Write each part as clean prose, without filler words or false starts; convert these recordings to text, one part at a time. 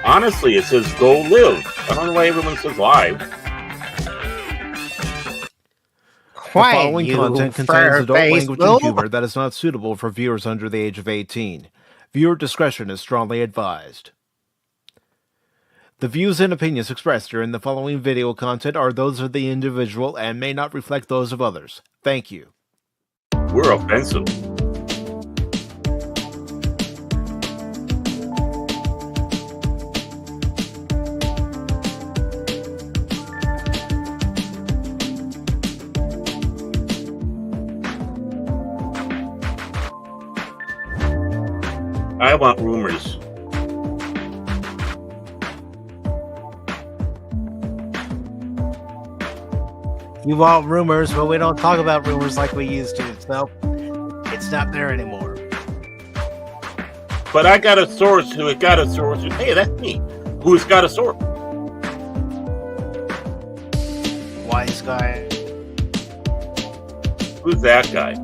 Honestly, it says go live. I don't know why everyone says live. The following content contains adult language and humor that is not suitable for viewers under the age of 18. Viewer discretion is strongly advised. The views and opinions expressed during the following video content are those of the individual and may not reflect those of others. Thank you. We're offensive. I want rumors. You want rumors, but we don't talk about rumors like we used to, so it's not there anymore. But I got a source who got a source. Hey, that's me. Who's got a source? Wise guy. Who's that guy?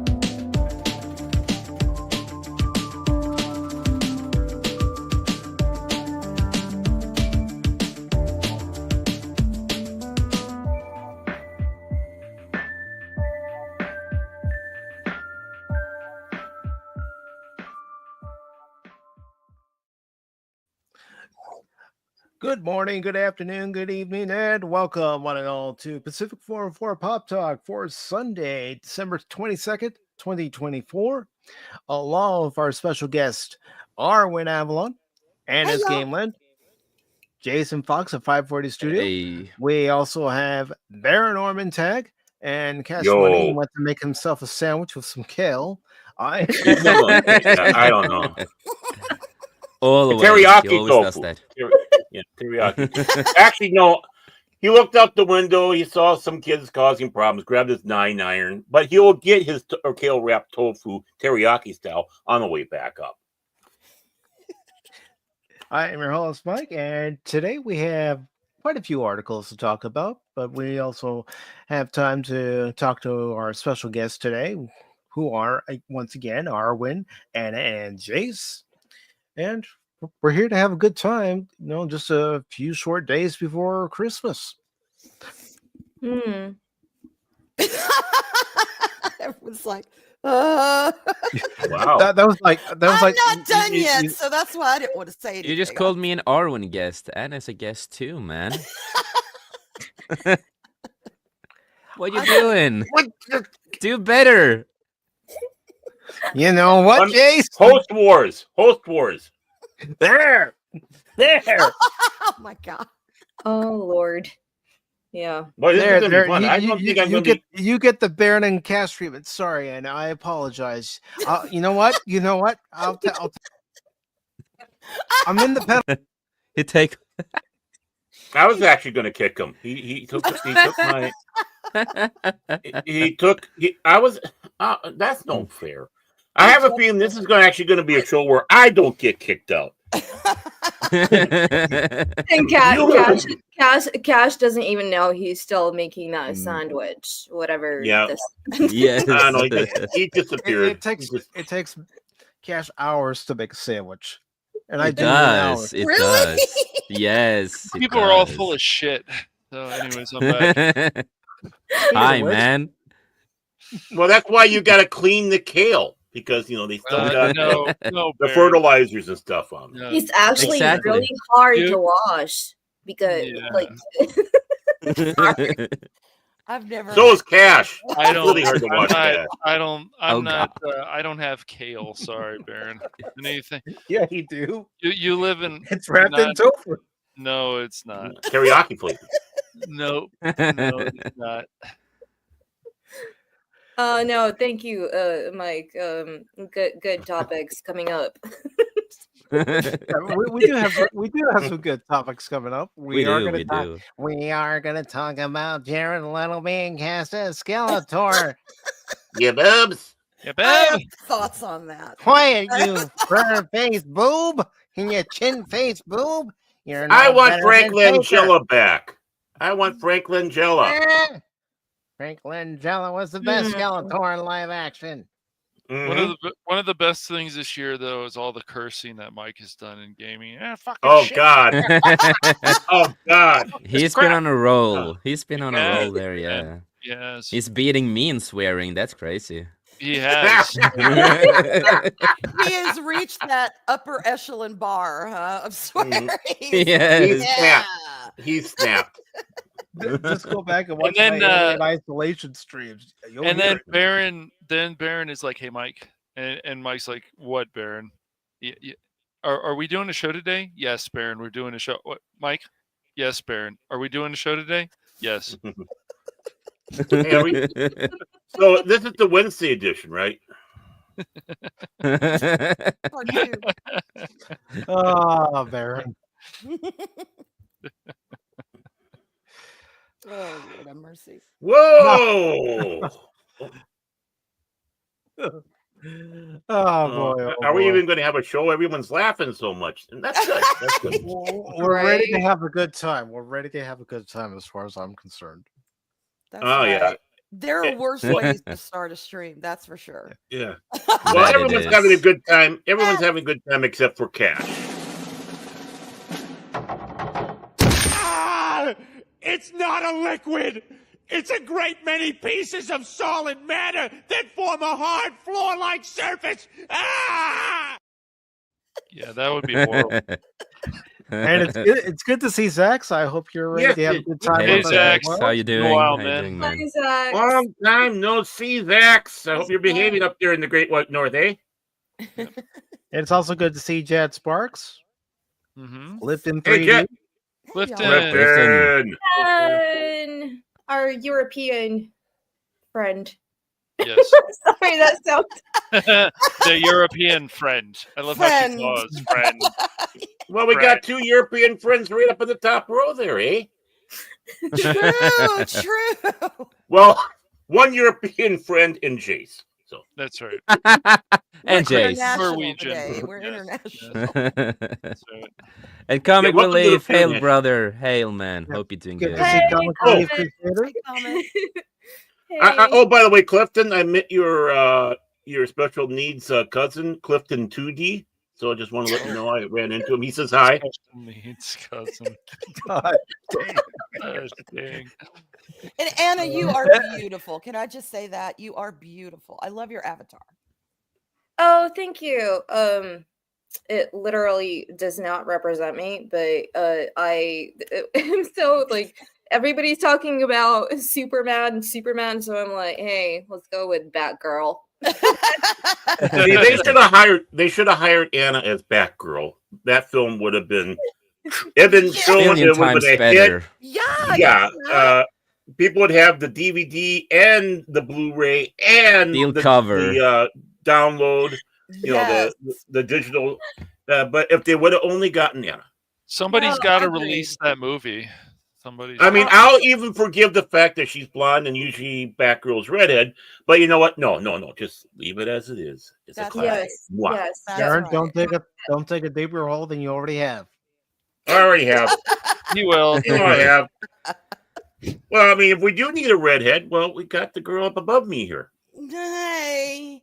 Good morning, good afternoon, good evening, and welcome one and all to Pacific414 Pop Talk for Sunday, December 22nd, 2024, along with our special guest, Arwen Avalon, and his Gameland, Jason Fox of 540 Studio. Hey. We also have Baron Orman Tagge, and Cash Money went to make himself a sandwich with some kale. I don't know. Always. Teriyaki tofu. Yeah, teriyaki. Actually, no. He looked out the window. He saw some kids causing problems. Grabbed his 9-iron, but he'll get his kale wrapped tofu teriyaki style on the way back up. I am your host, Mike, and today we have quite a few articles to talk about, but we also have time to talk to our special guests today, who are once again Arwen, Anna, and Jace. And we're here to have a good time, just a few short days before Christmas. Everyone's like, Wow. That was like I'm not done yet, so that's why I didn't want to say anything. You just called me an Arwen guest. Anna's a guest too, man. What you doing? Do better. You know what, Jace? Host wars. There. Oh my god. Oh Lord. Yeah. But you get the Baron and Cash treatment. Sorry, Anna. I apologize. You know what? I'm in the pedal. You take. I was actually going to kick him. He took my. I was. That's no fair. I have a feeling this is actually going to be a show where I don't get kicked out. And Cash doesn't even know he's still making that sandwich. Whatever. Yeah. Yes. I don't know. He disappeared. It takes Cash hours to make a sandwich, and It does. Yes. People are all full of shit. So, anyways, I'm back. Hi, man. Well, that's why you got to clean the kale. Because they still got the fertilizers and stuff on them. It's actually really hard to wash because, I've never. So is Cash. I don't. It's really hard to wash Cash. I don't have kale. Sorry, Baron. Anything? Yeah, you do. You live in. It's wrapped in tofu. No, it's not. Teriyaki flavor. No, it's not. No, thank you, Mike. Good topics coming up. we do have some good topics coming up. We are gonna talk about Jared Leto being cast as Skeletor. Yeah, bubs. I have thoughts on that. Quiet, you fur face boob, and your chin face boob. I want Frank Langella back. I want Frank Langella. Frank Langella was the best Skeletor in live action. One of the best things this year, though, is all the cursing that Mike has done in gaming. Oh God! Oh God! He's been on a roll. He's been on a roll there. Yeah. Yes. He's beating me in swearing. That's crazy. He has. He has reached that upper echelon bar of swearing. Yes. He snapped. Just go back and watch then, my isolation streams. And then Baron is like, "Hey, Mike," and Mike's like, "What, Baron? Are we doing a show today?" "Yes, Baron, we're doing a show." "What, Mike?" "Yes, Baron. Are we doing a show today?" "Yes." Hey, so this is the Wednesday edition, right? Oh, Baron. Oh, Lord have mercy. Whoa! Oh boy! Are we even going to have a show? Everyone's laughing so much, and that's good. That's good. We're ready to have a good time. We're ready to have a good time, as far as I'm concerned. That's yeah. There are worse ways to start a stream. That's for sure. Yeah. Well, everyone's having a good time. Everyone's having a good time except for Cash. It's not a liquid. It's a great many pieces of solid matter that form a hard floor-like surface. Yeah, that would be horrible. And it's good to see Zach. So I hope you're ready to have a good time. Hey, Zach. How you doing? Wow, How you doing, man? Hi, Zach. Long time no see, Zax. I hope you're behaving up there in the Great White North, eh? And it's also good to see Jad Sparks. Clifton 3D. Hey, Jet. Clifton. Our European friend. Yes. Sorry, that sounds. The European friend. I love how she calls friend. Well, we got two European friends right up in the top row there, eh? True. Well, one European friend and Jace. So that's right. And Jace. Norwegian. We're international. That's right. And Comic welcome to the Relief, hail pyramid. brother, hail man. Hope you're doing Good good. to see Comic Relief Crusader. oh, by the way, Clifton, I met your special needs cousin, Clifton 2D. So I just want to let you know I ran into him. He says hi. Special needs cousin. God dang. Gosh, dang. And Anna, you are beautiful. Can I just say that? You are beautiful. I love your avatar. Oh, thank you. It literally does not represent me, but I am so like everybody's talking about Superman, so I'm like, hey, let's go with Batgirl. See, they should have hired Anna as Batgirl. That film would have been shown. It would have been a hit. Yeah. People would have the DVD and the Blu-ray and the download. You know, the digital. But if they would have only gotten Anna, somebody's got to release that movie. I mean, I'll even forgive the fact that she's blonde and usually Batgirl's redhead. But you know what? No. Just leave it as it is. It's a classic. Yes. Aaron, don't take a deeper hole than you already have. I already have. You will. You know I have. Well, I mean, if we do need a redhead, well, we got the girl up above me here. Hey.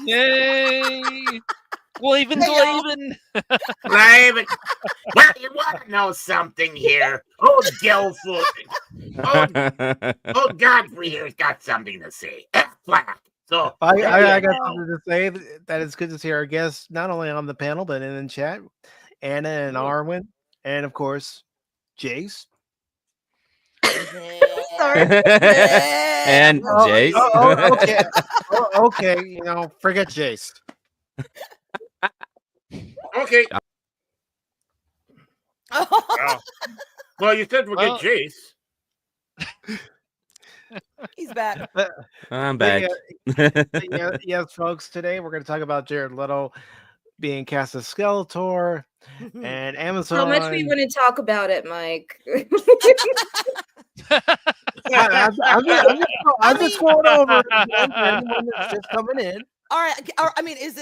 Yay! Glavin. Well, you want to know something here? Oh, Gelfoot. Oh, Godfrey here's got something to say. So I got something to say that it's good to see our guests not only on the panel but in the chat, Anna and Arwen, and of course Jace. Sorry. And Jace. Okay. Okay, you know, forget Jace. Okay. Oh. Well, you said forget Jace. He's back. I'm back. Yes, folks. Today we're going to talk about Jared Leto being cast as Skeletor and Amazon. How much we want to talk about it, Mike? I'm just going over it for anyone that's just coming in. All right. I mean, is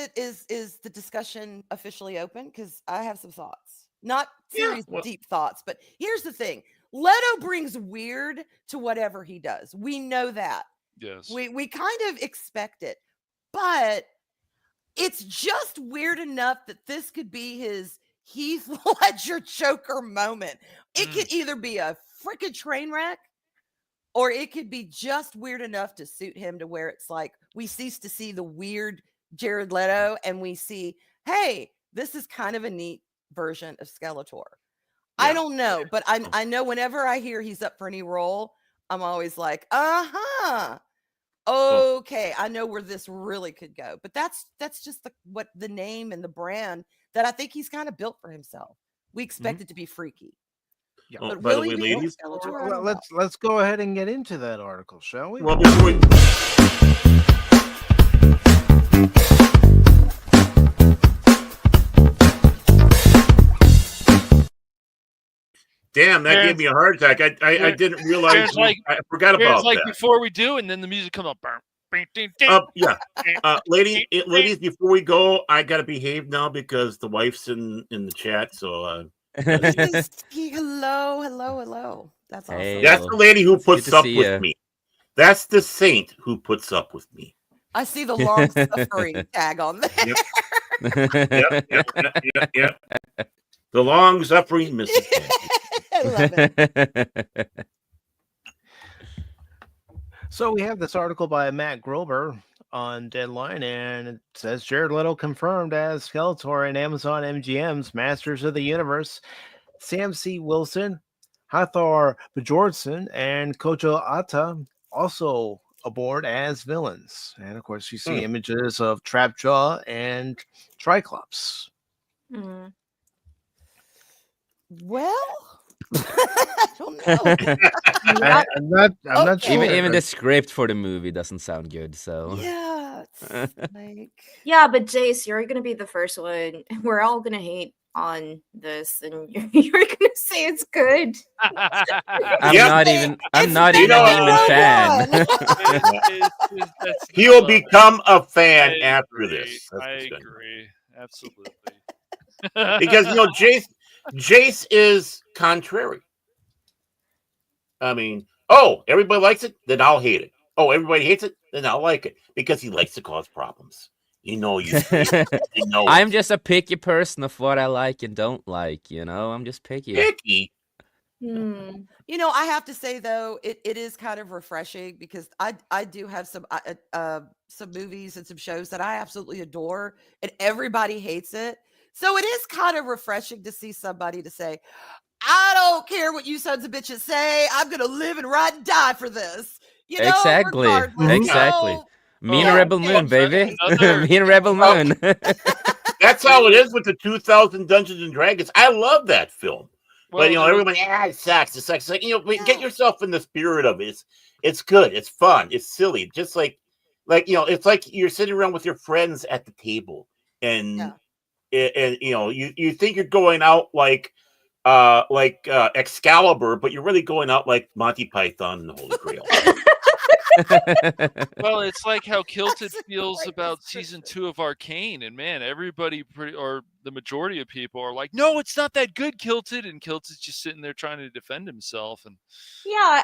the discussion officially open? Because I have some thoughts. Not serious, deep thoughts, but here's the thing. Leto brings weird to whatever he does. We know that. Yes. We kind of expect it. But it's just weird enough that this could be his Heath Ledger Joker moment. It could either be a freaking train wreck, or it could be just weird enough to suit him to where it's like we cease to see the weird Jared Leto and we see, hey, this is kind of a neat version of Skeletor. I don't know, but I know whenever I hear he's up for any role, I'm always like, okay, I know where this really could go. But that's just what the name and the brand that I think he's kind of built for himself. We expect it to be freaky. Yeah. But by the way, ladies, let's go ahead and get into that article, shall we? Well, before we... Damn, that gave me a heart attack. I didn't realize. I forgot about that. Before we do, and then the music comes up. Yeah. Ladies, before we go, I gotta behave now because the wife's in the chat. So hello. That's awesome. Hey, that's the lady who puts up with me. That's the saint who puts up with me. I see the long suffering tag on there. Yep. The long suffering Mrs. I love it. So we have this article by Matt Grober on Deadline, and it says Jared Leto confirmed as Skeletor in Amazon MGM's Masters of the Universe. Sam C. Wilson, Hathor Bjornsson, and Kojo Atta also aboard as villains. And of course, you see images of Trapjaw and Triclops. Well, I don't know. I'm not sure. Even the script for the movie doesn't sound good. So yeah, it's like... yeah, but Jace, you're gonna be the first one. We're all gonna hate on this, and you're gonna say it's good. I'm not even a fan. He'll become a fan after this. I agree, absolutely. Because Jace is contrary. I mean, everybody likes it, then I'll hate it. Oh, everybody hates it, then I'll like it because he likes to cause problems. I'm just a picky person of what I like and don't like. I'm just picky. Picky. I have to say though, it is kind of refreshing because I do have some movies and some shows that I absolutely adore, and everybody hates it. So it is kind of refreshing to see somebody to say, I don't care what you sons of bitches say. I'm going to live and ride and die for this. Exactly. Exactly. Me and Rebel Moon, baby. Me and Rebel Moon. That's how it is with the 2000 Dungeons and Dragons. I love that film. But, everybody, it sucks. It sucks. It's like, get yourself in the spirit of it. It's good. It's fun. It's silly. Just like, it's like you're sitting around with your friends at the table and... And you think you're going out like Excalibur, but you're really going out like Monty Python and the Holy Grail. Well, it's like how Kilted feels about season 2 of Arcane, and man, everybody or the majority of people are like, "No, it's not that good, Kilted," and Kilted's just sitting there trying to defend himself. And yeah,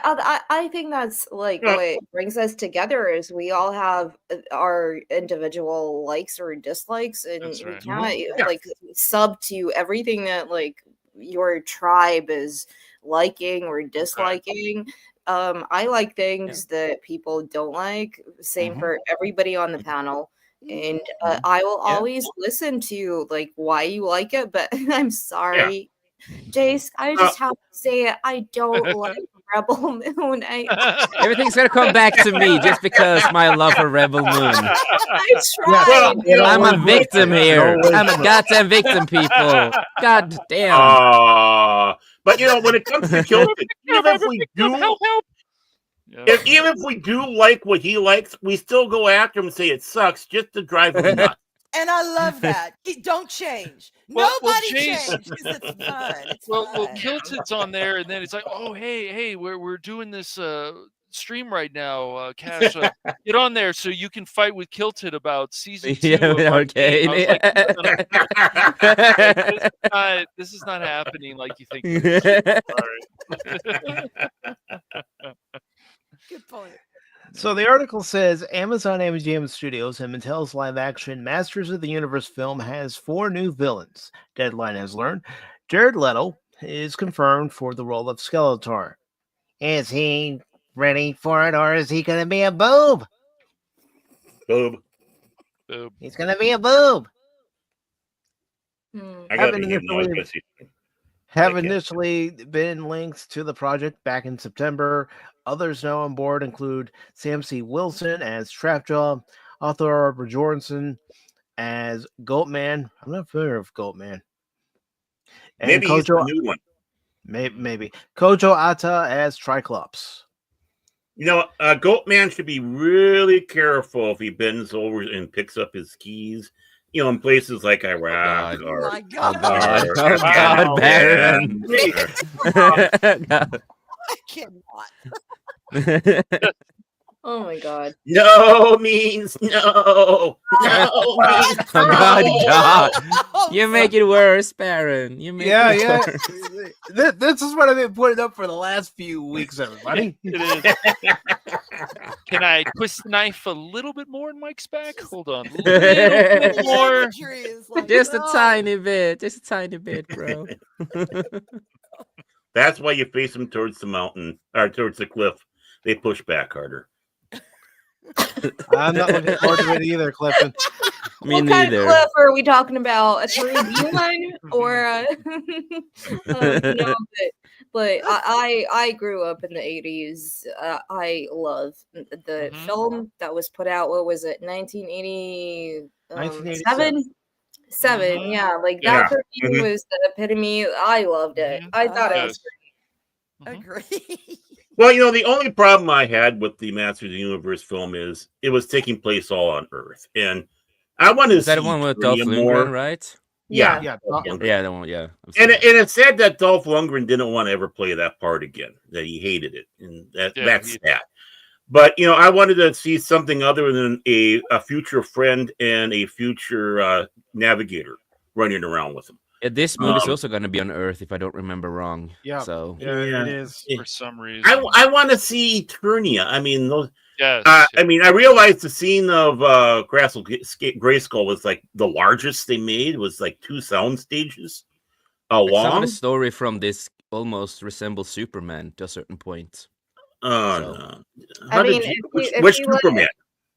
I think that's like what brings us together is we all have our individual likes or dislikes, and we can't like sub to everything that like your tribe is liking or disliking. I like things that people don't like. Same for everybody on the panel. And I will always listen to like why you like it, but I'm sorry, Jace, I just have to say it. I don't like Rebel Moon. Everything's gonna come back to me just because my love for Rebel Moon. I tried. I'm a victim here. I'm a goddamn victim, people. God damn. But when it comes to Kilted, even if we do like what he likes, we still go after him and say it sucks just to drive him nuts. And I love that. Don't change. Nobody change because it's fun. It's fun. Kilted's on there, and then it's like, oh, hey, we're doing this stream right now, Cash. Get on there so you can fight with Kilted about season 2 Yeah, of our okay. game." I was like, this is not happening like you think it is. Sorry. Good point. So the article says Amazon MGM Studios and Mattel's live-action Masters of the Universe film has 4 new villains. Deadline has learned Jared Leto is confirmed for the role of Skeletor. Is he ready for it, or is he going to be a boob? Boob. Boob. He's going to be a boob. I got to be him. Have initially been linked to the project back in September. Others now on board include Sam C. Wilson as Trapjaw, Arthur Bjornsson as Goatman. I'm not familiar with Goatman. And maybe he's the new one. Maybe. Kojo Ata as Triclops. You know, Goatman should be really careful if he bends over and picks up his skis. You know, in places like Iraq or my God. Baron. I cannot. Oh my God. No means no. No means no. God. You make it worse, Baron. You make it worse. This is what I've been putting up for the last few weeks, everybody. It is. Can I twist the knife a little bit more in Mike's back? Hold on. A little bit more. Like, Just a tiny bit. Just a tiny bit, bro. That's why you face them towards the mountain or towards the cliff. They push back harder. I'm not looking forward to it either, Clifton. Me what neither. kind of cliff are we talking about? A 3D one or no? But I grew up in the 80s. I love the film that was put out. What was it? 1987. Yeah, like that for me was the epitome. I loved it. I thought it was great. Agree. Well, you know, the only problem I had with the Masters of the Universe film is it was taking place all on Earth, and I wanted to see that one with Dolph Lundgren, right? Yeah, that one. Yeah, and it said that Dolph Lundgren didn't want to ever play that part again; that he hated it, and that's that. But you know, I wanted to see something other than a future friend and a future navigator running around with him. This movie is also going to be on Earth, if I don't remember wrong. Yeah, so it is for some reason. I want to see Eternia. I mean, those. Yes. I mean, I realized the scene of Grayskull was like the largest they made. It was like 2 sound stages long. Some of the story from this almost resembles Superman to a certain point. No. I mean, which Superman?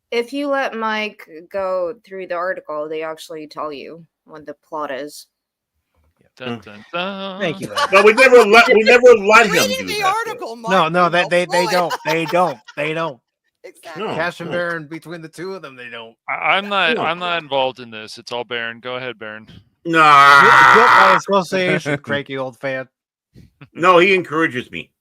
If you let Mike go through the article, they actually tell you what the plot is. Dun, dun, dun. Thank you. But we never let him Reading do the that. article, Mike, No, they don't. Exactly. No. Cash and Baron, between the two of them, they don't. I'm not involved in this. It's all Baron. Go ahead, Baron. Nah. Guilt by association, cranky old fan. No, he encourages me.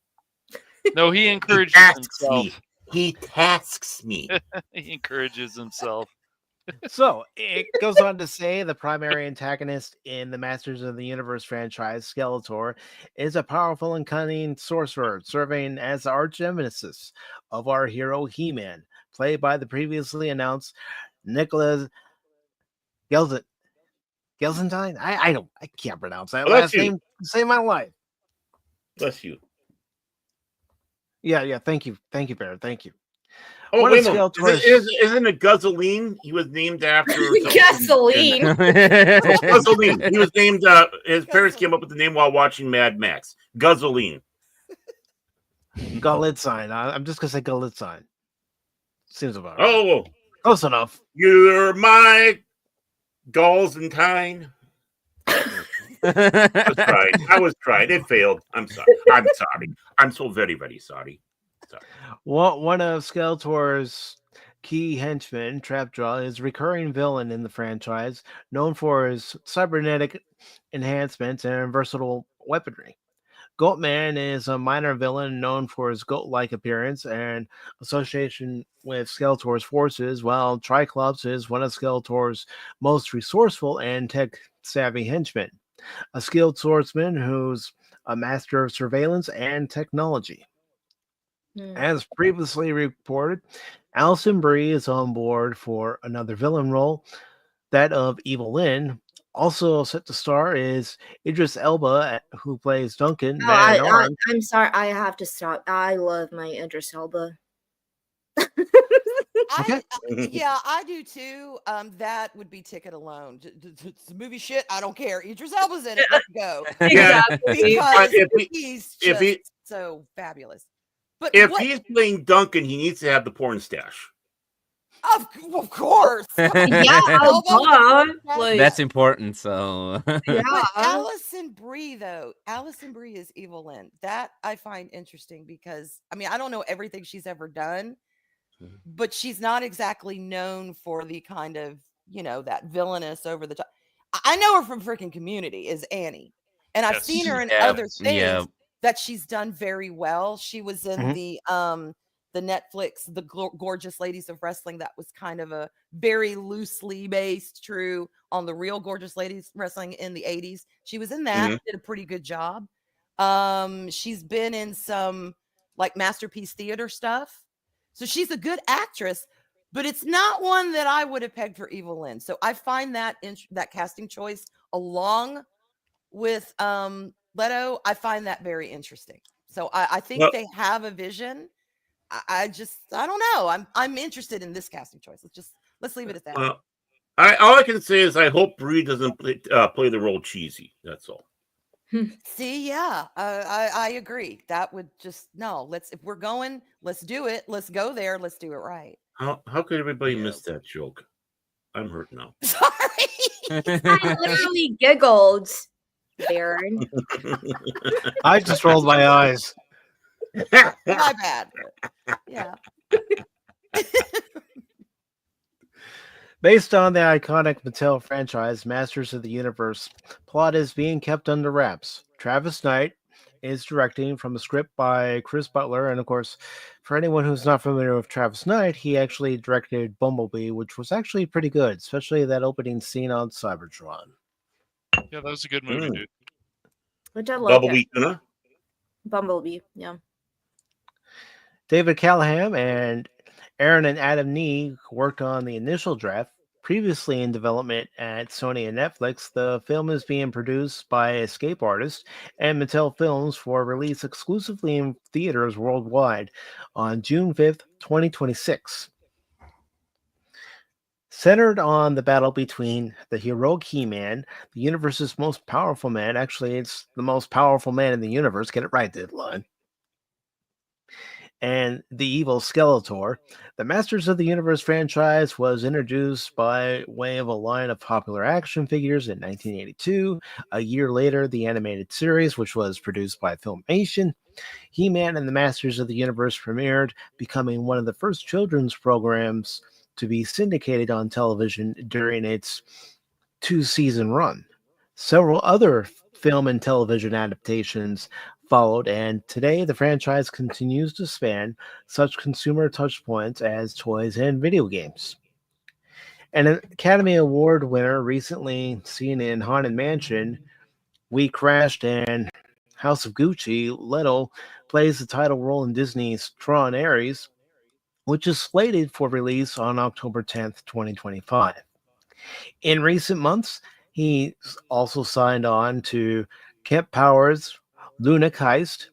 No, he encourages himself. He tasks me. He encourages himself. So it goes on to say the primary antagonist in the Masters of the Universe franchise, Skeletor, is a powerful and cunning sorcerer serving as the arch nemesis of our hero He-Man, played by the previously announced Nicholas Gelsenstein. I can't pronounce that last name. Save my life. Bless you. Yeah. Thank you, Baron. Thank you. Oh, wait a minute. Isn't it Guzzolene? He was named after Guzzolene. Guzzolene. He was named. His parents came up with the name while watching Mad Max. Guzzolene. Galitzine. I'm just gonna say Galitzine. Seems about right. Oh, close enough. You're my Galsentine. I was trying. It failed. I'm sorry. I'm so very, very sorry. One of Skeletor's key henchmen, Trapjaw, is a recurring villain in the franchise, known for his cybernetic enhancements and versatile weaponry. Goatman is a minor villain known for his goat-like appearance and association with Skeletor's forces, while Triclops is one of Skeletor's most resourceful and tech-savvy henchmen, a skilled swordsman who's a master of surveillance and technology. As previously reported, Alison Brie is on board for another villain role, that of Evil Lynn. Also set to star is Idris Elba, who plays Duncan. I'm sorry, I have to stop. I love my Idris Elba. I do too. That would be ticket alone. It's the movie shit. I don't care. Idris Elba's in it. Let's go. Exactly. Because he's just so fabulous. But if he's playing Duncan, he needs to have the porn stash. Of course. That's important. So But Alison Brie, though, Alison Brie is Evil Lynn. That I find interesting because I don't know everything she's ever done, but she's not exactly known for the kind of that villainous over the top. I know her from freaking Community is Annie, and I've seen her in other things that she's done very well. She was in the Netflix, The Gorgeous Ladies of Wrestling. That was kind of a very loosely based, true on the real Gorgeous Ladies Wrestling in the 80s. She was in that, did a pretty good job. She's been in some like Masterpiece Theater stuff. So she's a good actress, but it's not one that I would have pegged for Evil Lynn. So I find that that casting choice along with Leto, I find that very interesting. So I think they have a vision. I don't know. I'm interested in this casting choice. Let's leave it at that. All I can say is I hope Brie doesn't play the role cheesy. That's all. See, I agree. That would just if we're going, let's do it. Let's go there. Let's do it right. How could everybody miss that joke? I'm hurt now. Sorry. I literally giggled, Baron. I just rolled my eyes. My bad. Yeah. Based on the iconic Mattel franchise, Masters of the Universe, plot is being kept under wraps. Travis Knight is directing from a script by Chris Butler, and of course, for anyone who's not familiar with Travis Knight, he actually directed Bumblebee, which was actually pretty good, especially that opening scene on Cybertron. Yeah, that was a good movie, dude. Which I love. Bumblebee, yeah. David Callahan and Aaron and Adam Nee worked on the initial draft. Previously in development at Sony and Netflix, the film is being produced by Escape Artists and Mattel Films for release exclusively in theaters worldwide on June 5th, 2026. Centered on the battle between the heroic He-Man, the universe's most powerful man. Actually, it's the most powerful man in the universe. Get it right, Deadline. And the evil Skeletor. The Masters of the Universe franchise was introduced by way of a line of popular action figures in 1982. A year later, the animated series, which was produced by Filmation, He-Man and the Masters of the Universe premiered, becoming one of the first children's programs to be syndicated on television during its 2-season run. Several other film and television adaptations followed, and today the franchise continues to span such consumer touchpoints as toys and video games. An Academy Award winner recently seen in Haunted Mansion, We Crashed, and House of Gucci, Leto plays the title role in Disney's Tron Ares, which is slated for release on October 10th, 2025. In recent months, he also signed on to Kemp Powers' Lunatic Heist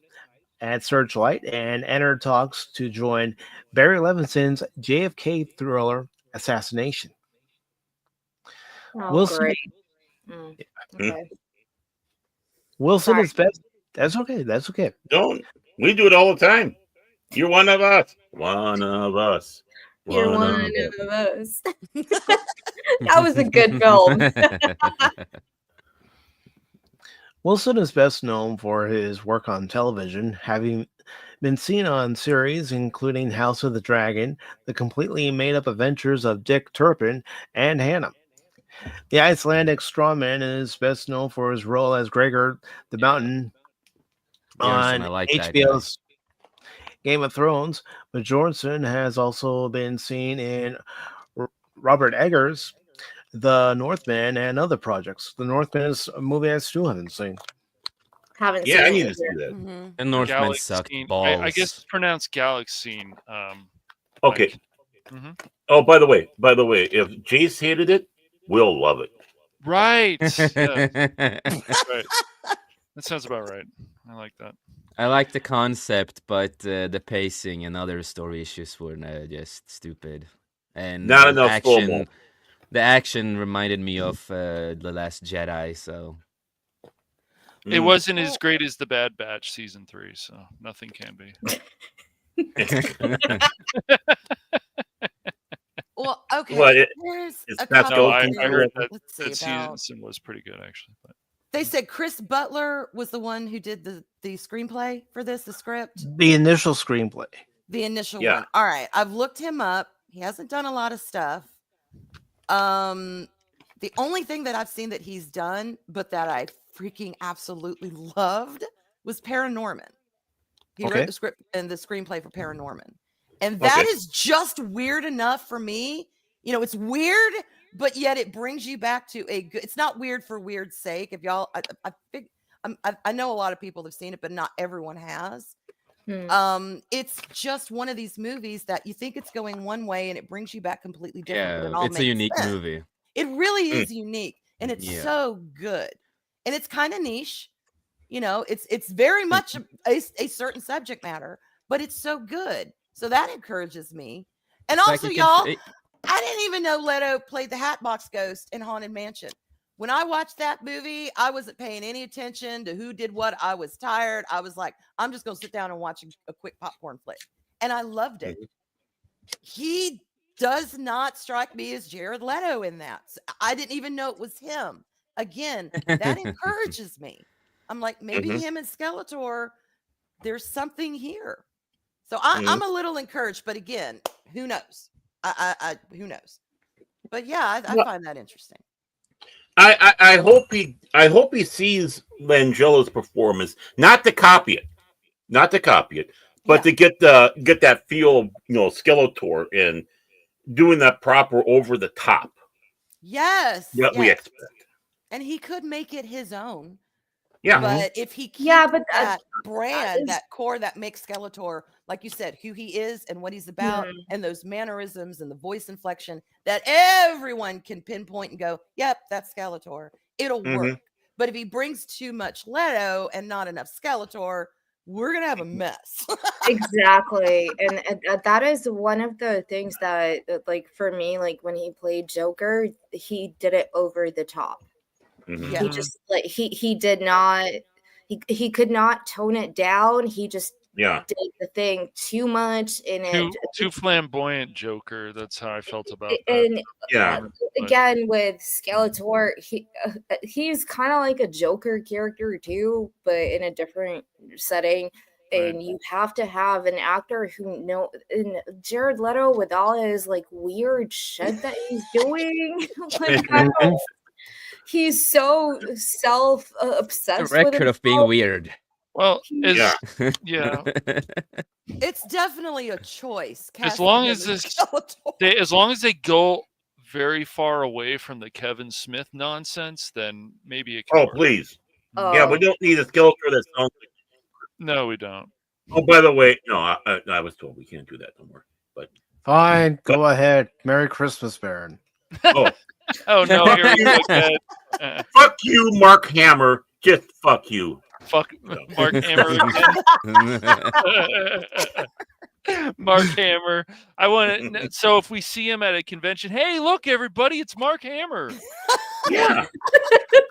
at Searchlight and entered talks to join Barry Levinson's JFK thriller Assassination. Oh, great. Okay. Wilson is best. That's okay. That's okay. Don't. We do it all the time. You're one of us. One of us. You're one of us. That was a good film. Wilson is best known for his work on television, having been seen on series including House of the Dragon, The Completely Made-Up Adventures of Dick Turpin, and Hannah. The Icelandic strawman is best known for his role as Gregor the Mountain on HBO's Game of Thrones, but Jorgensen has also been seen in Robert Eggers' The Northman and other projects. The Northman is a movie I still haven't seen. Haven't Yeah, I seen need it to see either. that. Mm-hmm. The Northmen sucked Galaxine. balls. I guess it's pronounced Galaxine. Okay. Mhm. Oh, by the way, if Jace hated it, we'll love it. Right. Yeah. Right. That sounds about right. I like that. I like the concept, but the pacing and other story issues were just stupid. And Not the enough slow-mo. the action reminded me of The Last Jedi. So It wasn't as great as the Bad Batch season 3, so nothing can be. Well, okay. What, Here's it's a not couple No, I things. heard that Let's see that about. season was pretty good actually. But They said Chris Butler was the one who did the screenplay for this, the script, The initial screenplay. the initial Yeah. one. All right, I've looked him up. He hasn't done a lot of stuff. The only thing that I've seen that he's done, but that I freaking absolutely loved, was Paranorman. He Okay. wrote the script and the screenplay for Paranorman. And that Okay. is just weird enough for me. You know, it's weird, but yet it brings you back to a good. It's not weird for weird's sake. If y'all, I know a lot of people have seen it, but not everyone has. It's just one of these movies that you think it's going one way and it brings you back completely different. But it yeah, all it's a makes unique sense. movie. It really is unique, and it's Yeah. so good, and it's kind of niche. You know, it's very much a certain subject matter, but it's so good. So that encourages me. And It's also, like you can y'all, fit- I didn't even know Leto played the Hatbox Ghost in Haunted Mansion. When I watched that movie, I wasn't paying any attention to who did what. I was tired. I was like, I'm just going to sit down and watch a quick popcorn flick. And I loved it. He does not strike me as Jared Leto in that. So I didn't even know it was him. Again, that encourages me. I'm like, maybe him and Skeletor, there's something here. So I'm a little encouraged, but again, who knows? Who knows? But yeah, I find that interesting. I hope he sees Langella's performance, not to copy it, but to get that feel of, Skeletor and doing that proper over the top. Yes. What we expect. And he could make it his own. Yeah. But if he keeps that brand, that core that makes Skeletor, like you said, who he is and what he's about, and those mannerisms and the voice inflection that everyone can pinpoint and go, yep, that's Skeletor. It'll work. But if he brings too much Leto and not enough Skeletor, we're going to have a mess. Exactly. And that is one of the things that, like, for me, like when he played Joker, he did it over the top. He just like he did not he could not tone it down. He just did the thing too much too flamboyant Joker. That's how I felt about that. And again with Skeletor, he's kind of like a Joker character too, but in a different setting. And you have to have an actor who and Jared Leto with all his like weird shit that he's doing. Like, he's so self-obsessed. The record of being weird. Well, yeah. It's definitely a choice. As long as they go very far away from the Kevin Smith nonsense, then maybe it can work. Please. Yeah, we don't need a Skeletor that sounds like. No, we don't. Oh, by the way, no, I was told we can't do that no more. But fine, go ahead. Merry Christmas, Baron. Oh no! Here we go. Fuck you, Mark Hammer. Just fuck you. Fuck Mark Hammer. Mark Hammer. I want to. So if we see him at a convention, hey, look, everybody, it's Mark Hammer. Yeah,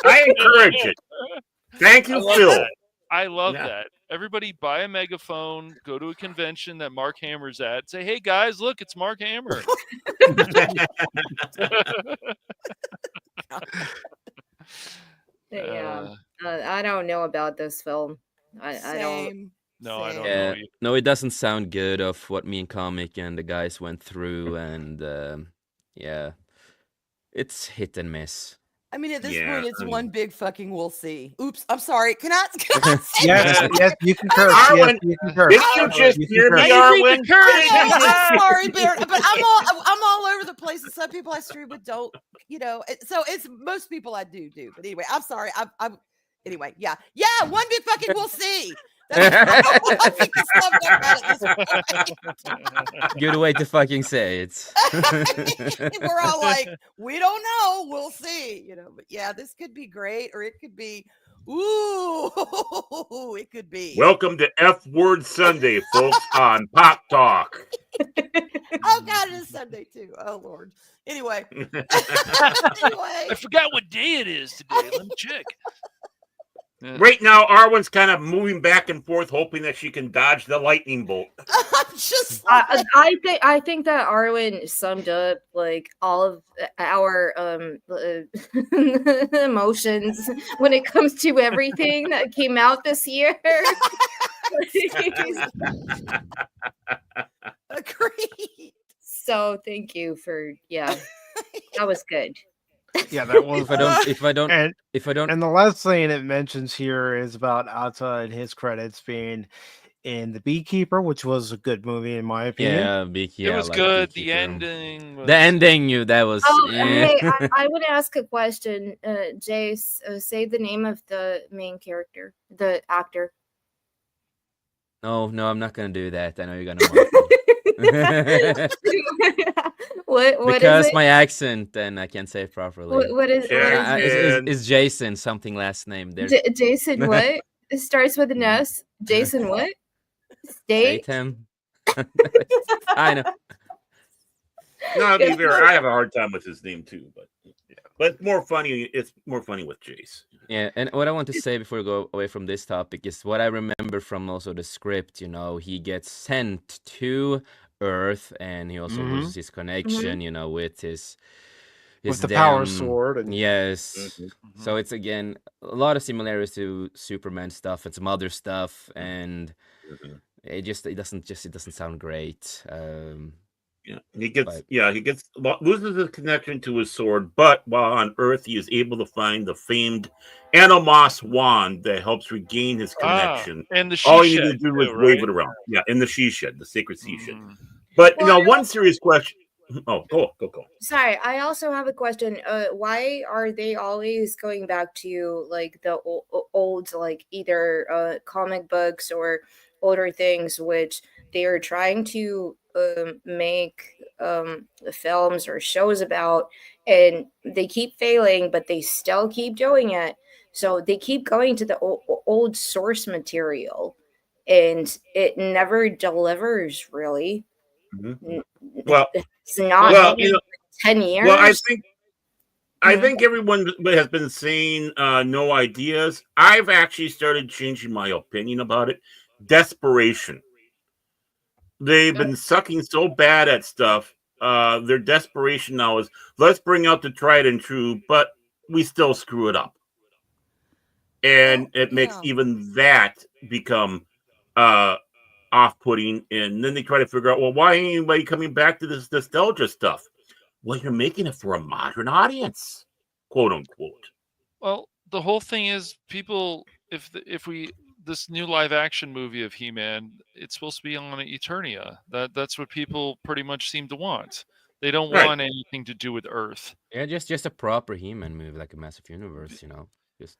I encourage it. Thank you, Phil. I love that. Everybody buy a megaphone, go to a convention that Mark Hammer's at, say, hey guys, look, it's Mark Hammer. I don't know about this film. I don't. No, I don't know. No, it doesn't sound good of what me and Comic and the guys went through, and it's hit and miss. I mean, at this point, it's one big fucking we'll see. Oops, I'm sorry. Can I say yes, you can curse. Arwen, yes, you can curse. Did you just hear me, Arwen? I'm sorry, Baron, but I'm all over the place, and some people I stream with don't, So it's most people I do. But anyway, I'm sorry. Anyway, yeah, one big fucking we'll see. That's I think it's summed up right at this point. Good way to fucking say it. We're all like, we don't know, we'll see, But yeah, this could be great, or it could be, ooh, it could be. Welcome to F Word Sunday, folks, on Pop Talk. Oh God, it is Sunday too. Oh Lord. Anyway, I forgot what day it is today. Let me check. Right now, Arwen's kind of moving back and forth, hoping that she can dodge the lightning bolt. I'm just. I think that Arwen summed up like all of our emotions when it comes to everything that came out this year. Agreed. So thank you for that was good. Yeah, that was. If I don't, and the last thing it mentions here is about Ata and his credits being in The Beekeeper, which was a good movie in my opinion. Yeah, Beekeeper. It was good. The ending. The ending, that was. Hey, I want to ask a question. Jace, say the name of the main character, the actor. No, I'm not gonna do that. I know you're gonna want What because is it? my accent, then I can't say it properly. What is is Jason something last name there? Jason what? It starts with an S. Jason what? Statham. I know. No, to be fair, I have a hard time with his name too, but it's more funny. It's more funny with Jace. Yeah, and what I want to say before we go away from this topic is what I remember from also the script. He gets sent to Earth, and he also loses his connection. With his the power sword. And... Yes. So it's again a lot of similarities to Superman stuff and some other stuff, and it doesn't sound great. He loses his connection to his sword, but while on Earth, he is able to find the famed Animos wand that helps regain his connection. And the all you need to do is wave it around. Yeah, in the she shed, the sacred sea shed. But one serious question. Oh, go. Sorry, I also have a question. Why are they always going back to like the old like either comic books or older things, which they are trying to make films or shows about, and they keep failing, but they still keep doing it. So they keep going to the old source material, and it never delivers really. Well, it's not 10 years. Well, I think everyone has been saying no ideas. I've actually started changing my opinion about it. Desperation. They've been sucking so bad at stuff. Their desperation now is let's bring out the tried and true, but we still screw it up. And it makes even that become off-putting. And then they try to figure out, well, why ain't anybody coming back to this nostalgia stuff? Well, you're making it for a modern audience, quote unquote. Well, the whole thing is people, this new live action movie of He-Man, it's supposed to be on Eternia. That's what people pretty much seem to want. They don't want anything to do with Earth. Yeah, just a proper He-Man movie, like a massive universe, Just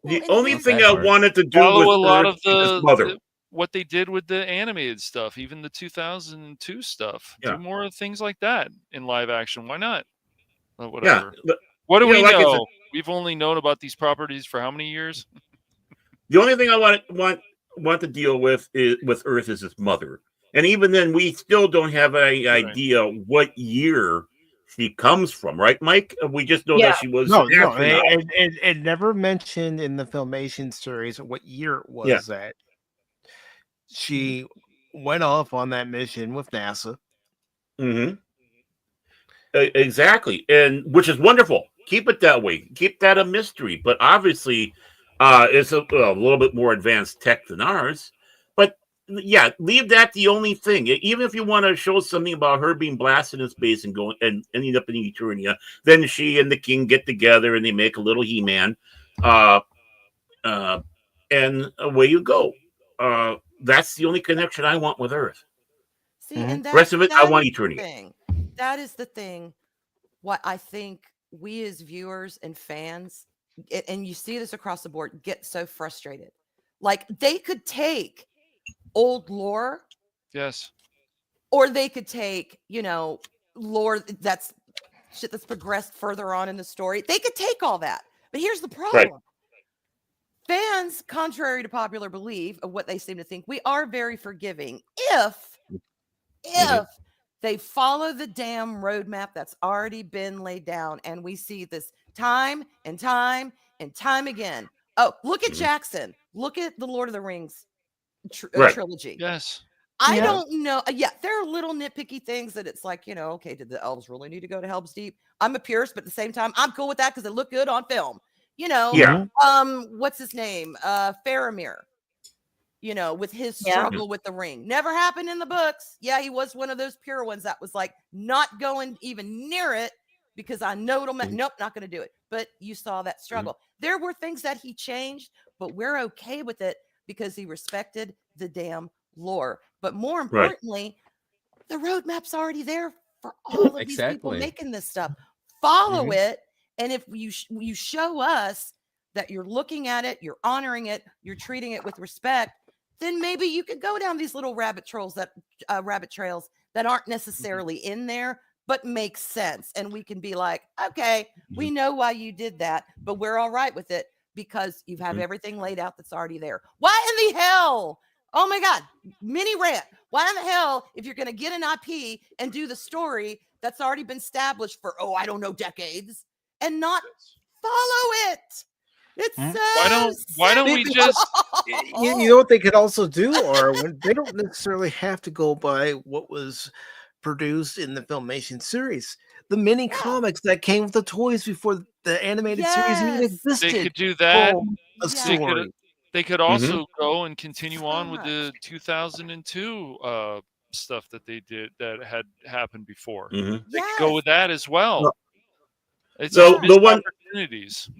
the only thing I wanted to do with a lot of his mother. What they did with the animated stuff, even the 2002 stuff. Do more things like that in live action. Why not? Whatever. Yeah, what do we know? We've only known about these properties for how many years? The only thing I want to deal with Earth is his mother, and even then, we still don't have any idea what year she comes from, right, Mike? We just know that she was it never mentioned in the Filmation series what year it was that she went off on that mission with NASA. Exactly, and which is wonderful. Keep it that way. Keep that a mystery. But obviously, it's a little bit more advanced tech than ours. But yeah, leave that the only thing. Even if you want to show something about her being blasted in space and going and ending up in Eternia, then she and the king get together and they make a little He-Man, and away you go. That's the only connection I want with Earth. See, and the rest of it, I want Eternia. That is the thing. What I think we as viewers and fans and you see this across the board, get so frustrated. Like they could take old lore. Yes. Or they could take, lore that's shit that's progressed further on in the story. They could take all that. But here's the problem. Right. Fans, contrary to popular belief of what they seem to think, we are very forgiving if they follow the damn roadmap that's already been laid down. And we see this time and time and time again. Oh, look at Jackson. Look at the Lord of the Rings trilogy. Yes. I don't know. Yeah, there are little nitpicky things that it's like, okay, did the elves really need to go to Helm's Deep? I'm a purist, but at the same time, I'm cool with that because it looked good on film. What's his name? Faramir. With his struggle with the ring. Never happened in the books. Yeah, he was one of those pure ones that was like not going even near it because I know it'll nope, not going to do it. But you saw that struggle. There were things that he changed, but we're okay with it because he respected the damn lore. But more importantly, the roadmap's already there for all of these people making this stuff. Follow it, and if you show us that you're looking at it, you're honoring it, you're treating it with respect, then maybe you could go down these little rabbit trails that aren't necessarily in there, but make sense. And we can be like, okay, we know why you did that, but we're all right with it because you have everything laid out that's already there. Why in the hell? Oh my God, mini rant. Why in the hell, if you're going to get an IP and do the story that's already been established for, I don't know, decades, and not follow it? It's so why don't we just you know what they could also do, or they don't necessarily have to go by what was produced in the Filmation series. The mini comics that came with the toys before the animated series even existed. They could do that. A story. They could also go and continue on with the 2002 stuff that they did that had happened before. They could go with that as well. It's just missed opportunities.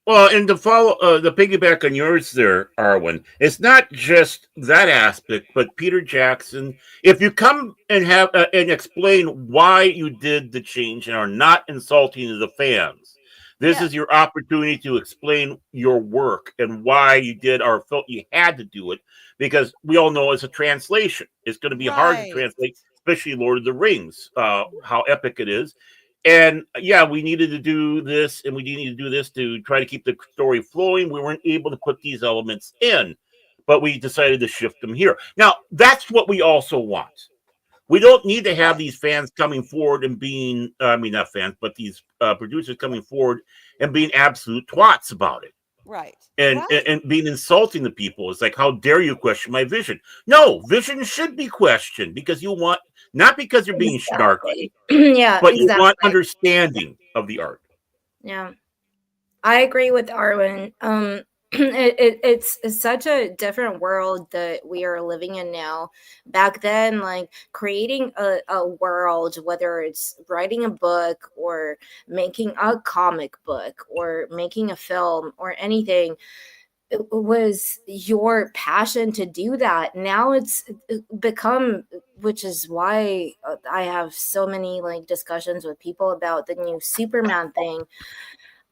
Well, and to follow the piggyback on yours there, Arwen, it's not just that aspect, but Peter Jackson. If you come and have and explain why you did the change and are not insulting the fans, this is your opportunity to explain your work and why you did or felt you had to do it, because we all know it's a translation. It's going to be hard to translate, especially Lord of the Rings, how epic it is. And we needed to do this, and we needed to do this to try to keep the story flowing. We weren't able to put these elements in, but we decided to shift them here. Now, that's what we also want. We don't need to have these fans coming forward and being, not fans, but these producers coming forward and being absolute twats about it. Right. And being insulting the people. It's like, how dare you question my vision? No, vision should be questioned because you want, not because you're being snarky, but you want understanding of the art. Yeah, I agree with Arwen. It's such a different world that we are living in now. Back then, like creating a world, whether it's writing a book or making a comic book or making a film or anything, it was your passion to do that. Now it's become, which is why I have so many like discussions with people about the new Superman thing.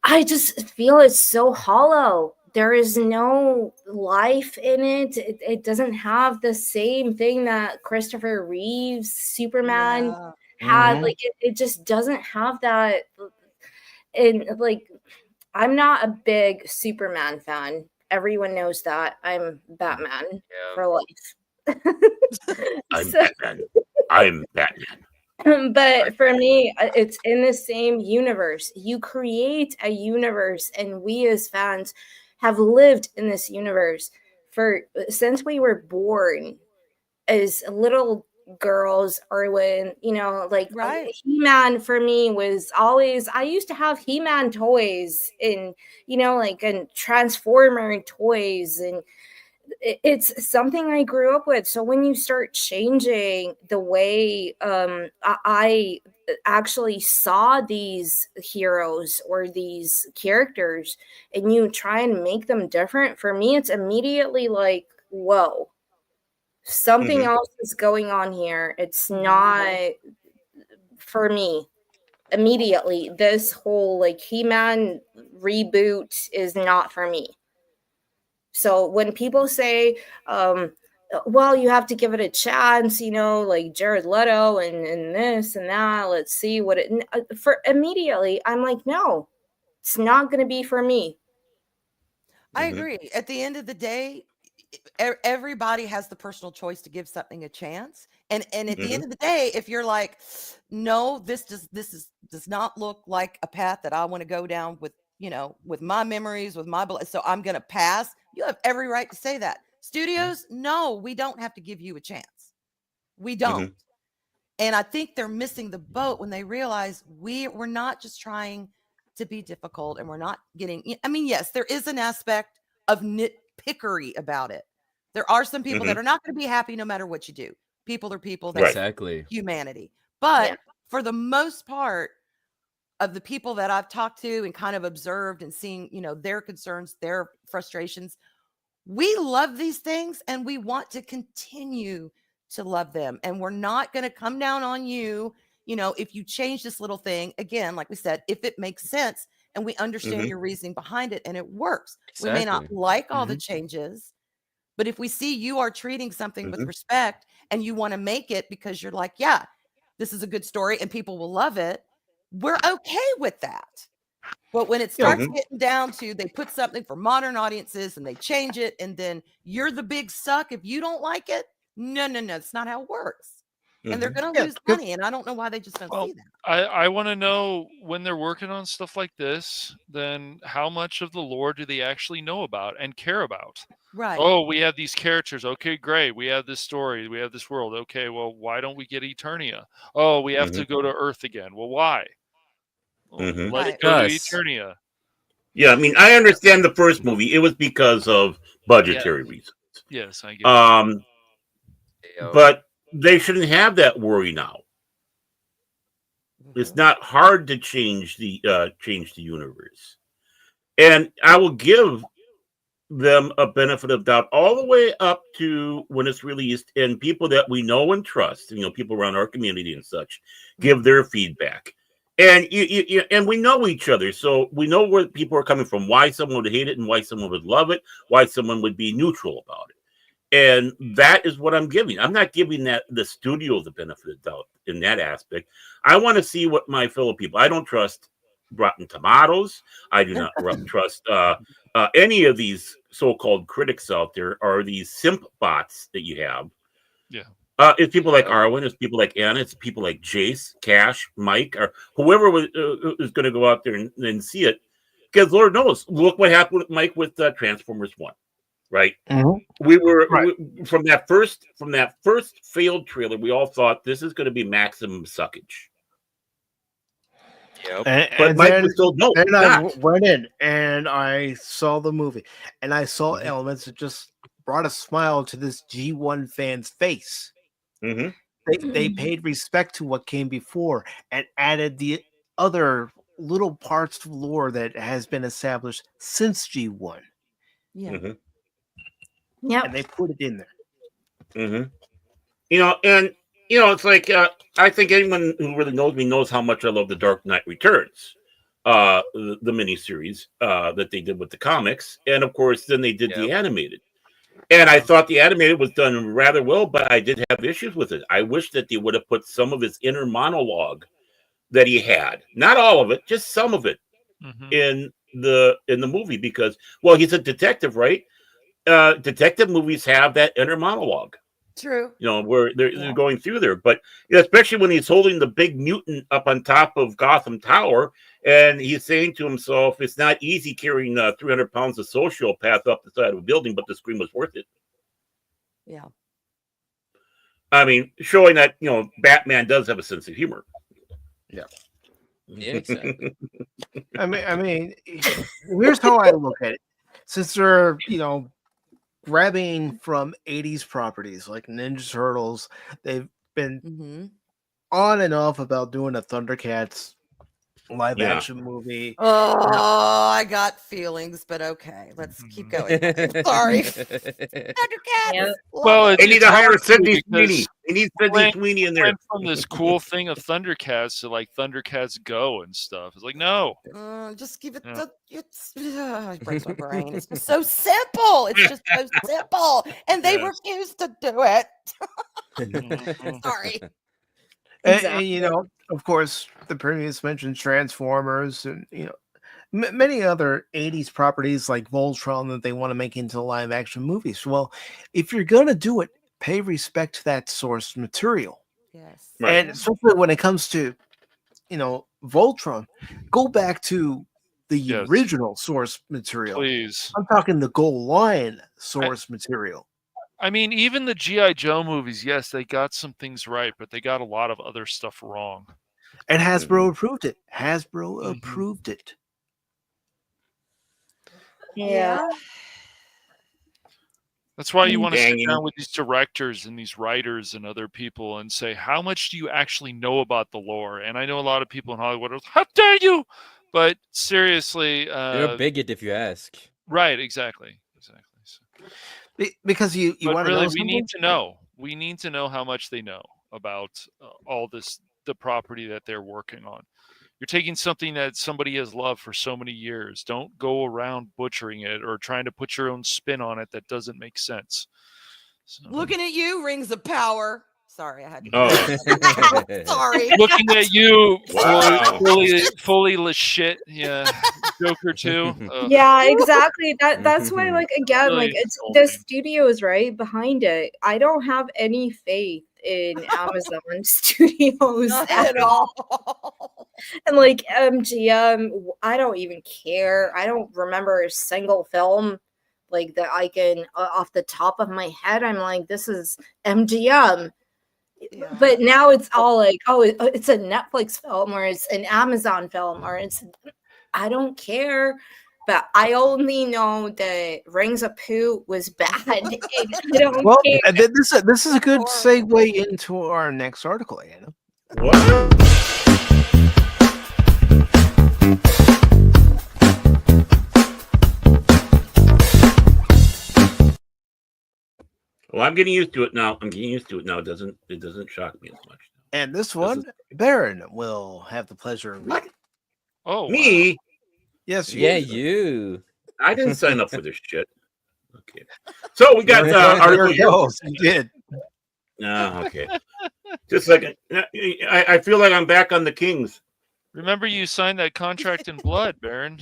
I just feel it's so hollow. There is no life in it. It doesn't have the same thing that Christopher Reeve's Superman had. Like it just doesn't have that. And like, I'm not a big Superman fan. Everyone knows that. I'm Batman for life. I'm Batman. But for me, it's in the same universe. You create a universe, and we as fans have lived in this universe since we were born as little girls, or when He-Man for me was always, I used to have He-Man toys and and Transformer toys, and it's something I grew up with. So when you start changing the way I actually saw these heroes or these characters, and you try and make them different, for me it's immediately like, whoa, something else is going on here. It's not for me. immediately, this whole like He-Man reboot is not for me. So when people say, well, you have to give it a chance, you know, like Jared Leto and this and that, let's see what it, for immediately, I'm like, no, it's not going to be for me. I agree. At the end of the day, everybody has the personal choice to give something a chance. And at the end of the day, if you're like, no, this does not look like a path that I want to go down with, you know, with my memories, with my, so I'm going to pass. You have every right to say that. Studios, no, we don't have to give you a chance. We don't. And I think they're missing the boat when they realize we're not just trying to be difficult, and we're not getting, I mean, yes, there is an aspect of nitpickery about it. There are some people that are not going to be happy no matter what you do. People are people. That's exactly humanity. But for the most part of the people that I've talked to and kind of observed and seeing, you know, their concerns, their frustrations, we love these things and we want to continue to love them. And we're not going to come down on you, you know, if you change this little thing, again, like we said, if it makes sense and we understand your reasoning behind it and it works. Exactly. We may not like all the changes, but if we see you are treating something with respect and you want to make it because you're like, yeah, this is a good story and people will love it, we're okay with that. But when it starts getting down to they put something for modern audiences and they change it and then you're the big suck if you don't like it, no, it's not how it works. And they're going to lose money, and I don't know why they just don't see that. I want to know, when they're working on stuff like this, then how much of the lore do they actually know about and care about? Right. Oh, we have these characters. Okay, great. We have this story. We have this world. Okay, well, why don't we get Eternia? Oh, we have to go to Earth again. Well, why? Let it go to Eternia. Yeah, I mean, I understand the first movie. It was because of budgetary reasons. Yes, I get it. But they shouldn't have that worry now. It's not hard to change the universe, and I will give them a benefit of doubt all the way up to when it's released, and people that we know and trust, you know, people around our community and such, give their feedback. And and we know each other, so we know where people are coming from, why someone would hate it and why someone would love it, why someone would be neutral about it. And that is what I'm giving. I'm not giving that the studio the benefit of the doubt in that aspect. I want to see what my fellow people. I don't trust Rotten Tomatoes. I do not trust any of these so-called critics out there, or these simp bots that you have. Yeah. It's people like Arwen, it's people like Anna, it's people like Jace, Cash, Mike, or whoever is going to go out there and see it. Because Lord knows, look what happened with Mike with Transformers 1. Right. We were from that first failed trailer. We all thought this is going to be maximum suckage. And Mike then, was told, no, then I went in and I saw the movie, and I saw elements that just brought a smile to this G1 fan's face. They paid respect to what came before and added the other little parts of lore that has been established since G1. Yeah. Yeah, and they put it in there. You know, and you know, it's like I think anyone who really knows me knows how much I love The Dark Knight Returns, the miniseries that they did with the comics, and of course, then they did the animated. And I thought the animated was done rather well, but I did have issues with it. I wish that they would have put some of his inner monologue that he had, not all of it, just some of it, in the movie, because, well, he's a detective, right? Detective movies have that inner monologue. True. You know, where they're going through there. But you know, especially when he's holding the big mutant up on top of Gotham Tower, and he's saying to himself, it's not easy carrying 300 pounds of sociopath up the side of a building, but the scream was worth it. Yeah. I mean, showing that, you know, Batman does have a sense of humor. Yeah, exactly. I mean, here's how I look at it. Since they're, you know, grabbing from 80s properties like Ninja Turtles, they've been on and off about doing a Thundercats live action movie. Oh, I got feelings, but okay, let's keep going. Sorry. Thundercats. Yeah. Well, They need to hire Sydney because Sweeney. They need Sydney Sweeney in there. went from this cool thing of Thundercats to like Thundercats Go and stuff. It's like, no. Just give it Yeah. it breaks my brain. It's just so simple. It's just so simple. And they Yes. refuse to do it. Mhm. Sorry. And, you know, of course, the previous mentioned Transformers and, you know, many other 80s properties like Voltron that they want to make into live action movies. Well, if you're going to do it, pay respect to that source material. Yes. Right. And especially when it comes to, you know, Voltron, go back to the Yes. original source material. Please. I'm talking the Gold Lion source material. I mean, even the G.I. Joe movies, yes, they got some things right, but they got a lot of other stuff wrong. And Hasbro approved it. Hasbro approved it. Yeah. That's why you want to sit Dang. down with these directors and these writers and other people and say, how much do you actually know about the lore? And I know a lot of people in Hollywood are, how dare you? But seriously, You're a bigot if you ask. right? Exactly. So, Because you but want to really, know we need something? to know. We need to know how much they know about all this, the property that they're working on. You're taking something that somebody has loved for so many years. Don't go around butchering it or trying to put your own spin on it that doesn't make sense. So, Looking at you, Rings of Power. Sorry, I had to. Oh. Sorry. looking at you, Wow. fully shit. Yeah, Joker too. Yeah, exactly. That's why, like, again, Really like, it's the insulting. studios right behind it. I don't have any faith in Amazon Studios Not at at all. all. And like MGM, I don't even care. I don't remember a single film like that I can off the top of my head. I'm like, this is MGM. Yeah. But now it's all like, oh, it's a Netflix film or it's an Amazon film or it's, I don't care. But I only know that Rings of Pooh was bad. I don't Well, care. this is a good Horrible. segue into our next article, Anna. What? Well, I'm getting used to it now. It doesn't shock me as much. And this one, Baron will have the pleasure of reading. Oh, Me? Yes, Yeah, you. you. I didn't sign up for this shit. Okay. So we got article here. You did. Okay. Just a second. I feel like I'm back on the Kings. Remember, you signed that contract in blood, Baron.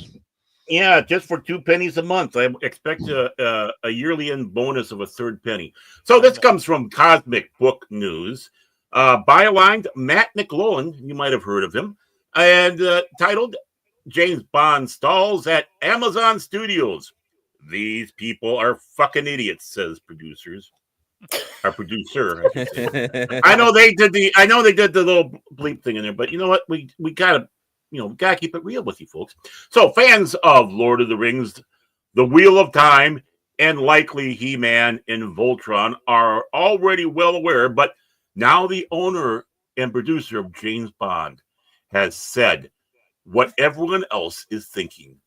Yeah, just for 2 pennies a month. I expect a yearly end bonus of a third penny. So this comes from Cosmic Book News. Bylined Matt McLowan, you might have heard of him, and titled James Bond Stalls at Amazon Studios. These people are fucking idiots, says producers. Our producer. I should say. I know they did the little bleep thing in there, but you know what? We gotta keep it real with you folks. So fans of Lord of the Rings, The Wheel of Time, and likely He-Man and Voltron are already well aware, but now the owner and producer of James Bond has said what everyone else is thinking.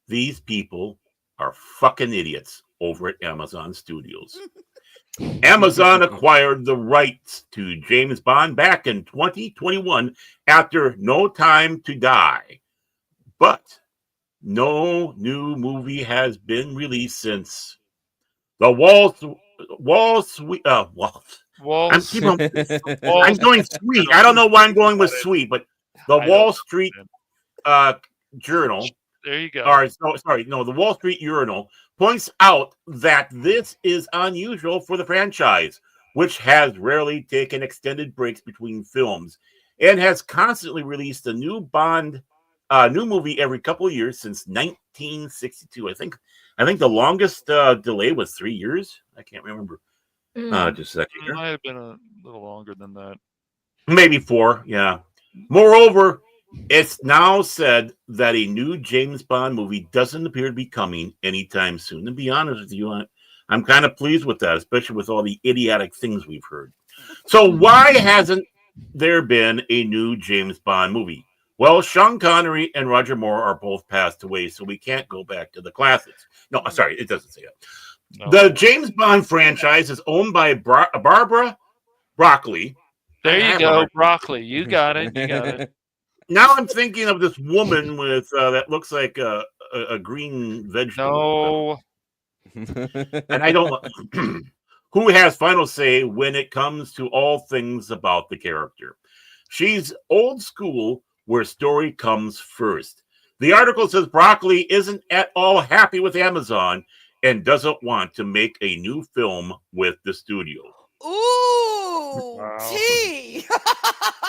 These people are fucking idiots over at Amazon Studios. Amazon acquired the rights to James Bond back in 2021 after No Time to Die. But no new movie has been released since the I'm going sweet. I don't know why I'm going with sweet, but the Wall Street Journal. There you go. The Wall Street Journal points out that this is unusual for the franchise, which has rarely taken extended breaks between films and has constantly released a new movie every couple of years since 1962. I think the longest delay was 3 years. I can't remember. Just a second It here. might have been a little longer than that. Maybe 4, yeah. Moreover, it's now said that a new James Bond movie doesn't appear to be coming anytime soon. To be honest with you, I'm kind of pleased with that, especially with all the idiotic things we've heard. So why hasn't there been a new James Bond movie? Well, Sean Connery and Roger Moore are both passed away, so we can't go back to the classics. No, sorry, it doesn't say that. No. The James Bond franchise is owned by Barbara Broccoli. There you go, Broccoli. You got it. You got it. Now I'm thinking of this woman with that looks like a green vegetable. No. And I don't who has final say when it comes to all things about the character. She's old school where story comes first. The article says Broccoli isn't at all happy with Amazon and doesn't want to make a new film with the studio. Ooh, Wow. tea.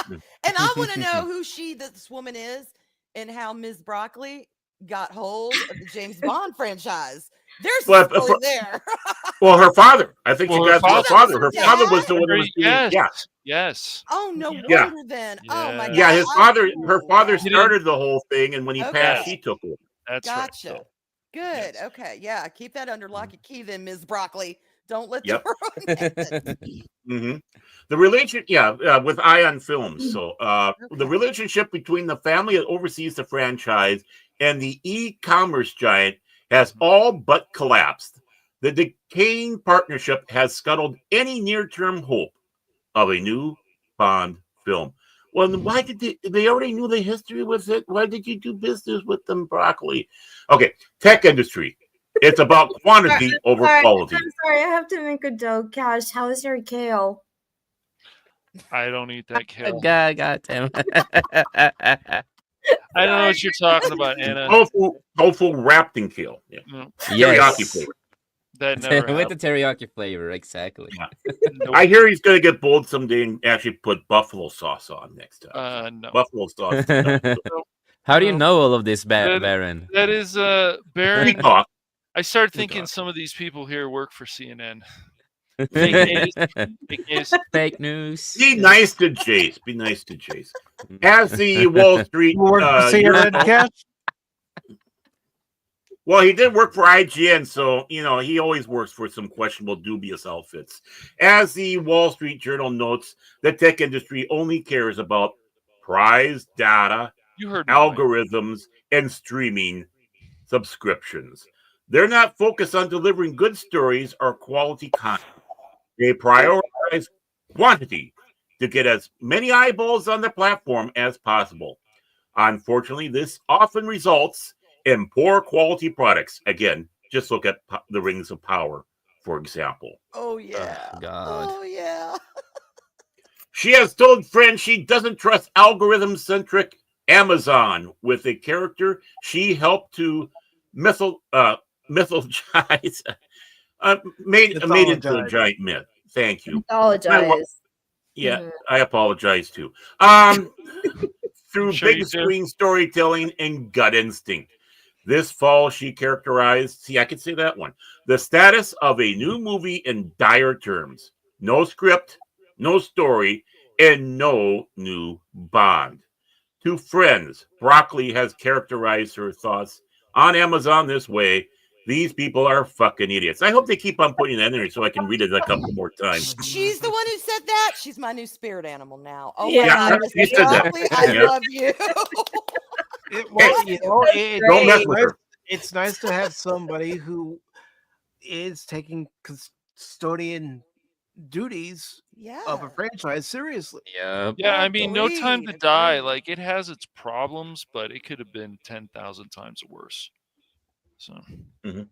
And I want to know who this woman is and how Ms. Broccoli got hold of the James Bond franchise. There's a story there. Well, her father. I think she got her father. Her Dad? father was the one who was doing Yes. Yeah. Yes. Oh, no Yeah. wonder then. Oh, my God. Yeah, his father, her father Yeah. started the whole thing, and when he Okay. passed, he took over. That's Gotcha. right. Good. Okay. Yeah. Keep that under lock and key then, Ms. Broccoli. Don't let Yep. the world Mm-hmm. The relationship, with Ion Films. So, the relationship between the family that oversees the franchise and the e-commerce giant has all but collapsed. The decaying partnership has scuttled any near-term hope of a new Bond film. Well, then why did they already knew the history with it? Why did you do business with them, Broccoli? Okay, tech industry. It's about quantity over quality. I'm sorry, I have to make a joke. Cash, how is your kale? I don't eat that kale. God damn. I don't know what you're talking about, Anna. Tofu wrapped in kale. Yeah. No. Teriyaki flavor. That never With the teriyaki flavor, exactly. Yeah. I hear he's going to get bold someday and actually put buffalo sauce on next time. No. Buffalo sauce. How do you know all of this, Baron? That is Baron. talk. I started thinking some of these people here work for CNN. Fake news. Fake news. Fake news. Be nice to Jace. Be nice to Jace. As the Wall Street well, he did work for IGN, so he always works for some questionable, dubious outfits. As the Wall Street Journal notes, the tech industry only cares about prize data, algorithms, and streaming subscriptions. They're not focused on delivering good stories or quality content. They prioritize quantity to get as many eyeballs on the platform as possible. Unfortunately, this often results in poor quality products. Again, just look at the Rings of Power, for example. Oh, yeah. Oh, God. Oh, yeah. She has told friends she doesn't trust algorithm-centric Amazon with a character she helped to mythologize, made into a giant myth. Thank you. Apologize. Yeah, I apologize too. Through big screen storytelling and gut instinct. This fall, she characterized, I could say that one, the status of a new movie in dire terms. No script, no story, and no new Bond. To friends, Broccoli has characterized her thoughts on Amazon this way. These people are fucking idiots. I hope they keep on putting that in there so I can read it a couple more times. She's the one who said that. She's my new spirit animal now. Oh, yeah, my God. she said that. Broccoli, I love you. Don't mess with her. It's nice to have somebody who is taking custodian duties of a franchise seriously. Yeah. Yeah, I mean, No Time to Die, like it has its problems, but it could have been 10,000 times worse. So. Mm-hmm.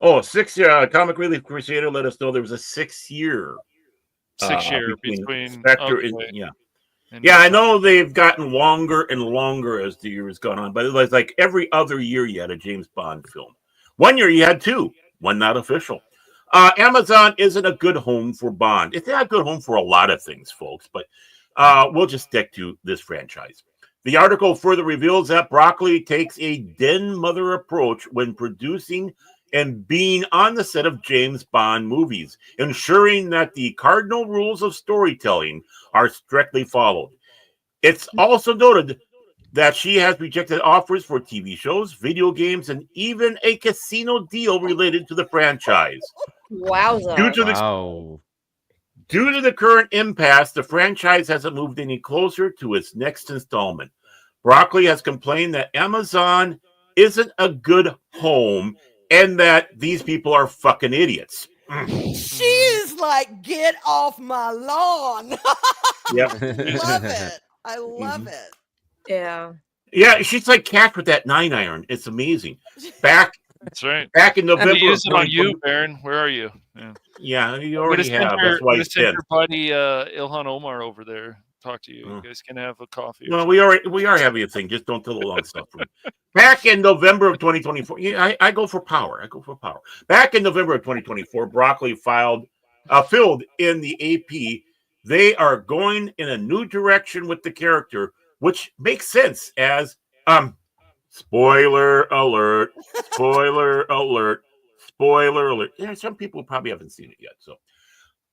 Oh, 6 year Comic Relief Crusader let us know there was a 6 year. 6 year between Spectre and I know they've gotten longer and longer as the year has gone on, but it was like every other year you had a James Bond film. 1 year you had two, one not official. Amazon isn't a good home for Bond. It's not a good home for a lot of things, folks, but we'll just stick to this franchise. The article further reveals that Broccoli takes a den mother approach when producing and being on the set of James Bond movies, ensuring that the cardinal rules of storytelling are strictly followed. It's also noted that she has rejected offers for TV shows, video games, and even a casino deal related to the franchise. Wowza. Due to the current impasse, the franchise hasn't moved any closer to its next installment. Broccoli has complained that Amazon isn't a good home and that these people are fucking idiots. She is like, get off my lawn. Yep. I love it. I love it. Yeah. Yeah, she's like Cat with that 9-iron. It's amazing. That's right. Back in November. He used it on you, Baron. Where are you? Yeah, you already have. That's why he's sent your buddy Ilhan Omar over there. Talk to you. You guys can have a coffee. Well, we are having a thing. Just don't tell the long stuff. Back in November of 2024, I go for power. Back in November of 2024, Broccoli filled in the AP. They are going in a new direction with the character, which makes sense as spoiler alert, spoiler alert, spoiler alert. Yeah, some people probably haven't seen it yet, so.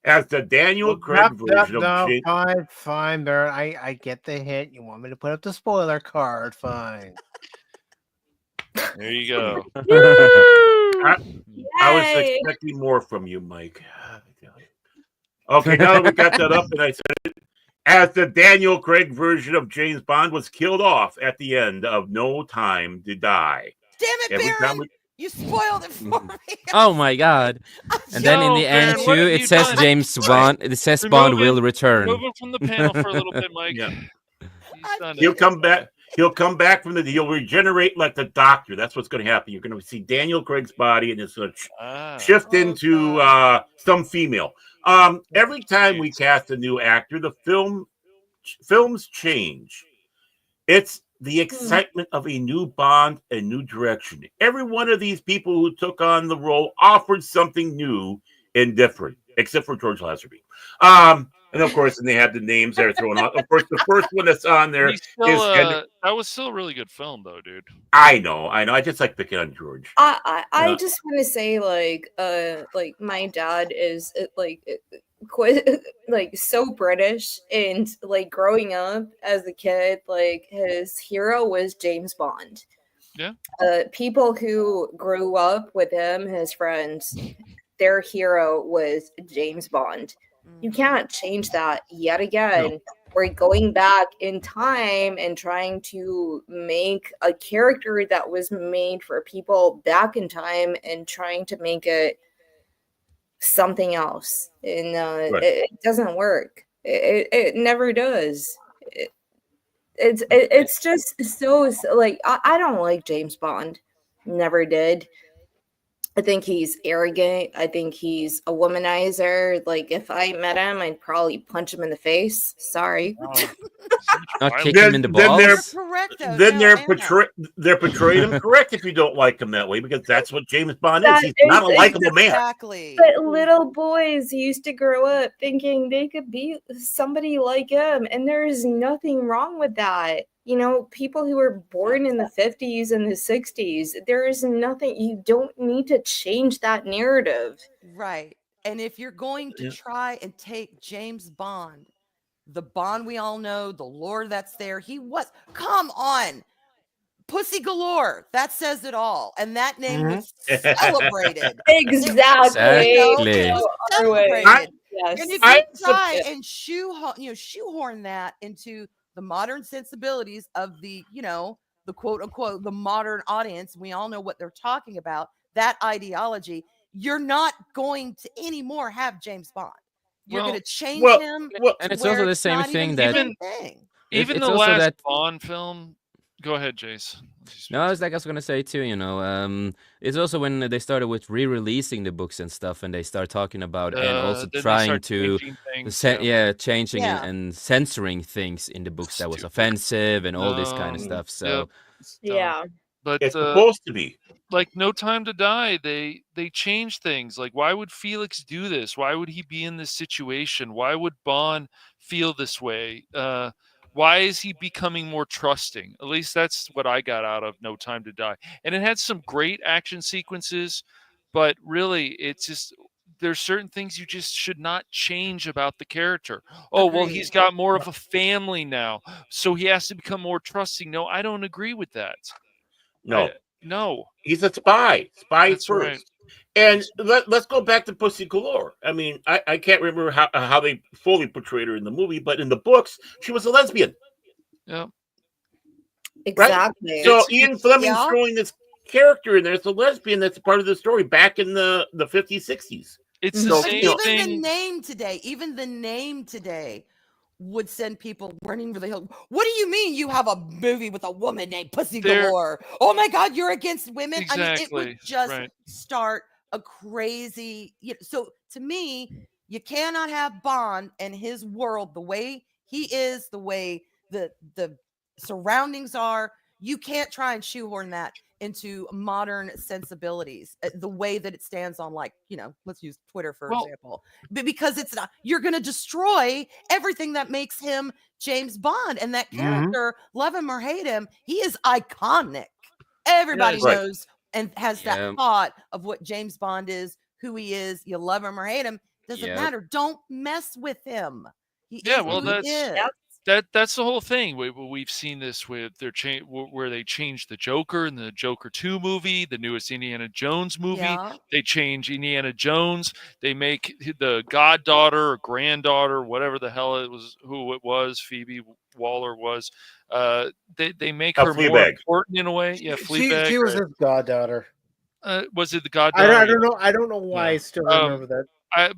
As the Daniel Craig version of fine, Baron. I get the hint. You want me to put up the spoiler card? Fine. There you go. I was expecting more from you, Mike. Okay, now that we got that up and I said it, as the Daniel Craig version of James Bond was killed off at the end of No Time to Die. Damn it, Baron! You spoiled it for me. Oh my god! And then in the end too, it says James Bond. It says Bond will return. Move him from the panel for a little bit, Mike. Yeah. He'll come back. He'll come back from he'll regenerate like the Doctor. That's what's going to happen. You're going to see Daniel Craig's body, and it's going to shift into some female. Every time we cast a new actor, the films change. It's the excitement of a new Bond, a new direction. Every one of these people who took on the role offered something new and different, except for George Lazenby. And of course, and they had the names that are thrown out. Of course, the first one that's on there that was still a really good film, though, dude. I know. I just like picking on George. I just want to say, like my dad is quite so British, and like growing up as a kid, like his hero was James Bond. Yeah. People who grew up with him, his friends, their hero was James Bond. You can't change that yet again. No. We're going back in time and trying to make a character that was made for people back in time and trying to make it something else. And it doesn't work. It never does. It's just so like, I don't like James Bond. Never did. I think he's arrogant. I think he's a womanizer. Like, if I met him, I'd probably punch him in the face. Sorry. Not kick him in the balls. They're portraying him correct if you don't like him that way, because that's what James Bond is. He's not a likable man. Exactly. But little boys used to grow up thinking they could be somebody like him, and there is nothing wrong with that. You know, people who were born in the 50s and the 60s, there is nothing, you don't need to change that narrative. Right. And if you're going to try and take James Bond, the Bond we all know, the lore that's there, come on. Pussy galore. That says it all. And that name was celebrated. Exactly. Celebrated. Yes. And if you try and shoehorn that into the modern sensibilities of the quote unquote, the modern audience, we all know what they're talking about, that ideology, you're not going to anymore have James Bond. You're going to change him. And it's also the same thing that even the last Bond film. Go ahead, Jace. No, I was going to say too, it's also when they started with re-releasing the books and stuff, and they start talking about and also trying to changing and censoring things in the books that was offensive and all this kind of stuff. So but it's supposed to be like No Time to Die. They changed things. Like, why would Felix do this? Why would he be in this situation? Why would Bond feel this way? Why is he becoming more trusting? At least that's what I got out of No Time to Die. And it had some great action sequences, but really, it's just, there's certain things you just should not change about the character. Oh, well, he's got more of a family now, so he has to become more trusting. No, I don't agree with that. No. He's a spy. That's first. Right. And let's go back to Pussy Galore. I mean, I can't remember how they fully portrayed her in the movie, but in the books, she was a lesbian. Yeah. Exactly. Right? So Ian Fleming's throwing this character in there. It's a lesbian that's a part of the story back in the 50s, 60s. It's the same even thing. Even the name today would send people running for the hill. What do you mean you have a movie with a woman named Pussy Galore? Oh my God, you're against women? Exactly. I mean, it would just start a crazy. So to me, you cannot have Bond and his world the way he is, the way the surroundings are. You can't try and shoehorn that into modern sensibilities, the way that it stands on, like, let's use Twitter for example, because it's not, you're going to destroy everything that makes him James Bond, and that character, love him or hate him, he is iconic. Everybody knows and has that thought of what James Bond is, who he is. You love him or hate him, doesn't matter. Don't mess with him. That's the whole thing. We've seen this with their where they changed the Joker in the Joker 2 movie, the newest Indiana Jones movie. Yeah. They change Indiana Jones. They make the goddaughter or granddaughter, whatever the hell it was, who it was, Phoebe Waller was. They make her more important in a way. Yeah, Fleabag. She was his goddaughter. Was it the goddaughter? I don't know. I don't know why I still remember that.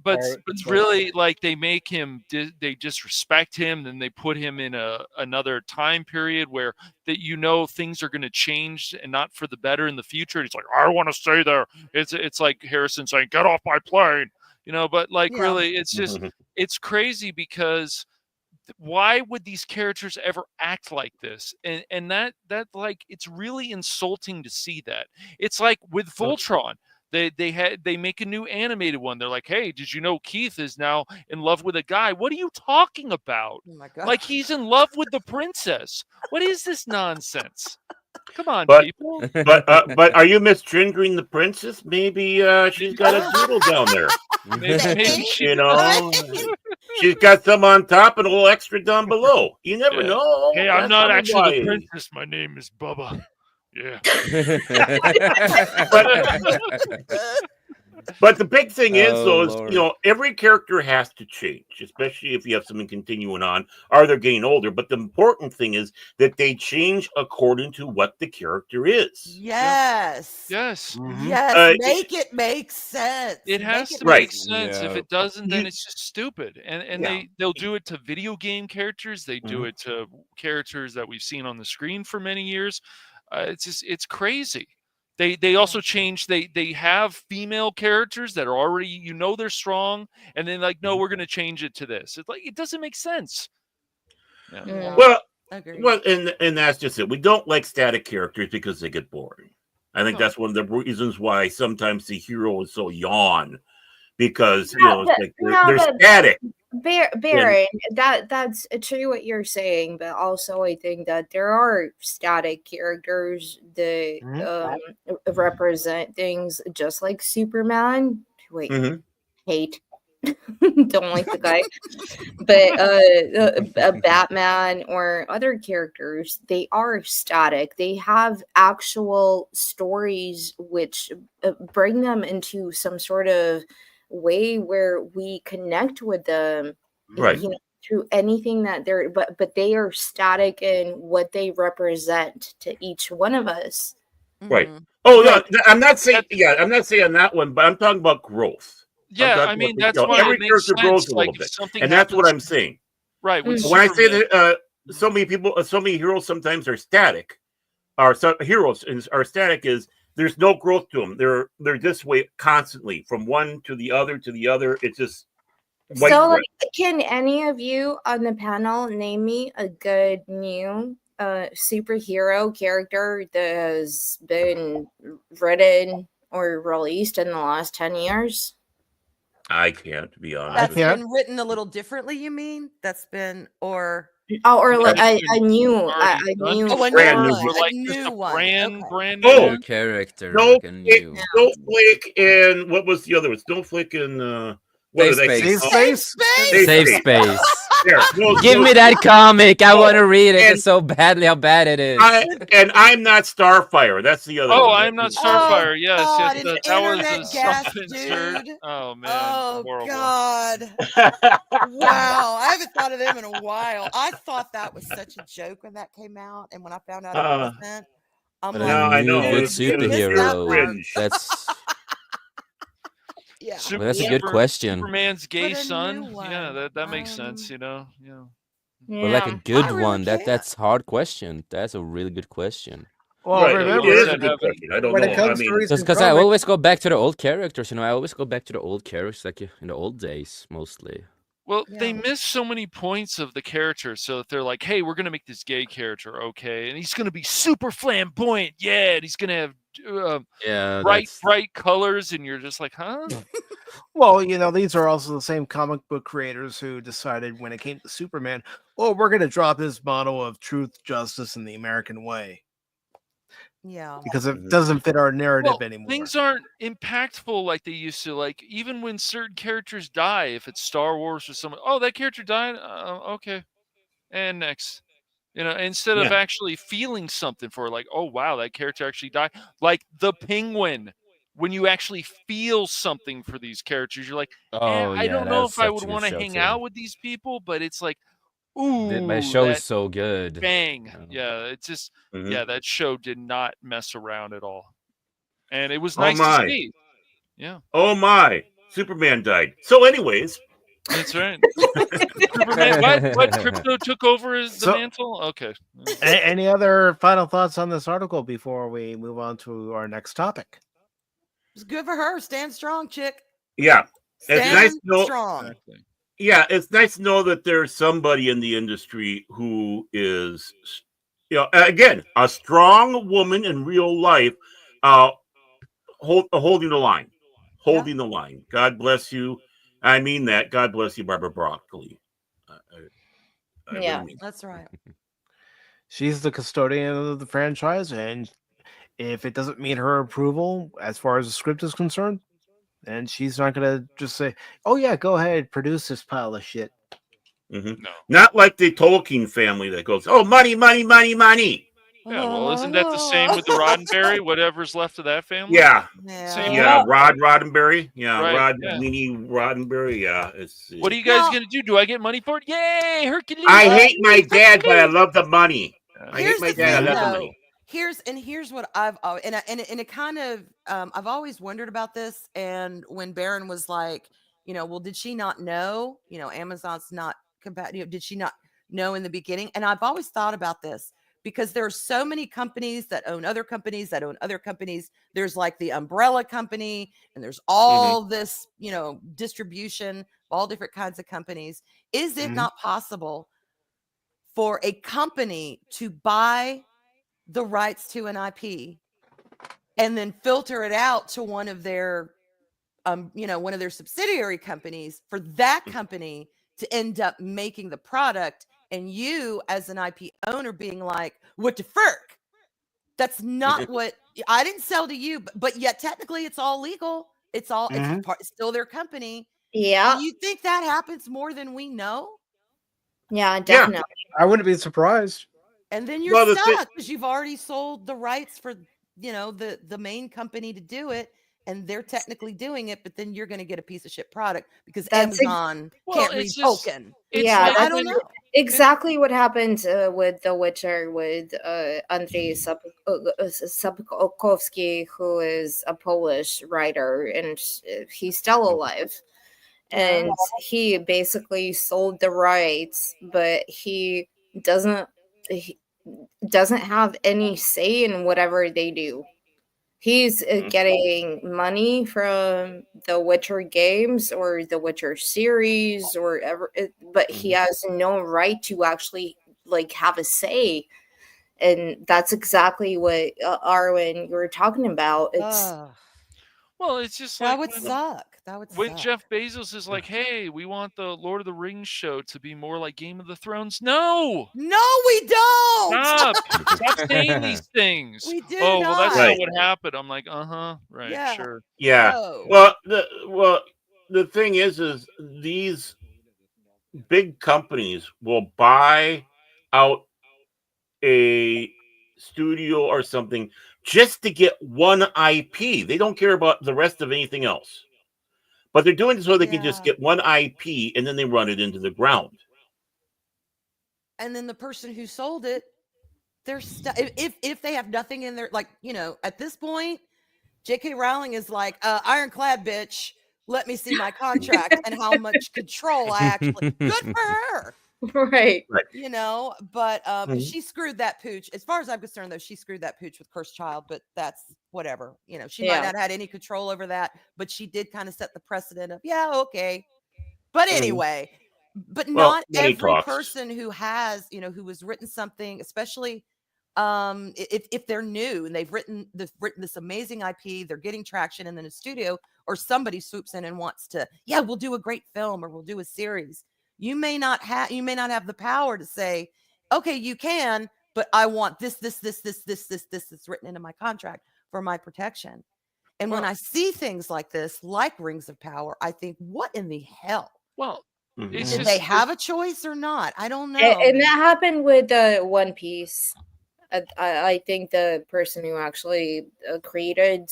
But it's really like they make him, they disrespect him, then they put him in another time period where things are going to change and not for the better in the future. And he's like, I want to stay there. It's like Harrison saying, get off my plane, but really it's just, it's crazy because why would these characters ever act like this? And that like, it's really insulting to see that. It's like with Voltron. They make a new animated one. They're like, hey, did you know Keith is now in love with a guy? What are you talking about? Oh my God. Like, he's in love with the princess. What is this nonsense? Come on, people. But are you misgendering the princess? Maybe she's got a doodle down there. Maybe she's got some on top and a little extra down below. You never know. Hey, I'm not actually the princess. My name is Bubba. Yeah. But the big thing is, every character has to change, especially if you have something continuing on, or they're getting older. But the important thing is that they change according to what the character is. Yes. Yes. Yes. Make it make sense. It has to make sense. If it doesn't, then it's just stupid. And they'll do it to video game characters. They do it to characters that we've seen on the screen for many years. It's crazy. They also change. They have female characters that are already, they're strong, and then like, no, we're going to change it to this. It's like, it doesn't make sense. Yeah. Well, and that's just it. We don't like static characters because they get boring. I think that's one of the reasons why sometimes the hero is so yawn, because they're static. Baron, that's true what you're saying, but also I think that there are static characters that represent things just like Superman. Wait, hate. Don't like the guy. But a Batman or other characters, they are static. They have actual stories which bring them into some sort of way where we connect with them, right? Through anything that they're, but they are static in what they represent to each one of us, right? Oh no, I'm not saying that one, but I'm talking about growth. Yeah, I mean that's why every character grows a little bit, and that's what I'm saying. Right. When I say that so many heroes sometimes are static, or some heroes are static is. There's no growth to them. They're this way constantly, from one to the other to the other. It's just can any of you on the panel name me a good new superhero character that has been written or released in the last 10 years? I can't, to be honest. That's been written a little differently, you mean? That's been or like a new brand new character. Snowflake and what was the other one? Snowflake and What Safe do they space. say? Safe space. Here, Give me that comic. I want to read it. It's so badly how bad it is. I'm not Starfire. That's the other one. Oh, I'm not Starfire. Yes, God, yes, an that was internet a gas self-insert. dude. Oh man, Oh horrible. God. Wow, I haven't thought of them in a while. I thought that was such a joke when that came out, and when I found out it wasn't, I'm But like, a new know. good It's superhero. cringe. That's yeah. well, that's a good question. Superman's gay But a son. new Yeah, one. that makes sense. You know. Yeah. But like a good I really one. can't. That's hard question. That's a really good question. Well, Right, remember, it is a good question. I don't when know. it comes I to mean, recent Because I comics, always go back to the old characters. I always go back to the old characters, like in the old days, mostly. Well, Yeah. they miss so many points of the character, so if they're like, "Hey, we're gonna make this gay character, okay, and he's gonna be super flamboyant, yeah, and he's gonna have Yeah, bright colors," and you're just like, "Huh?" well, these are also the same comic book creators who decided when it came to Superman, oh, we're going to drop his motto of truth, justice, and the American way. Yeah. Because it doesn't fit our narrative anymore. Things aren't impactful like they used to. Like, even when certain characters die, if it's Star Wars or something, oh, that character died? Okay. And next. Instead of actually feeling something for it, like, oh, wow, that character actually died. Like the Penguin. When you actually feel something for these characters, you're like, I don't know if I would want to hang out with these people, but it's like, ooh, my show that is so good. bang. Yeah, it's just, that show did not mess around at all. And it was nice to see. Yeah. Oh my, Superman died. So anyways. That's right. Superman, what? Crypto took over the mantle? Okay. Any other final thoughts on this article before we move on to our next topic? It's good for her. Stand strong, chick. Yeah. Stand it's nice to know, strong. Yeah, it's nice to know that there's somebody in the industry who is, again, a strong woman in real life, holding the line. Holding the line. God bless you. I mean that. God bless you, Barbara Broccoli. I really mean that's right. She's the custodian of the franchise, and if it doesn't meet her approval as far as the script is concerned, then she's not going to just say, oh, yeah, go ahead, produce this pile of shit. No. Not like the Tolkien family that goes, oh, money, money, money, money. Yeah, well, isn't that the same with the Roddenberry? Whatever's left of that family? Yeah. Yeah. Roddenberry. Yeah, Right, Roddenberry. Yeah. What are you guys going to do? Do I get money for it? Yay, Hercules! I hate my dad, but I love the money. I hate my dad. I love the money. Here's what I've and it kind of I've always wondered about this. And when Baron was like, well, did she not know? Amazon's not compatible. Did she not know in the beginning? And I've always thought about this because there are so many companies that own other companies that own other companies. There's like the umbrella company, and there's all this, distribution, all different kinds of companies. Is it not possible for a company to buy the rights to an IP and then filter it out to one of their one of their subsidiary companies, for that company to end up making the product, and you as an IP owner being like, what the frick? That's not what I didn't sell to you, but yet technically it's all legal. It's all it's still their company. Yeah. Do you think that happens more than we know? Yeah, definitely. I wouldn't be surprised. And then you're stuck because you've already sold the rights for, the main company to do it, and they're technically doing it, but then you're going to get a piece of shit product because Amazon can't read Tolkien. Yeah, I don't know. Exactly what happened with The Witcher with Andrzej Sapkowski, who is a Polish writer, and he's still alive. And he basically sold the rights, but he doesn't have any say in whatever they do. He's getting money from the Witcher games or the Witcher series or ever, but he has no right to actually have a say. And that's exactly what Arwen you were talking about. It's well, it's just that like would suck. That would when suck. Jeff Bezos is like, "Hey, we want the Lord of the Rings show to be more like Game of the Thrones." No, we don't. Stop saying these things. We do well, that's Right. not what happened. I'm like, right, Yeah. sure. Yeah. No. Well, the thing is these big companies will buy out a studio or something just to get one IP. They don't care about the rest of anything else. But they're doing it so they can just get one IP and then they run it into the ground. And then the person who sold it, they're if they have nothing in their, like, at this point, J.K. Rowling is like, ironclad, bitch. Let me see my contract and how much control I actually. Good for her. Right. But she screwed that pooch. As far as I'm concerned, though, she screwed that pooch with Cursed Child, but that's whatever. She might not have had any control over that, but she did kind of set the precedent of, okay. But anyway, not every person who has, who has written something, especially if they're new and they've written this amazing IP, they're getting traction, and then a studio or somebody swoops in and wants to, we'll do a great film or we'll do a series. You may not have the power to say, okay, you can, but I want this that's written into my contract for my protection. And when I see things like this, like Rings of Power, I think, what in the hell? Well, did they have a choice or not? I don't know. And that happened with One Piece. I think the person who actually created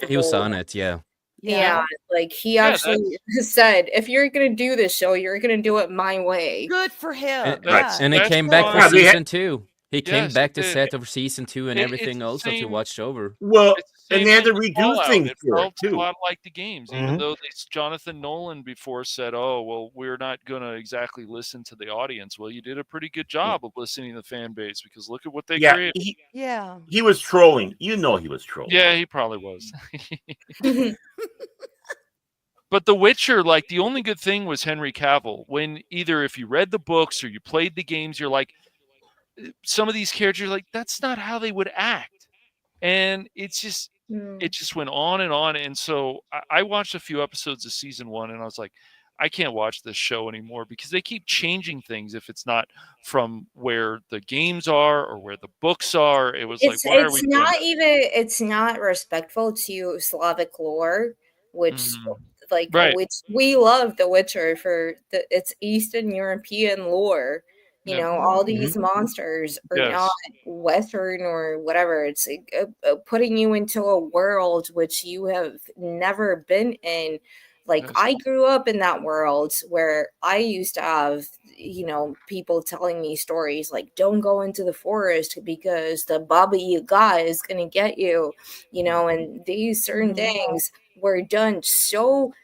he was on it, yeah. Yeah, like he actually said, if you're gonna do this show, you're gonna do it my way. Good for him. And it came back for season 2. He came back to set over season 2 and everything also to watch over. Well, and they had to redo things it for felt it too. A lot like the games, even though Jonathan Nolan before said, "Oh, well, we're not going to exactly listen to the audience." Well, you did a pretty good job of listening to the fan base, because look at what they created. He was trolling. He was trolling. Yeah, he probably was. But The Witcher, like, the only good thing was Henry Cavill. When either if you read the books or you played the games, you're like, some of these characters, like, that's not how they would act. And it just went on and on. And so I watched a few episodes of season 1 and I was like, I can't watch this show anymore, because they keep changing things if it's not from where the games are or where the books are. It was why are we doing that? It's not respectful to Slavic lore, which which we love The Witcher for its Eastern European lore. All these monsters are not Western or whatever. It's putting you into a world which you have never been in. I grew up in that world where I used to have, people telling me stories like, don't go into the forest because the Baba Yaga is going to get you, and these certain things were done so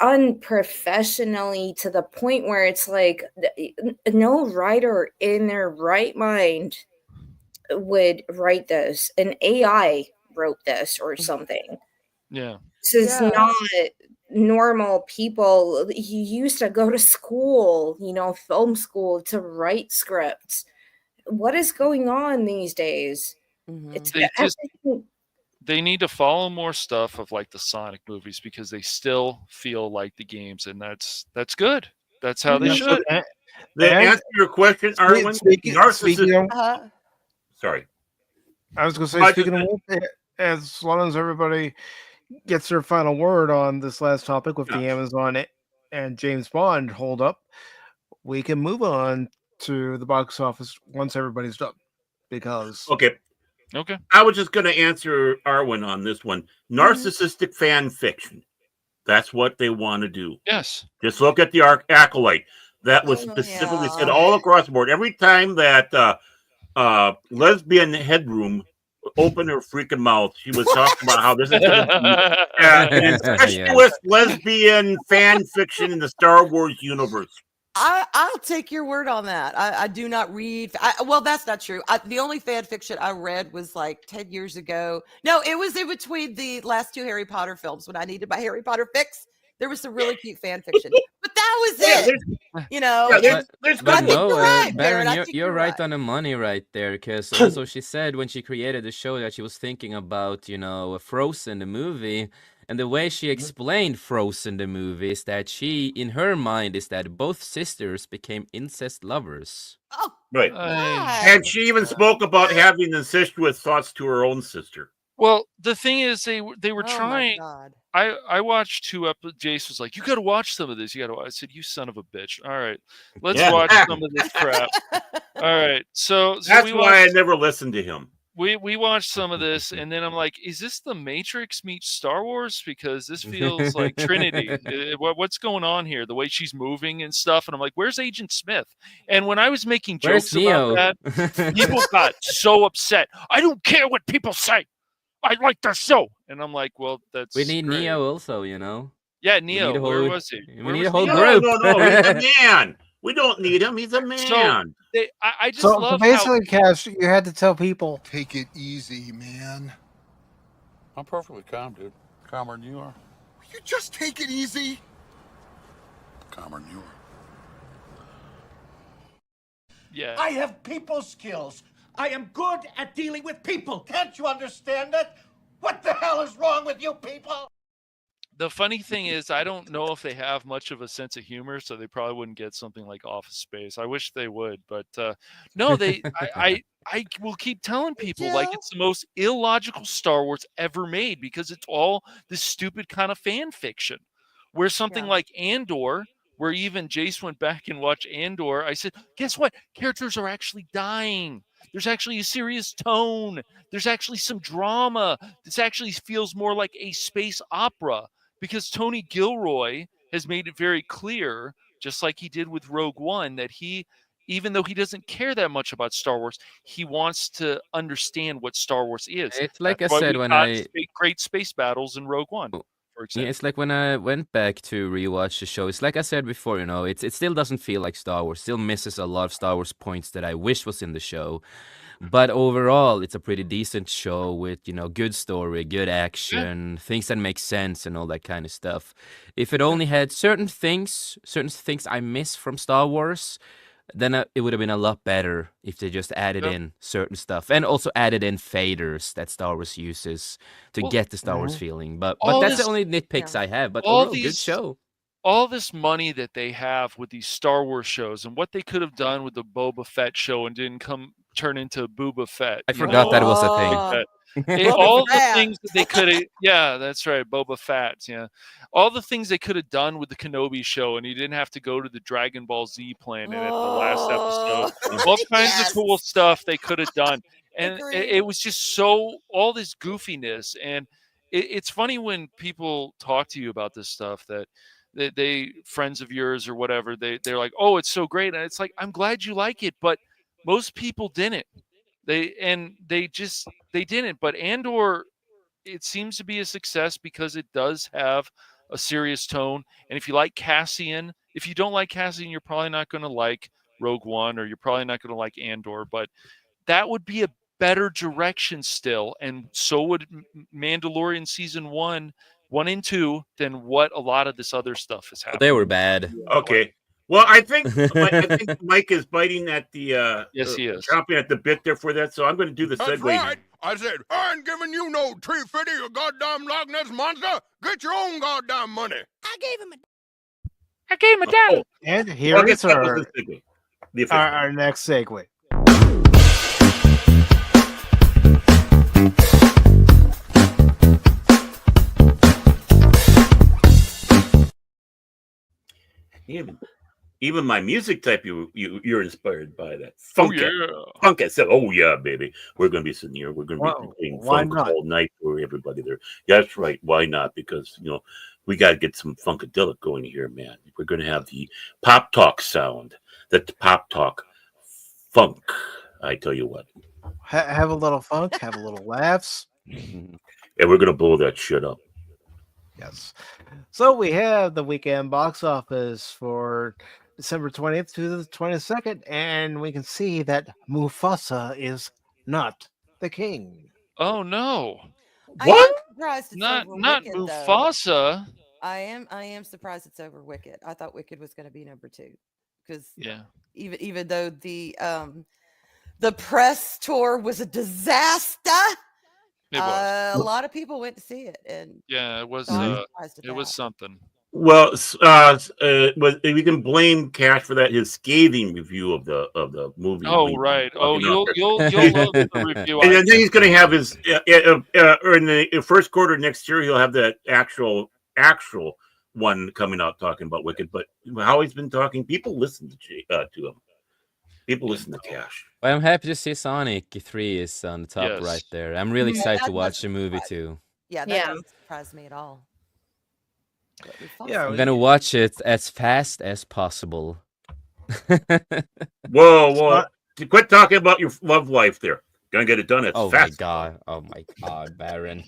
unprofessionally to the point where it's like no writer in their right mind would write this. An AI wrote this or something. Yeah. This is not normal people. You used to go to school, film school, to write scripts. What is going on these days? They need to follow more stuff of like the Sonic movies, because they still feel like the games, and that's good. That's how they should. To answer your question, Arwen, sorry. I was going to say, speaking of which, as long as everybody gets their final word on this last topic with the Amazon and James Bond hold up, we can move on to the box office once everybody's done. Because okay, I was just going to answer Arwen on this one. Narcissistic fan fiction. That's what they want to do. Yes. Just look at the Acolyte. That was specifically said all across the board. Every time that lesbian headroom opened her freaking mouth, she was talking about how this is going to be an incestuous lesbian fan fiction in the Star Wars universe. I'll take your word on that. I do not read. Well, that's not true. The only fan fiction I read was like 10 years ago. No, it was in between the last 2 Harry Potter films when I needed my Harry Potter fix. There was some really cute fan fiction, but that was it. But no, Baron, you're right on the money right there. Because also she said when she created the show that she was thinking about, Frozen the movie. And the way she explained Frozen the movie is that in her mind, is that both sisters became incest lovers. Oh, right. And she even spoke about having incestuous thoughts to her own sister. Well, the thing is, they were Oh my trying. God. I watched 2 episodes. Jace was like, "You got to watch some of this. You got to watch." I said, "You son of a bitch! All right, let's Yeah. watch some of this crap." All right, so That's we why I watched. never listened to him. We watched some of this, and then I'm like, "Is this The Matrix meets Star Wars?" Because this feels like Trinity. What's going on here? The way she's moving and stuff, and I'm like, "Where's Agent Smith?" And when I was making Where's jokes about Neo? that, people got so upset. I don't care what people say. I like the show, and I'm like, "Well, that's We need great." Neo also, you know. Yeah, We need Neo. a Where whole. was he? We Where need was a whole Neo? group. No, he's a man. We don't need him. He's a man. So I just So love basically, Cash, you had to tell people, take it easy, man. I'm perfectly calm, dude. Calmer than you are. You just take it easy. Calmer than you are. Yeah. I have people skills. I am good at dealing with people. Can't you understand that? What the hell is wrong with you people? The funny thing is, I don't know if they have much of a sense of humor, so they probably wouldn't get something like Office Space. I wish they would, but no, I will keep telling people like it's the most illogical Star Wars ever made because it's all this stupid kind of fan fiction. Where something like Andor, where even Jace went back and watched Andor, I said, guess what? Characters are actually dying. There's actually a serious tone. There's actually some drama. This actually feels more like a space opera because Tony Gilroy has made it very clear, just like he did with Rogue One, that he, even though he doesn't care that much about Star Wars, he wants to understand what Star Wars is. It's like That's I why said we when got I. great space battles in Rogue One. Yeah, it's like when I went back to rewatch the show. It's like I said before, you know, it still doesn't feel like Star Wars. Still misses a lot of Star Wars points that I wish was in the show. But overall, it's a pretty decent show with, you know, good story, good action, things that make sense and all that kind of stuff. If it only had certain things I miss from Star Wars, then it would have been a lot better if they just added in certain stuff and also added in faders that Star Wars uses to get the Star Wars feeling. But that's the only nitpicks I have. But overall, good show. All this money that they have with these Star Wars shows and what they could have done with the Boba Fett show and didn't turn into Booba Fett. I forgot that was a thing. All the things that they could have, yeah, that's right, Boba Fett, yeah. All the things they could have done with the Kenobi show, and you didn't have to go to the Dragon Ball Z planet at the last episode. All kinds of cool stuff they could have done, and it was just so all this goofiness. And it's funny when people talk to you about this stuff that they friends of yours or whatever, they're like, oh, it's so great, and it's like, I'm glad you like it, but most people didn't. They didn't. But Andor, it seems to be a success because it does have a serious tone. And if you like Cassian, if you don't like Cassian, you're probably not going to like Rogue One, or you're probably not going to like Andor. But that would be a better direction still, and so would Mandalorian season 1 and 2 than what a lot of this other stuff is happening. They were bad. Okay. Well, I think Mike is biting at the yes, he is chomping at the bit there for that. So I'm going to do the That's segue. right. I said, I ain't giving you no 350, you goddamn Loch Ness monster. Get your own goddamn money. I gave him a dollar. And here is our next segue. Even my music type, you're inspired by that. Funk it. So, oh yeah, baby. We're gonna be sitting here. We're gonna be playing funk all night for everybody there. Yeah, that's right. Why not? Because we gotta get some funkadelic going here, man. We're gonna have the pop talk sound. That pop talk funk. I tell you what. Have a little funk, have a little laughs. And we're gonna blow that shit up. Yes. So we have the weekend box office for December 20th to the 22nd, and we can see that Mufasa is not the king. Oh no! What? Surprised it's not Wicked, Mufasa. Though. I am surprised it's over Wicked. I thought Wicked was going to be number 2 because even though the press tour was a disaster. A lot of people went to see it, and it was it was something. Well, we can blame Cash for that. His scathing review of the movie. Oh right. Oh, you'll love the review. And then he's going to have his or in the first quarter next year. He'll have that actual one coming out talking about Wicked. But how he's been talking, people listen to him. People listen to Cash. Well, I'm happy to see Sonic 3 is on the top right there. I'm really excited to watch the movie too. Yeah, that doesn't surprise me at all. Yeah, I'm gonna watch it as fast as possible. Whoa! Quit talking about your love life there. Gonna get it done as fast. Oh my god, Baron.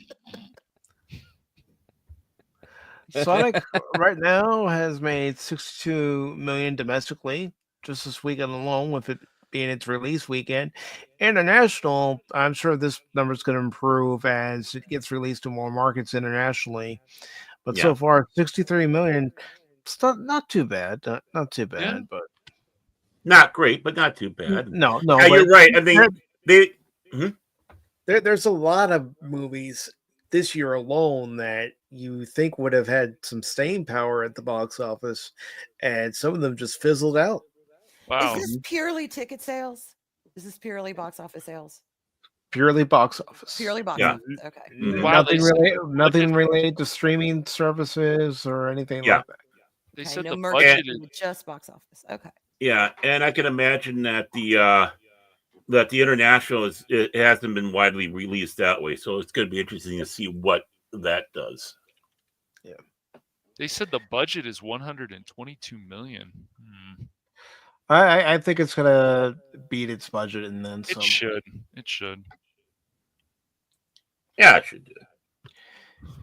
Sonic right now has made 62 million domestically just this weekend alone, with it being its release weekend. International, I'm sure this number is going to improve as it gets released to more markets internationally. But so far, 63 million, it's not too bad. Not too bad, but not great, but not too bad. No. Yeah, you're right. I mean, there's a lot of movies this year alone that you think would have had some staying power at the box office, and some of them just fizzled out. Wow. Is this purely ticket sales? Is this purely box office sales? Purely box office. Purely box office. Okay. Wow, nothing related to streaming services or anything like that. They said no the budget budget is just box office. Okay. Yeah, and I can imagine that the international it hasn't been widely released that way, so it's going to be interesting to see what that does. Yeah. They said the budget is 122 million. I think it's gonna beat its budget and then some. It should. Yeah, it should do.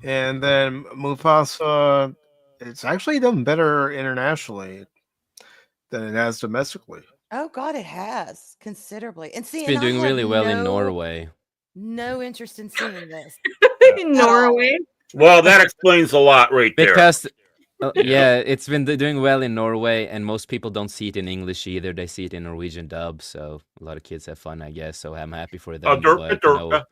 And then Mufasa, it's actually done better internationally than it has domestically. Oh God, it has considerably. And see, It's been doing really well in Norway. No interest in seeing this. In Norway. Well, that explains a lot right there. Because it's been doing well in Norway, and most people don't see it in English either. They see it in Norwegian dub, so a lot of kids have fun, I guess. So I'm happy for them.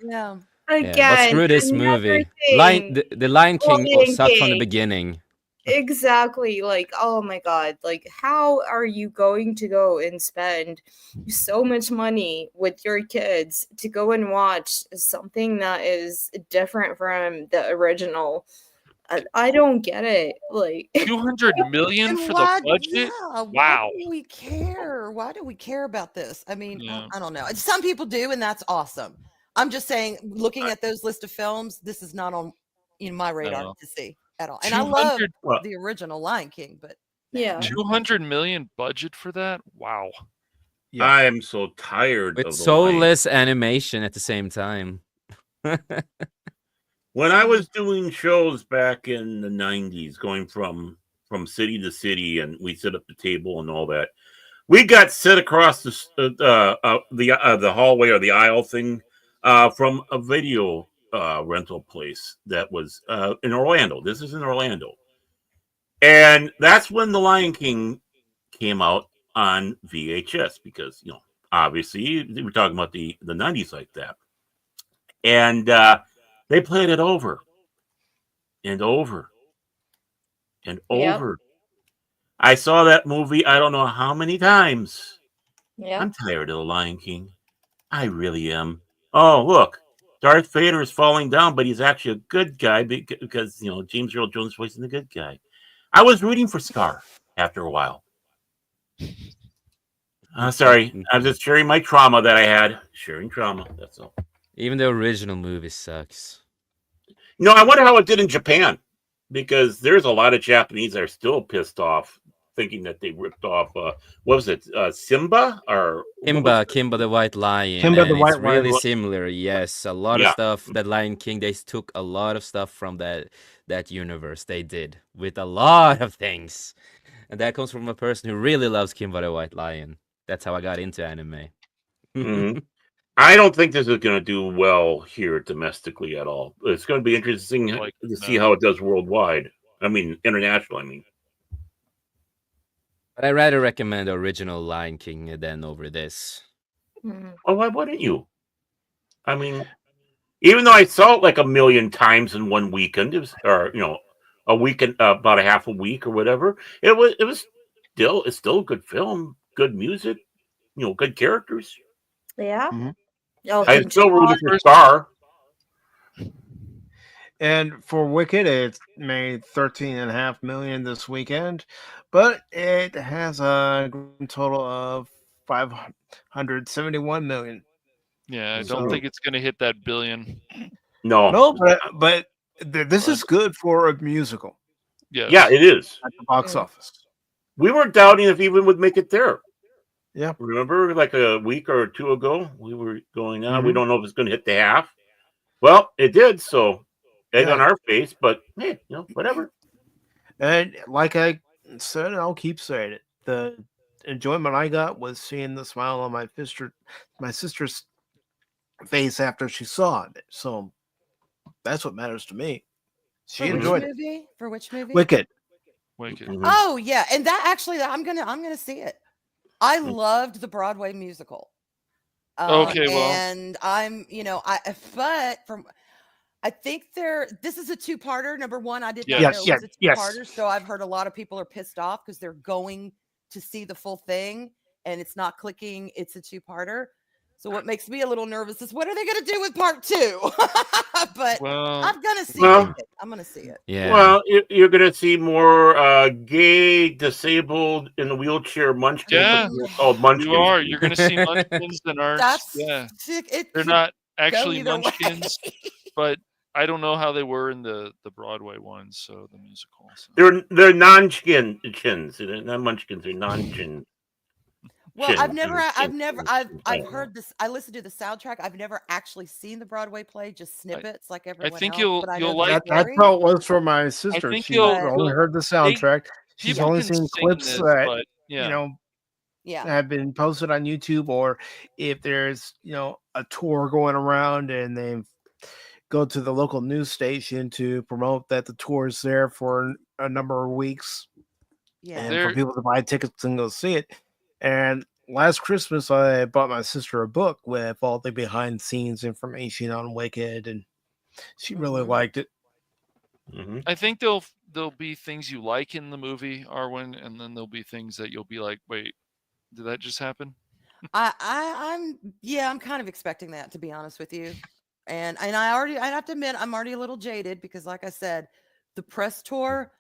Yeah. Again, but screw this movie. The Lion King sucked from the beginning. Exactly. Like, oh my god, like, how are you going to go and spend so much money with your kids to go and watch something that is different from the original? I don't get it. Like 200 million for the budget. Yeah, wow. Why do we care? Why do we care about this? I mean, I don't know. Some people do, and that's awesome. I'm just saying, looking at those list of films, this is not on my radar to see at all. And I love the original Lion King, but 200 million budget for that. Wow. Yeah. I am so tired with of the soulless animation at the same time. When I was doing shows back in the 90s, going from city to city, and we set up the table and all that, we got set across the hallway or the aisle thing from a video rental place that was in Orlando. This is in Orlando. And that's when The Lion King came out on VHS, because, obviously we're talking about the 90s like that. And they played it over and over and over. I saw that movie I don't know how many times. Yeah. I'm tired of The Lion King. I really am. Oh, look. Darth Vader is falling down, but he's actually a good guy because James Earl Jones voicing the good guy. I was rooting for Scar after a while. Sorry. I'm just sharing my trauma that I had. Sharing trauma, that's all. Even the original movie sucks. I wonder how it did in Japan, because there's a lot of Japanese that are still pissed off, thinking that they ripped off, what was it, Simba? Or Kimba the White Lion. Kimba the White Lion. It's really Lion. similar, yes. A lot of stuff, that Lion King, they took a lot of stuff from that universe. They did, with a lot of things. And that comes from a person who really loves Kimba the White Lion. That's how I got into anime. Mm-hmm. I don't think this is going to do well here domestically at all. It's going to be interesting to see how it does worldwide. I mean, international, But I rather recommend the original Lion King than over this. Oh, why wouldn't you? I mean, even though I saw it like 1 million times in one weekend, a week and about a half a week or whatever. It's still a good film, good music, good characters. Yeah. Mm-hmm. I still rooting for Star. And for Wicked, it made $13.5 million this weekend, but it has a total of $571 million. Yeah, I don't think it's going to hit that billion. No, but this is good for a musical. Yes. Yeah, it is at the box office. We were doubting if even would make it there. Yeah, remember, like a week or two ago, we were going on. Mm-hmm. We don't know if it's going to hit the half. Well, it did. So egg on our face, but hey, whatever. And like I said, I'll keep saying it. The enjoyment I got was seeing the smile on my sister's face after she saw it. So that's what matters to me. She enjoyed it. For which movie? Wicked. Mm-hmm. Oh yeah, and that actually, I'm gonna see it. I loved the Broadway musical. Okay, well, and I'm, I think this is a two-parter. Number one, I did not know it was a two-parter, so I've heard a lot of people are pissed off because they're going to see the full thing and it's not clicking. It's a two-parter. So what makes me a little nervous is what are they going to do with part 2? But I'm going to see it. I'm going to see it. Yeah. Well, you're going to see more gay, disabled, in the wheelchair munchkins. Yeah. Called munchkins. You are. You're going to see munchkins that aren't. They're not actually munchkins, but I don't know how they were in the Broadway ones, so the musical. So. They're non-chins. They're not munchkins. They're non-chins. Well, I've heard this. I listened to the soundtrack. I've never actually seen the Broadway play, just snippets like everyone else. I think you'll like that's how it was for my sister. She only heard the soundtrack. She's only seen clips that have been posted on YouTube, or if there's a tour going around and they go to the local news station to promote that the tour is there for a number of weeks. Yeah, and for people to buy tickets and go see it. And last Christmas, I bought my sister a book with all the behind-the-scenes information on Wicked, and she really liked it. Mm-hmm. I think there'll be things you like in the movie, Arwen, and then there'll be things that you'll be like, "Wait, did that just happen?" I'm kind of expecting that, to be honest with you, and I have to admit I'm already a little jaded because, like I said, the press tour.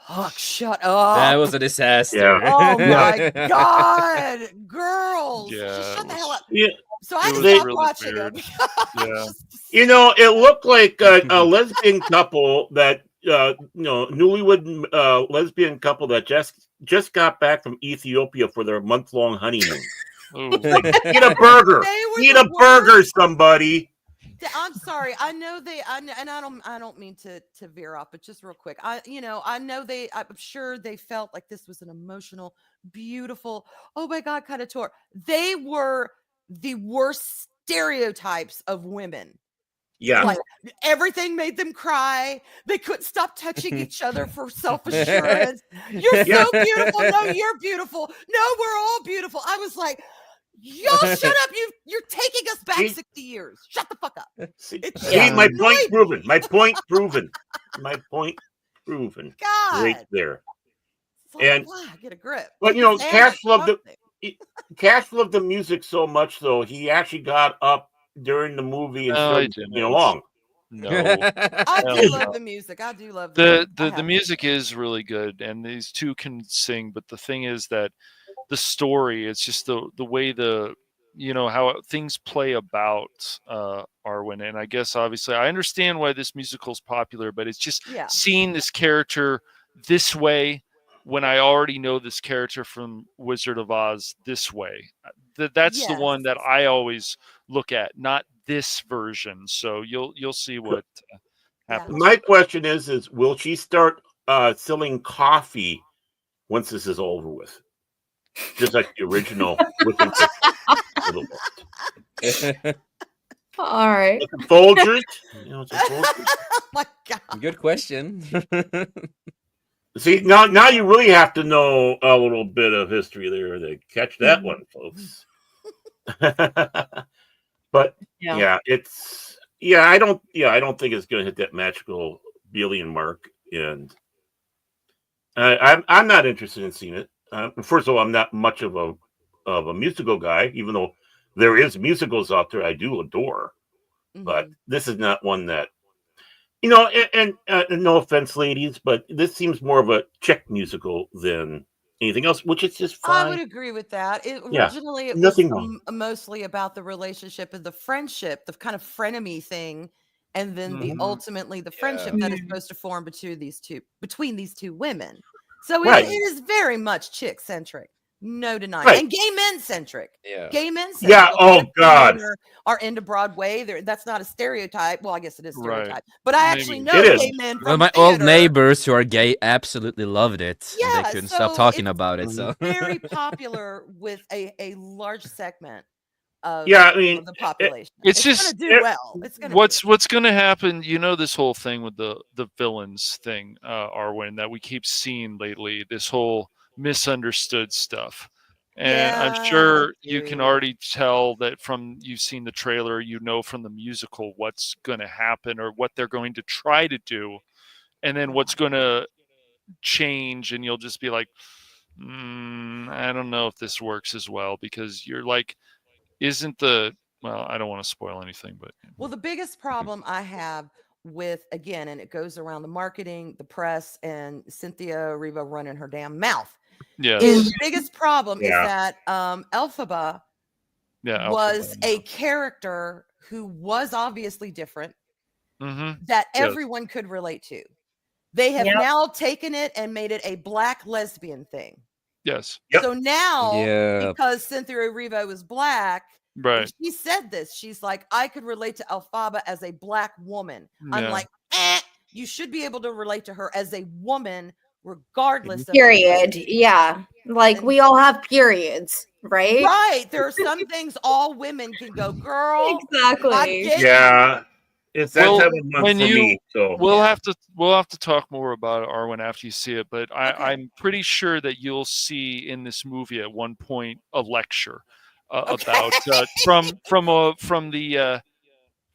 Fuck, shut up. That was a disaster. Yeah. Oh my God, girls. Yeah, just shut the hell up. Yeah. So I just stopped watching weird. it. Yeah. It looked like a lesbian couple that, newlywed lesbian couple that just got back from Ethiopia for their month-long honeymoon. Eat a burger. Eat a burger, somebody. I'm sorry. I know and I don't mean to veer off, but just real quick. I'm sure they felt like this was an emotional, beautiful, oh my God, kind of tour. They were the worst stereotypes of women. Yeah. Like everything made them cry. They couldn't stop touching each other for self-assurance. You're so beautiful. No, you're beautiful. No, we're all beautiful. I was like, y'all shut up. You're taking us back 60 years. Shut the fuck up. My point proven. My point proven. My point proven. God. Right there. Like, and get a grip. But Cash loved the music so much, though, he actually got up during the movie and started singing along. No. I do love the music. I do love the music is really good, and these two can sing, but the thing is that the story, it's just the way how things play about Arwen. And I guess obviously I understand why this musical is popular, but it's just seeing this character this way when I already know this character from Wizard of Oz this way. That's the one that I always look at, not this version. So you'll see what happens. My question is will she start selling coffee once this is over with? Just like the original. All right. Folgers. Oh my God. Good question. See, now you really have to know a little bit of history there to catch that one, folks. But I don't think it's going to hit that magical billion mark, and I'm not interested in seeing it. First of all, I'm not much of a musical guy, even though there is musicals out there I do adore. But this is not one that, and no offense, ladies, but this seems more of a chick musical than anything else, which is just fine. I would agree with that. Originally, it was mostly about the relationship and the friendship, the kind of frenemy thing, and then ultimately the friendship that is supposed to form between these two women. So it is very much chick centric, no denying, and gay men centric. Yeah, gay men centric. Yeah. Oh God. Are into Broadway. That's not a stereotype. Well, I guess it is stereotype, Right. but I actually know gay men from my theater. old neighbors who are gay absolutely loved it. Yeah, and they couldn't stop talking about it. So very popular with a large segment of, I mean, of the population. It's just gonna do well. It's gonna what's going to happen. This whole thing with the villains thing, Arwen, that we keep seeing lately. This whole misunderstood stuff. And I'm sure you can already tell that from you've seen the trailer, from the musical what's going to happen or what they're going to try to do, and then what's going to change, and you'll just be like, I don't know if this works as well, because you're like, I don't want to spoil anything, but the biggest problem I have with, again, and it goes around the marketing, the press, and Cynthia Erivo running her damn mouth. The biggest problem is that Elphaba was a character who was obviously different, that everyone could relate to. They have now taken it and made it a black lesbian thing. Yes. So now, because Cynthia Erivo is black, she said this. She's like, I could relate to Elphaba as a black woman. I'm like, you should be able to relate to her as a woman, regardless of period. Like we all have periods, right? Right. There are some things all women can go, girl. Exactly. It's that type of month for me. So we'll have to talk more about it, Arwen, after you see it. But I'm pretty sure that you'll see in this movie at one point a lecture about from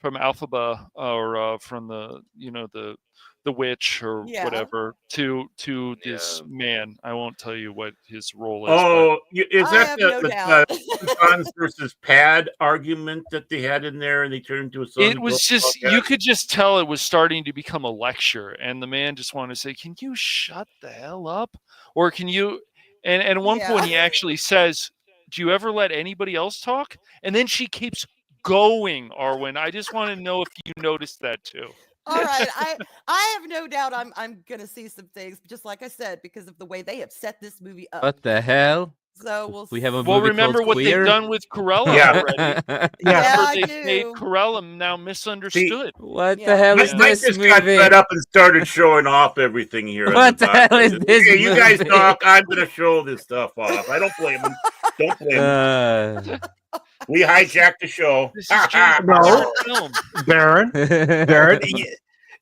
Elphaba, or from the witch or whatever to this man. I won't tell you what his role is. Oh, is that the Sons versus Pad argument that they had in there, and they turned into a son? It was just, you could just tell it was starting to become a lecture, and the man just wanted to say, "Can you shut the hell up?" Or can you? And at one point he actually says, "Do you ever let anybody else talk?" And then she keeps going, Arwen. I just want to know if you noticed that too. All right, I have no doubt I'm gonna see some things, just like I said, because of the way they have set this movie up. What the hell? So we have a movie remember called what Queer? they've done with Cruella already. They've made Cruella now misunderstood. What the hell is this just movie? got fed up and started showing off everything here. What the hell is this movie? You guys talk. I'm gonna show this stuff off. I don't blame them. Don't blame them. We hijacked the show. No, Baron,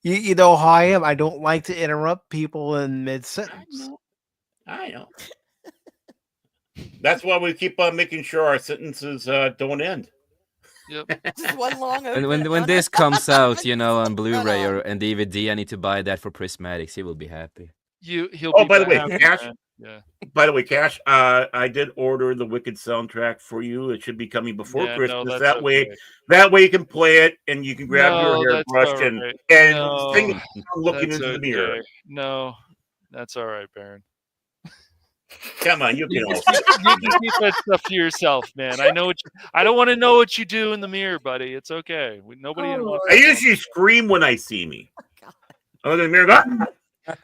you know how I am. I don't like to interrupt people in mid-sentence. I know. That's why we keep on making sure our sentences don't end. Yep. Just one long. And when this comes out, on Blu-ray and DVD, I need to buy that for Prismatics. He will be happy. By the way, Cash. By the way, Cash, I did order the Wicked soundtrack for you. It should be coming before Christmas. No, that way you can play it and you can grab your hairbrush and sing looking into the mirror. No, that's all right, Baron. Come on, you can you can keep that stuff to yourself, man. I don't want to know what you do in the mirror, buddy. It's okay. Nobody. I usually scream when I see me. I look in the mirror. Go,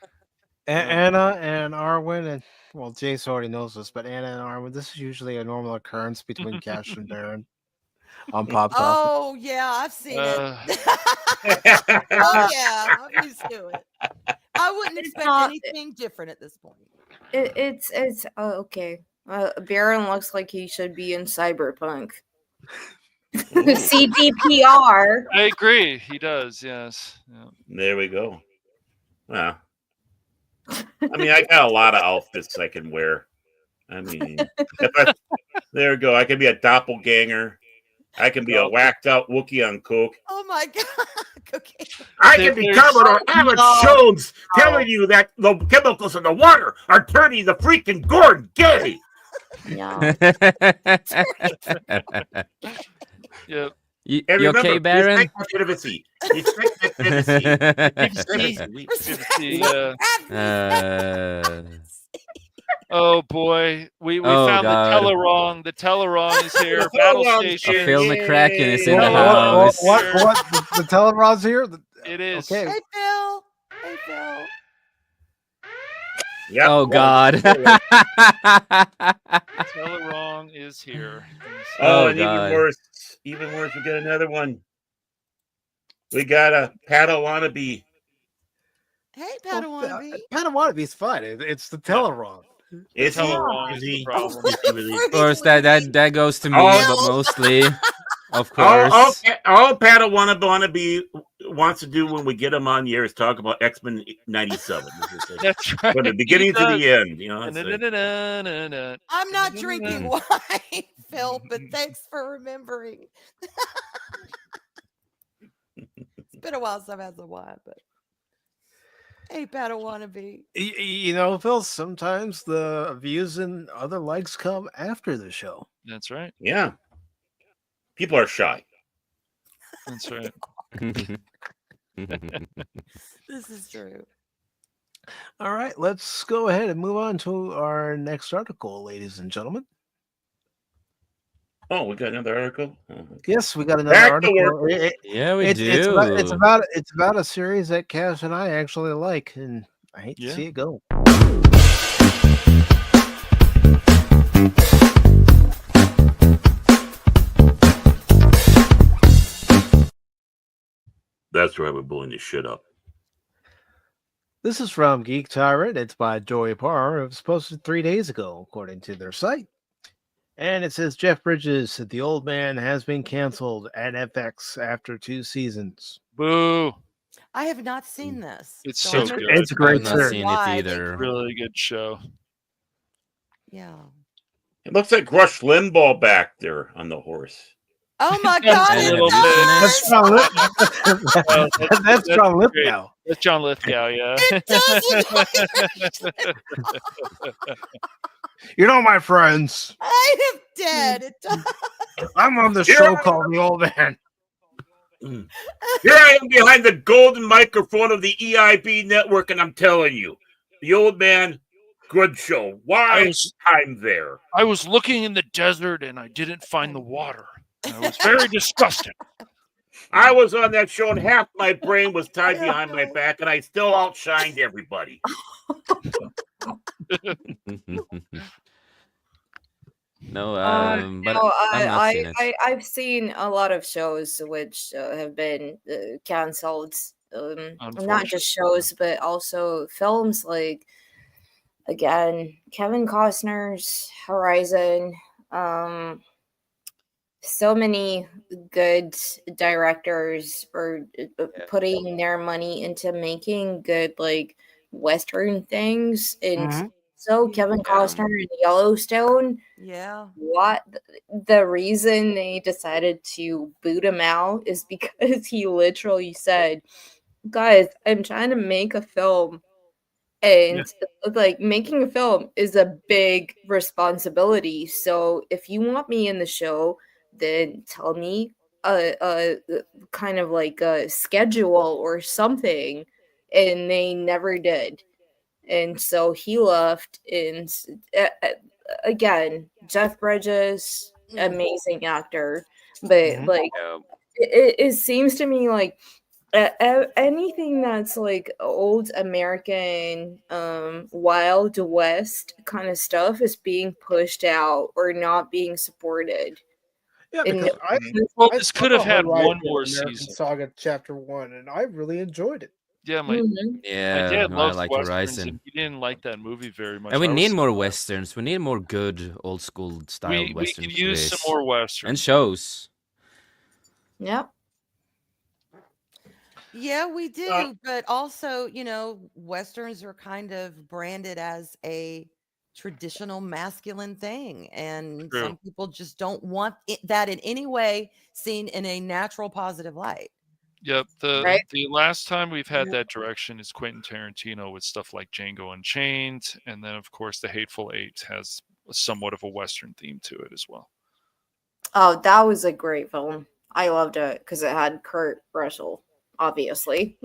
Anna and Arwen, and Jace already knows this, but Anna and Arwen, this is usually a normal occurrence between Cash and Baron on Pop Topic. Oh yeah, I've seen it. Oh yeah, I'm used to it. I wouldn't expect anything different at this point. It's okay. Baron looks like he should be in Cyberpunk. CDPR. I agree. He does. Yes. Yeah. There we go. Well, I mean, I got a lot of outfits I can wear. I mean, there we go. I could be a doppelganger. I can be a whacked out Wookiee on coke. Oh my god, cocaine. I can be Commodore Alex Jones telling you that the chemicals in the water are turning the freaking Gordon gay. Yeah. Yep. You okay, Baron? Privacy. Oh boy, we God. found the Tellerong. The Tellerong is here. Battle station. Phil McCracken is in the house. What? The Tellerong's here? It is. Okay. Hey, Phil. Hey, Phil. Yep. Oh God. Tellerong is here. Oh, Oh, and God. even worse, we got another one. We got a Padawannabe. Hey, Padawannabe. Padawanabe's fine. It's the Tellerong. Is he? Tellerong Is is the he? problem. Is he really? Of course, that goes to me, Oh. but mostly, of All course. Padawannabe wants to do when we get him on the air is talk about X-Men 97. That's right. From the beginning to the end, you know. I'm not drinking wine, Phil, but thanks for remembering. It's been a while since I've had some wine, but hey, Padawannabe. You know, Phil, sometimes the views and other likes come after the show. That's right. Yeah. People are shy. That's right. This is true. All right, let's go ahead and move on to our next article, ladies and gentlemen. Oh, we got another article? Oh, okay. Yes, we got another Back to article. work. Yeah, we do. It's about a series that Cash and I actually like, and I hate to see it go. That's right, we're blowing this shit up. This is from Geek Tyrant. It's by Joey Parr. It was posted 3 days ago, according to their site. And it says Jeff Bridges said the old man has been canceled at FX after 2 seasons. Boo. I have not seen this. It's so so I'm good. It's a great I've not series. seen Why it they either. Really good show. Yeah. It looks like Rush Limbaugh back there on the horse. Oh my God! And It have you does. seen it? That's John Lithgow. That's John Lithgow, yeah. It does look like You know, my friends, I am dead. It does. I'm on the show called The Old Man. Here I am behind the golden microphone of the EIB network, and I'm telling you, the old man, good show. Why I'm there? I was looking in the desert and I didn't find the water. I was very disgusted. I was on that show, and half my brain was tied behind my back, and I still outshined everybody. No, but no, I've not seen it. I've seen a lot of shows which have been canceled. Not just shows, but also films like, again, Kevin Costner's Horizon. So many good directors are putting their money into making good, like, Western things. And so Kevin Costner in Yellowstone. Yeah. What the reason they decided to boot him out is because he literally said, guys, I'm trying to make a film. And like, making a film is a big responsibility. So if you want me in the show, then tell me a kind of like a schedule or something. And they never did. And so he left. And again, Jeff Bridges, amazing actor. But like, it seems to me like anything that's like old American Wild West kind of stuff is being pushed out or not being supported. Yeah, because this could have had one more American season. Saga Chapter 1, and I really enjoyed it. Yeah, my dad I loves like westerns, Horizon. and he didn't like that movie very much. And we I need was- more westerns. We need more good old school style We westerns. could use some please. more westerns. And shows. Yep. Yeah, we do. But also, westerns are kind of branded as a traditional masculine thing, and some people just don't want that in any way seen in a natural positive light. Yep. The last time we've had that direction is Quentin Tarantino with stuff like Django Unchained, and then of course the Hateful Eight has somewhat of a Western theme to it as well. Oh, that was a great film. I loved it because it had Kurt Russell, obviously.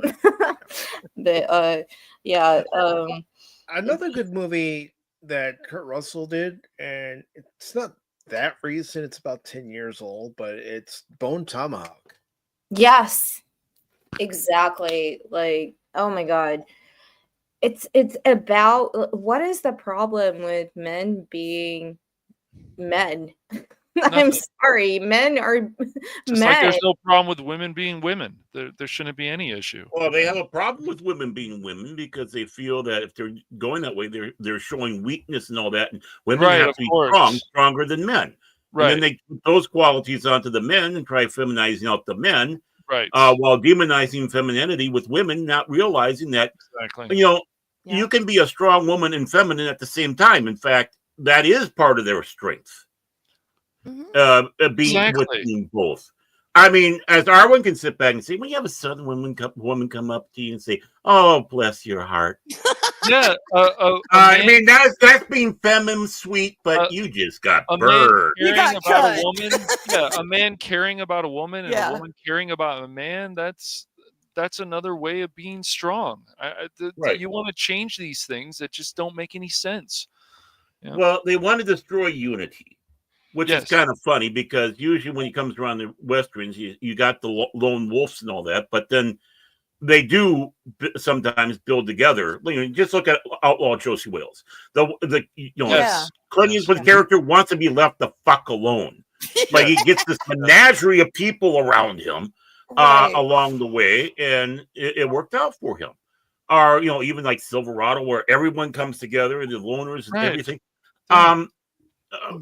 But yeah. Another good movie that Kurt Russell did, and it's not that recent, it's about 10 years old, but it's Bone Tomahawk. Yes, exactly. Like, oh my God. It's about what is the problem with men being men? I'm sorry, men are just men. Like there's no problem with women being women. There shouldn't be any issue. Well, they have a problem with women being women because they feel that if they're going that way, they're showing weakness and all that, and women have to be stronger than men. Right. And then they put those qualities onto the men and try feminizing out the men. Right. While demonizing femininity with women, not realizing that you can be a strong woman and feminine at the same time. In fact, that is part of their strength. Being both. I mean, as Arwen can sit back and say, when you have a Southern woman come up to you and say, "Oh, bless your heart." Yeah, I mean that's being feminine, sweet, but you just got burned. A man caring about a woman and a woman caring about a man. That's another way of being strong. You want to change these things that just don't make any sense. Yeah. Well, they want to destroy unity, which is kind of funny because usually when it comes around the Westerns, you got the lone wolves and all that, but then they do sometimes build together. Just look at Outlaw Josie Wales. Clint Eastwood's character wants to be left the fuck alone. Like he gets this menagerie of people around him along the way, and it worked out for him. Or even like Silverado, where everyone comes together and the loners and everything.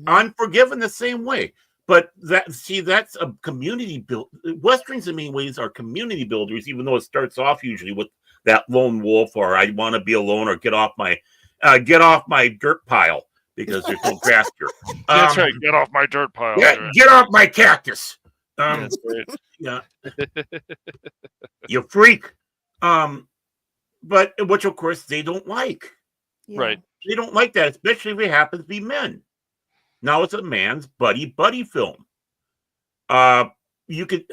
Unforgiven the same way. But that's a community build. Westerns in many ways are community builders, even though it starts off usually with that lone wolf or I want to be alone or get off my dirt pile because there's no grass here. That's right. Get off my dirt pile. Get off my cactus. That's great. Yeah. You freak. But which of course they don't like. Yeah. Right. They don't like that, especially if it happens to be men. Now it's a man's buddy film. You could.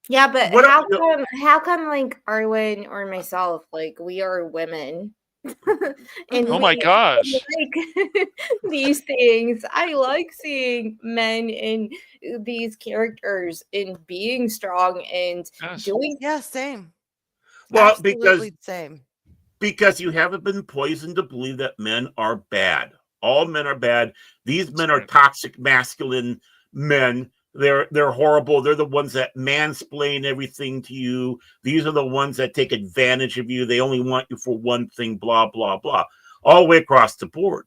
Yeah, but how come like Arwen or myself, like we are women? And oh my gosh. Like these things. I like seeing men in these characters in being strong and doing same. Well, absolutely same. Because you haven't been poisoned to believe that men are bad. All men are bad. These men are toxic masculine men. They're horrible. They're the ones that mansplain everything to you. These are the ones that take advantage of you. They only want you for one thing, blah, blah, blah. All the way across the board.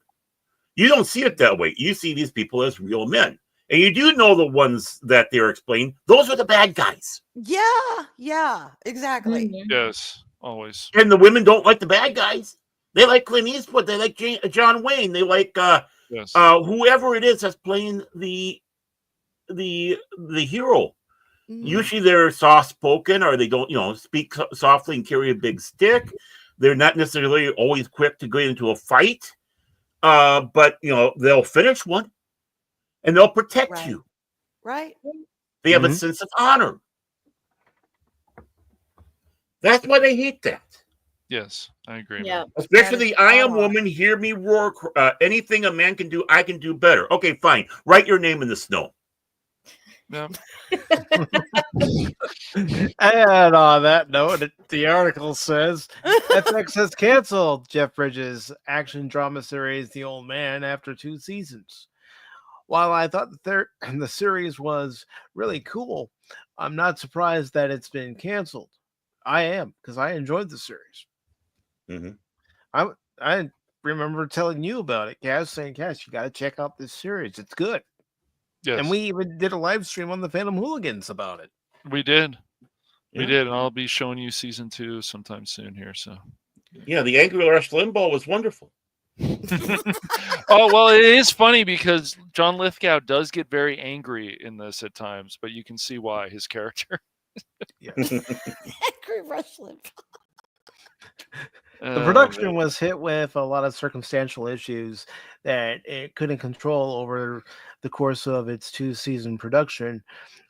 You don't see it that way. You see these people as real men. And you do know the ones that they're explaining. Those are the bad guys. Yeah, exactly. Mm-hmm. Yes, always. And the women don't like the bad guys. They like Clint Eastwood. They like John Wayne. They like whoever it is that's playing the hero. Usually they're soft spoken, or they don't speak softly and carry a big stick. They're not necessarily always quick to get into a fight, but they'll finish one and they'll protect you. Right. They have a sense of honor. That's why they hate that. Yes, I agree. Yeah. Especially the I am woman, hear me roar. Anything a man can do, I can do better. Okay, fine. Write your name in the snow. Yeah. And on that note, the article says FX has canceled Jeff Bridges' action drama series The Old Man after 2 seasons. While I thought the series was really cool, I'm not surprised that it's been canceled. I am, because I enjoyed the series. Mm-hmm. I remember telling you about it, Cass, saying, Cass, you got to check out this series. It's good. Yes. And we even did a live stream on the Phantom Hooligans about it. We did. We did. And I'll be showing you season 2 sometime soon here. So yeah, the Angry Rush Limbaugh was wonderful. Oh, well, it is funny because John Lithgow does get very angry in this at times, but you can see why his character. Angry Rush Limbaugh. The production was hit with a lot of circumstantial issues that it couldn't control over the course of its 2-season production,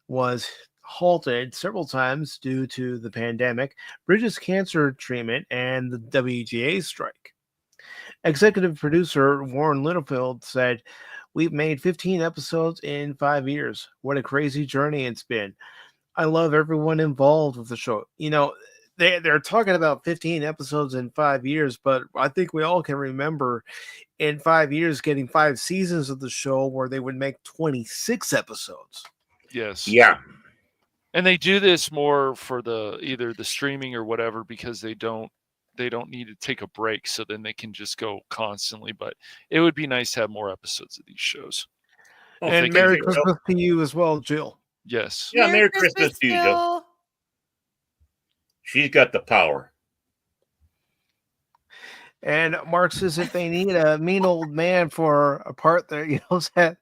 was halted several times due to the pandemic, Bridges' cancer treatment, and the WGA strike. Executive producer Warren Littlefield said, "We've made 15 episodes in 5 years. What a crazy journey it's been. I love everyone involved with the show." You know, they're talking about 15 episodes in 5 years, but I think we all can remember in 5 years getting 5 seasons of the show where they would make 26 episodes. Yes. Yeah. And they do this more for either the streaming or whatever because they don't need to take a break, so then they can just go constantly. But it would be nice to have more episodes of these shows. And Merry Christmas to you as well, Jill. Yes. Yeah, Merry Christmas to you, Jill. She's got the power. And Mark says if they need a mean old man for a part that yells at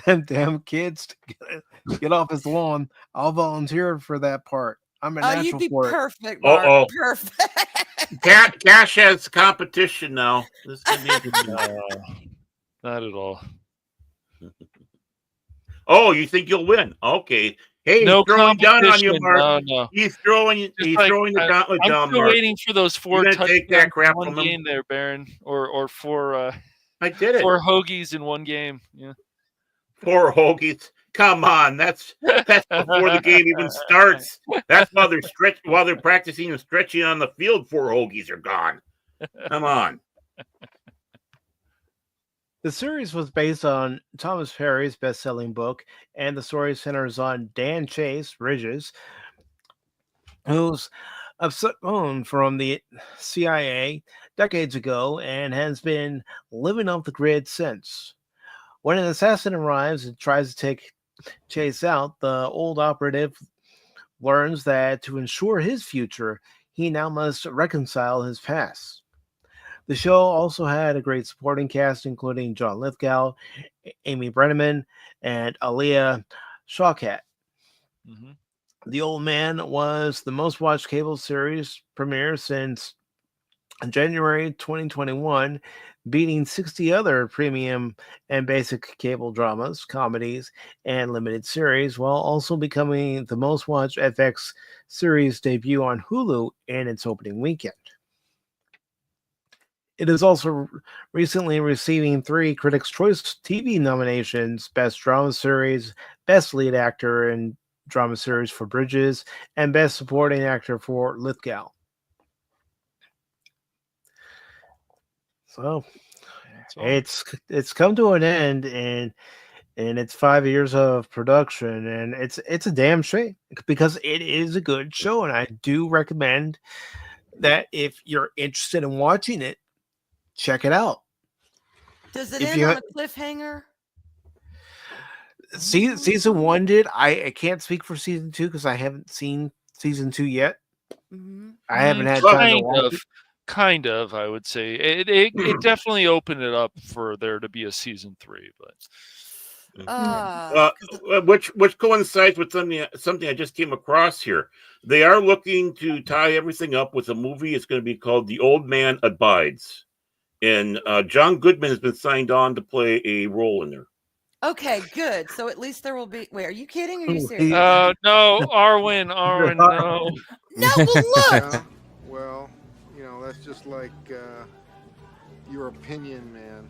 them damn kids to get off his lawn, I'll volunteer for that part. I'm a natural you'd be for perfect, Mark. Perfect. Cash has competition now. This not at all. Oh, you think you'll win? Okay. Hey, no he's throwing down on you, competition. Mark. No. He's throwing the gauntlet down, I'm still Mark. waiting for those 4 touchdowns take that crap in one from him? game there, Baron, or 4. I did it. 4 hoagies in one game. Yeah. 4 hoagies. Come on, that's before the game even starts. That's while they're practicing and stretching on the field. 4 hoagies are gone. Come on. The series was based on Thomas Perry's best-selling book, and the story centers on Dan Chase Bridges, who's known from the CIA decades ago and has been living off the grid since. When an assassin arrives and tries to take Chase out, the old operative learns that to ensure his future, he now must reconcile his past. The show also had a great supporting cast, including John Lithgow, Amy Brenneman, and Aaliyah Shawkat. Mm-hmm. The Old Man was the most watched cable series premiere since January 2021, beating 60 other premium and basic cable dramas, comedies, and limited series, while also becoming the most watched FX series debut on Hulu in its opening weekend. It is also recently receiving 3 Critics' Choice TV nominations: Best Drama Series, Best Lead Actor in Drama Series for Bridges, and Best Supporting Actor for Lithgow. So it's come to an end, and it's 5 years of production, and it's a damn shame because it is a good show, and I do recommend that if you're interested in watching it, check it out. Does it end on a cliffhanger? Season 1 did. I can't speak for season 2 because I haven't seen season 2 yet. Mm-hmm. I haven't had time to watch it. Kind of, I would say it definitely opened it up for there to be a season 3, but which coincides with something I just came across here. They are looking to tie everything up with a movie. It's going to be called The Old Man Abides, and John Goodman has been signed on to play a role in there. Okay, good. So at least there will be. Wait, are you kidding? Or are you serious? No, Arwen, no. No, look. Yeah, well, that's just like your opinion, man.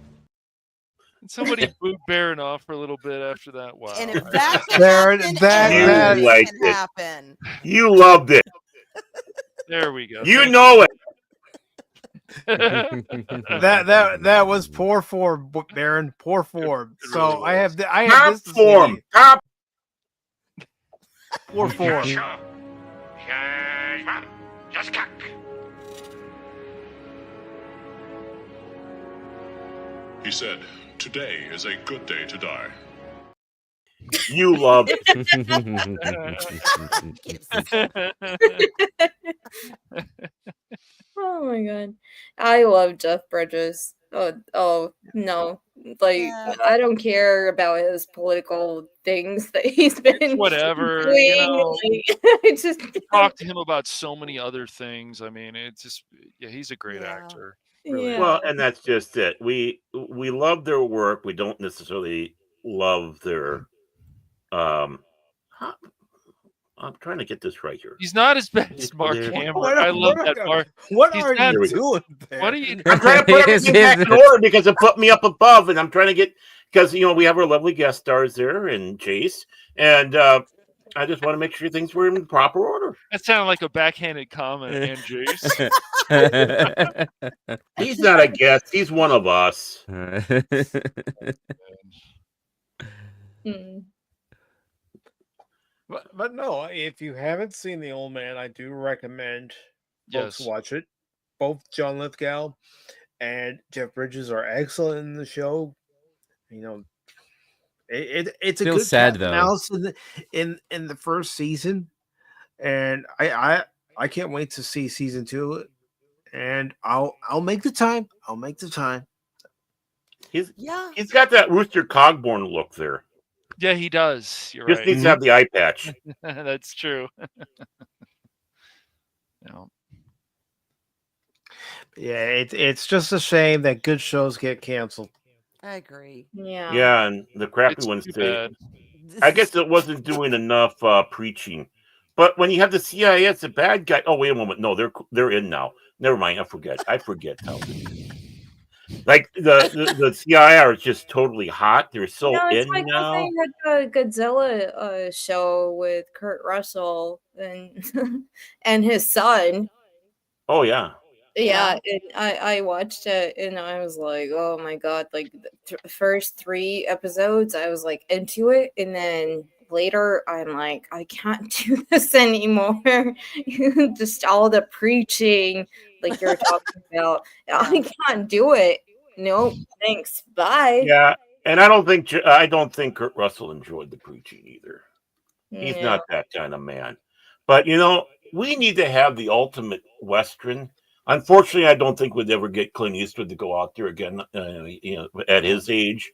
Somebody boot Baron off for a little bit after that. Wow. And if that can happen. You loved it. There we go. You know it. that was poor form, Baron. Poor form. So I have top form. Top. Poor form. He said, "Today is a good day to die." You love it. Oh my god. I love Jeff Bridges. oh no, like I don't care about his political things that he's been whatever, doing. It's just talk to him about so many other things. I mean, it's just he's a great actor. Really. Well, and that's just it. We love their work. We don't necessarily love their I'm trying to get this right here. He's not as bad as Mark Hamill. I love that Mark. What are you doing there? What are you? I'm trying to put everything back in order because it put me up above, and I'm trying to get because we have our lovely guest stars there and Jace, and I just want to make sure things were in proper order. That sounded like a backhanded comment, and Jace. He's not a guest. He's one of us. But no, if you haven't seen The Old Man, I do recommend folks watch it. Both John Lithgow and Jeff Bridges are excellent in the show. It's a good sad though mouse in the first season, and I can't wait to see season 2. And I'll make the time. I'll make the time. He's got that Rooster Cogburn look there. Yeah, he does. You're Just right. needs to have the eye patch. That's true. Yeah, it's just a shame that good shows get canceled. I agree. Yeah. Yeah, and the crappy ones bad. I guess it wasn't doing enough preaching. But when you have the CIA as a bad guy, oh wait a moment, no, they're in now. Never mind, I forget how. Like the CIA is just totally hot. They're so it's in like now. the thing with the Godzilla show with Kurt Russell and and his son. Oh yeah. Yeah, and I watched it and I was like, oh my god! Like the first 3 episodes, I was like into it, and then later I'm like, I can't do this anymore. Just all the preaching, like you're talking about, I can't do it. Nope, thanks, bye. Yeah, and I don't think Kurt Russell enjoyed the preaching either. He's not that kind of man. But we need to have the ultimate Western. Unfortunately, I don't think we'd ever get Clint Eastwood to go out there again. At his age,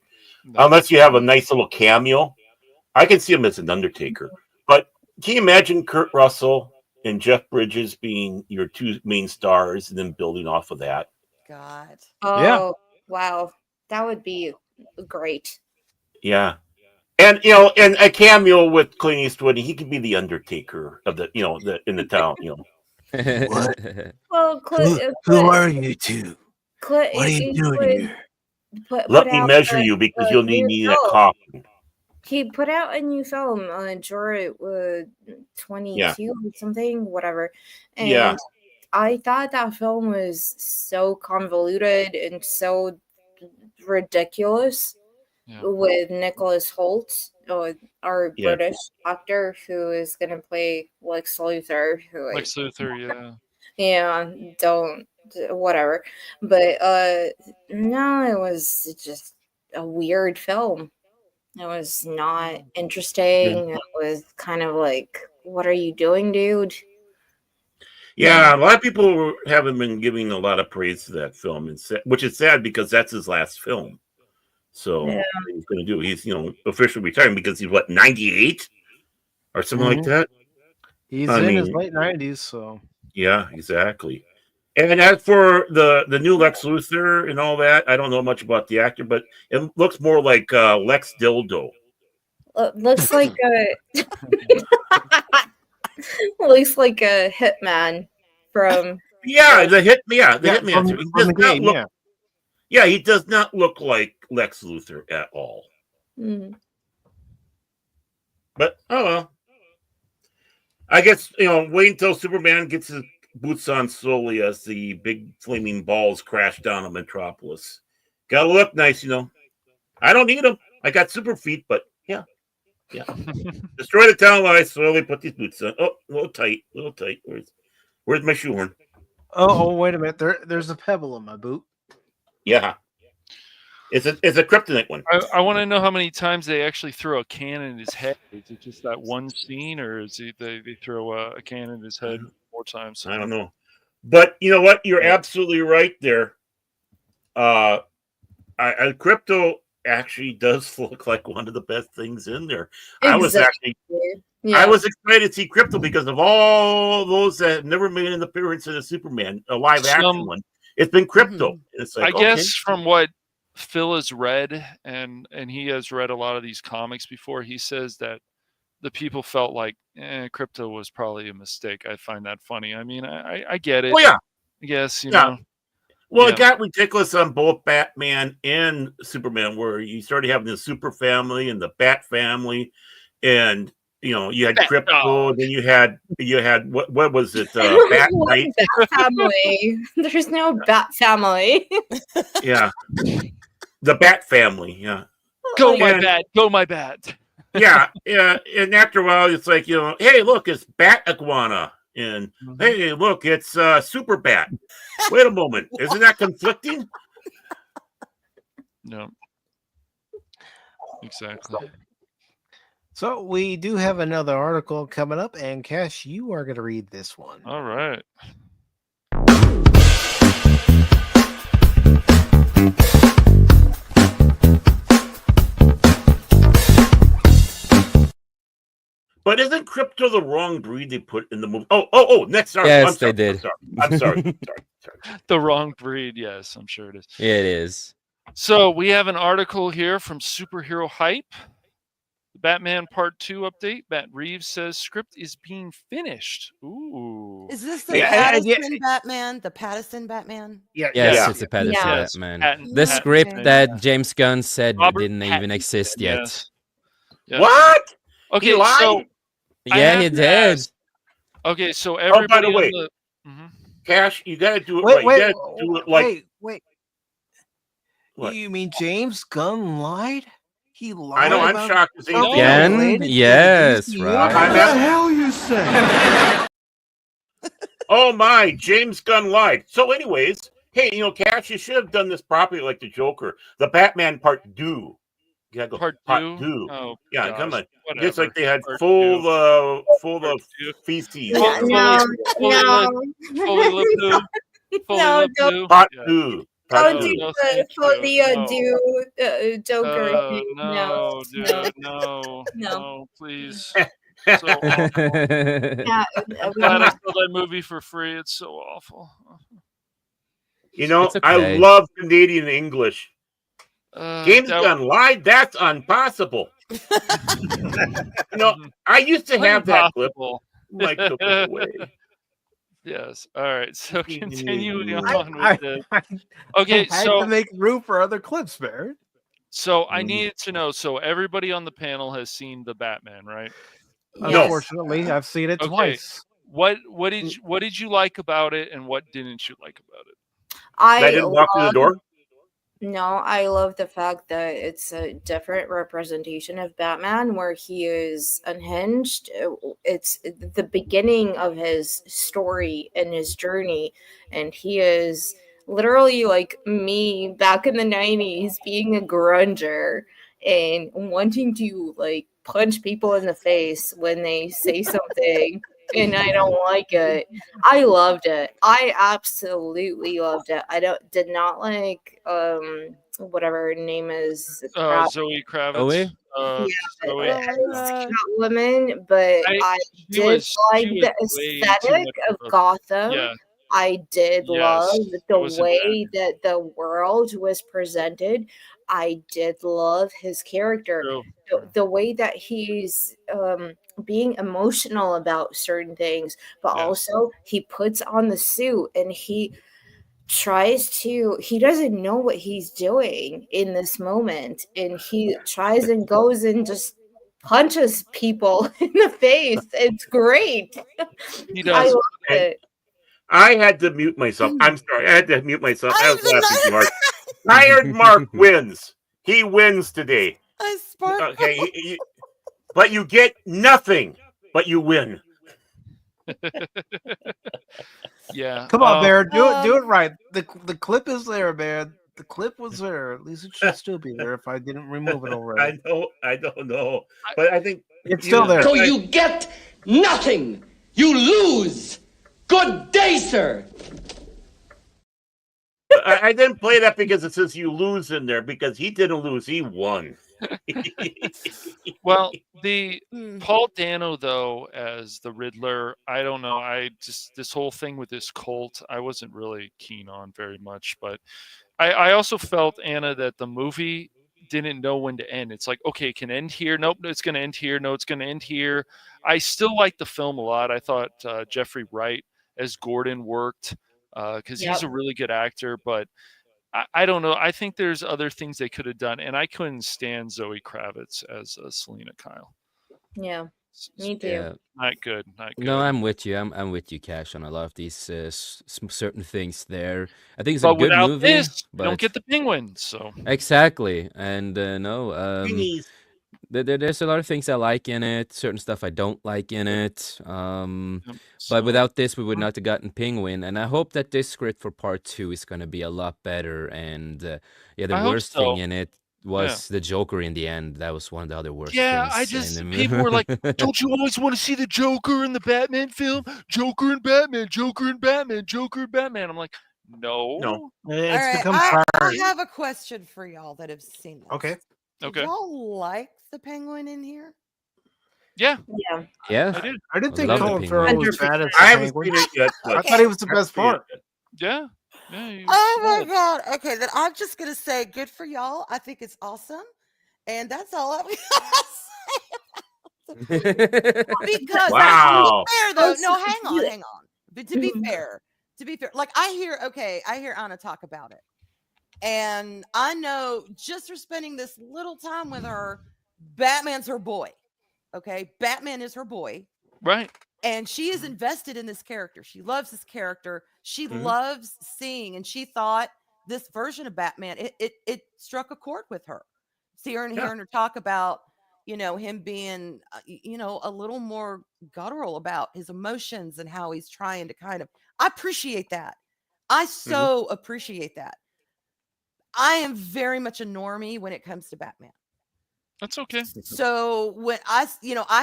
unless you have a nice little cameo. I can see him as an Undertaker. But can you imagine Kurt Russell and Jeff Bridges being your 2 main stars, and then building off of that? God. Oh, wow, that would be great. Yeah. And and a cameo with Clint Eastwood, he could be the Undertaker of the in the town. What? Well, who are you two? What are you doing here? Let me measure you because you'll need me in a coffin. He put out a new film on Jura 22 or something, whatever. And I thought that film was so convoluted and so ridiculous with Nicholas Hoult, our British actor who is going to play Lex Luthor. Lex Luthor, whatever. But no, it was just a weird film. It was not interesting. It was kind of like, what are you doing, dude? Yeah, a lot of people haven't been giving a lot of praise to that film, which is sad because that's his last film. So what he's going to do? He's officially retiring because he's 98 or something like that. He's in his late 90s, so yeah, exactly. And as for the new Lex Luthor and all that, I don't know much about the actor, but it looks more like Lex Dildo. Looks like a looks like a hitman from the hitman. He does not look. Yeah, he does not look like Lex Luthor at all. Mm. But oh well. I guess wait until Superman gets his boots on slowly as the big flaming balls crash down on Metropolis. Gotta look nice, I don't need them. I got super feet, but yeah. Destroy the town while I slowly put these boots on. Oh, a little tight. Where's my shoehorn? Oh, wait a minute. There's a pebble in my boot. Yeah. It's a kryptonite one. I want to know how many times they actually throw a can in his head. Is it just that one scene, or is it they throw a can in his head more times? I don't know. But you know what? You're absolutely right there. Crypto actually does look like one of the best things in there. Exactly. I was excited to see Crypto because of all those that have never made an appearance in a Superman, a live action one. It's been Crypto. It's like, I guess from what Phil has read, and he has read a lot of these comics before, he says that the people felt like Crypto was probably a mistake. I find that funny. I mean, I get it. Well, yeah. I guess, you know. Well, it got ridiculous on both Batman and Superman, where you started having the Super Family and the Bat Family, and you had Crypto, then you had what was it? Bat Knight. Bat Family. There's no Bat Family. Yeah, the Bat Family. Yeah. Go my bat. Yeah. And after a while, it's like hey, look, it's Bat Iguana, and hey, look, it's Super Bat. Wait a moment, isn't that conflicting? No. Exactly. So we do have another article coming up, and Cash, you are going to read this one. All right. But isn't Crypto the wrong breed they put in the movie? Oh, next article. Yes, they did. I'm sorry. The wrong breed, yes, I'm sure it is. Yeah, it is. So we have an article here from Superhero Hype. Batman Part 2 update. Matt Reeves says script is being finished. Ooh. Is this the Pattinson Batman? The Pattinson Batman? Yes, it's a Pattinson Batman. The script that James Gunn said didn't even exist yet. What? Okay, he lied? so he did. Okay, so everybody. By the way, Cash, you gotta do it right. You gotta do it like. Wait. What? You mean James Gunn lied? He lied. I know. I'm shocked to see again. Yes, right. What the hell you say? Oh my, James Gunn lied. So, anyways, hey, Cash, you should have done this properly, like the Joker. The Batman Part 2. You gotta go Part 2. Oh, yeah, gosh. come on. Whatever. It's like they had Part full of feces. No. Part 2. Don't do the Joker thing. No, please. So awful. I'm glad I saw that movie for free. It's so awful. Okay. I love Canadian English. James Gunn lied? That's impossible. I used to have that clip. Mike took it away. Yes. All right. So continuing on with this. Okay. I had to make room for other clips, Barrett. So I needed to know. So everybody on the panel has seen the Batman, right? Unfortunately, I've seen it twice. What did you like about it, and what didn't you like about it? I didn't walk through the door. No, I love the fact that it's a different representation of Batman where he is unhinged. It's the beginning of his story and his journey, and he is literally like me back in the 90s being a grunger and wanting to like punch people in the face when they say something and I don't like it. I loved it. I absolutely loved it. Did not like whatever her name is. Zoe Kravitz. Catwoman, but I did like the aesthetic of Gotham. Yeah. I did love the way that the world was presented. I did love his character. The way that he's being emotional about certain things, but also he puts on the suit and he doesn't know what he's doing in this moment. And he tries and goes and just punches people in the face. It's great. He does. I love it. I had to mute myself. I'm sorry. I had to mute myself. I was laughing too hard. Tired Mark wins. He wins today. I sparkle. Okay, but you get nothing, but you win. Yeah. Come on, Bear. Do it right. The clip is there, Bear. The clip was there. At least it should still be there if I didn't remove it already. I don't know. But I think it's still there. So you get nothing. You lose. Good day, sir. I didn't play that because it says you lose in there, because he didn't lose, he won. Well, the Paul Dano though as the Riddler, I don't know. I just this whole thing with this cult, I wasn't really keen on very much. But I also felt, Anna, that the movie didn't know when to end. It's like, okay, it can end here. Nope, it's going to end here. No, it's going to end here. I still like the film a lot. I thought Jeffrey Wright as Gordon worked because he's a really good actor. But I don't know. I think there's other things they could have done, and I couldn't stand Zoe Kravitz as Selena Kyle. Yeah, me too. Yeah. Not good. Not good. No, I'm with you. I'm with you, Cash, on a lot of these certain things there. I think it's a good movie. This, but you don't get the penguin. So exactly, and there's a lot of things I like in it. Certain stuff I don't like in it. But without this, we would not have gotten Penguin. And I hope that this script for part 2 is going to be a lot better. And the worst thing in it was the Joker in the end. That was one of the other worst things. People were like, don't you always want to see the Joker in the Batman film? Joker and Batman, Joker and Batman, Joker and Batman. I'm like, no. It's become I have a question for y'all that have seen this. Okay. Did y'all like the Penguin in here? Yeah. Yeah. I didn't think Colin Farrell was bad as the I haven't Penguin. seen it yet. I thought he was the best part. Yeah. Oh my God. Okay, then I'm just going to say good for y'all. I think it's awesome. And that's all I'm going to say. Because wow. To be fair, though, no, hang on. But to be fair, like I hear Anna talk about it. And I know just for spending this little time with her, Batman's her boy. Okay. Batman is her boy. Right. And she is invested in this character. She loves this character. She loves seeing, and she thought this version of Batman, it struck a chord with her. Hearing her talk about, him being, a little more guttural about his emotions and how he's trying to I appreciate that. I so appreciate that. I am very much a normie when it comes to Batman. That's okay. So when I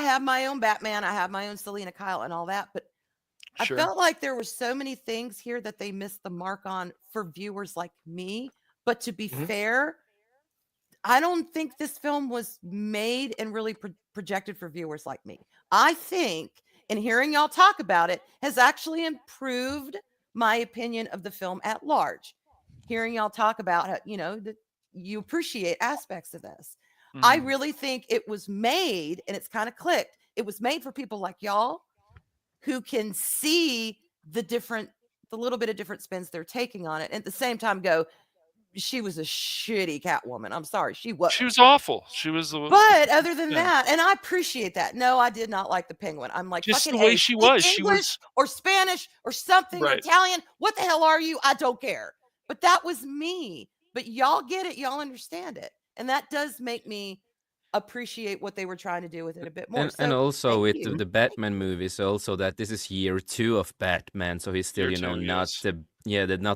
have my own Batman, I have my own Selena Kyle and all that, but I felt like there were so many things here that they missed the mark on for viewers like me. But to be fair, I don't think this film was made and really projected for viewers like me. I think, and hearing y'all talk about it, has actually improved my opinion of the film at large. Hearing y'all talk about how, that you appreciate aspects of this. I really think it was made, and it's kind of clicked. It was made for people like y'all who can see the little bit of different spins they're taking on it. And at the same time she was a shitty Catwoman. I'm sorry. She was awful. She was. But other than that, and I appreciate that. No, I did not like the Penguin. I'm like, just fucking the way she was. English she was or Spanish or something, or Italian. What the hell are you? I don't care. But that was me. But y'all get it. Y'all understand it. And that does make me appreciate what they were trying to do with it a bit more. And also with the Batman movies, also that this is year 2 of Batman, so he's still, not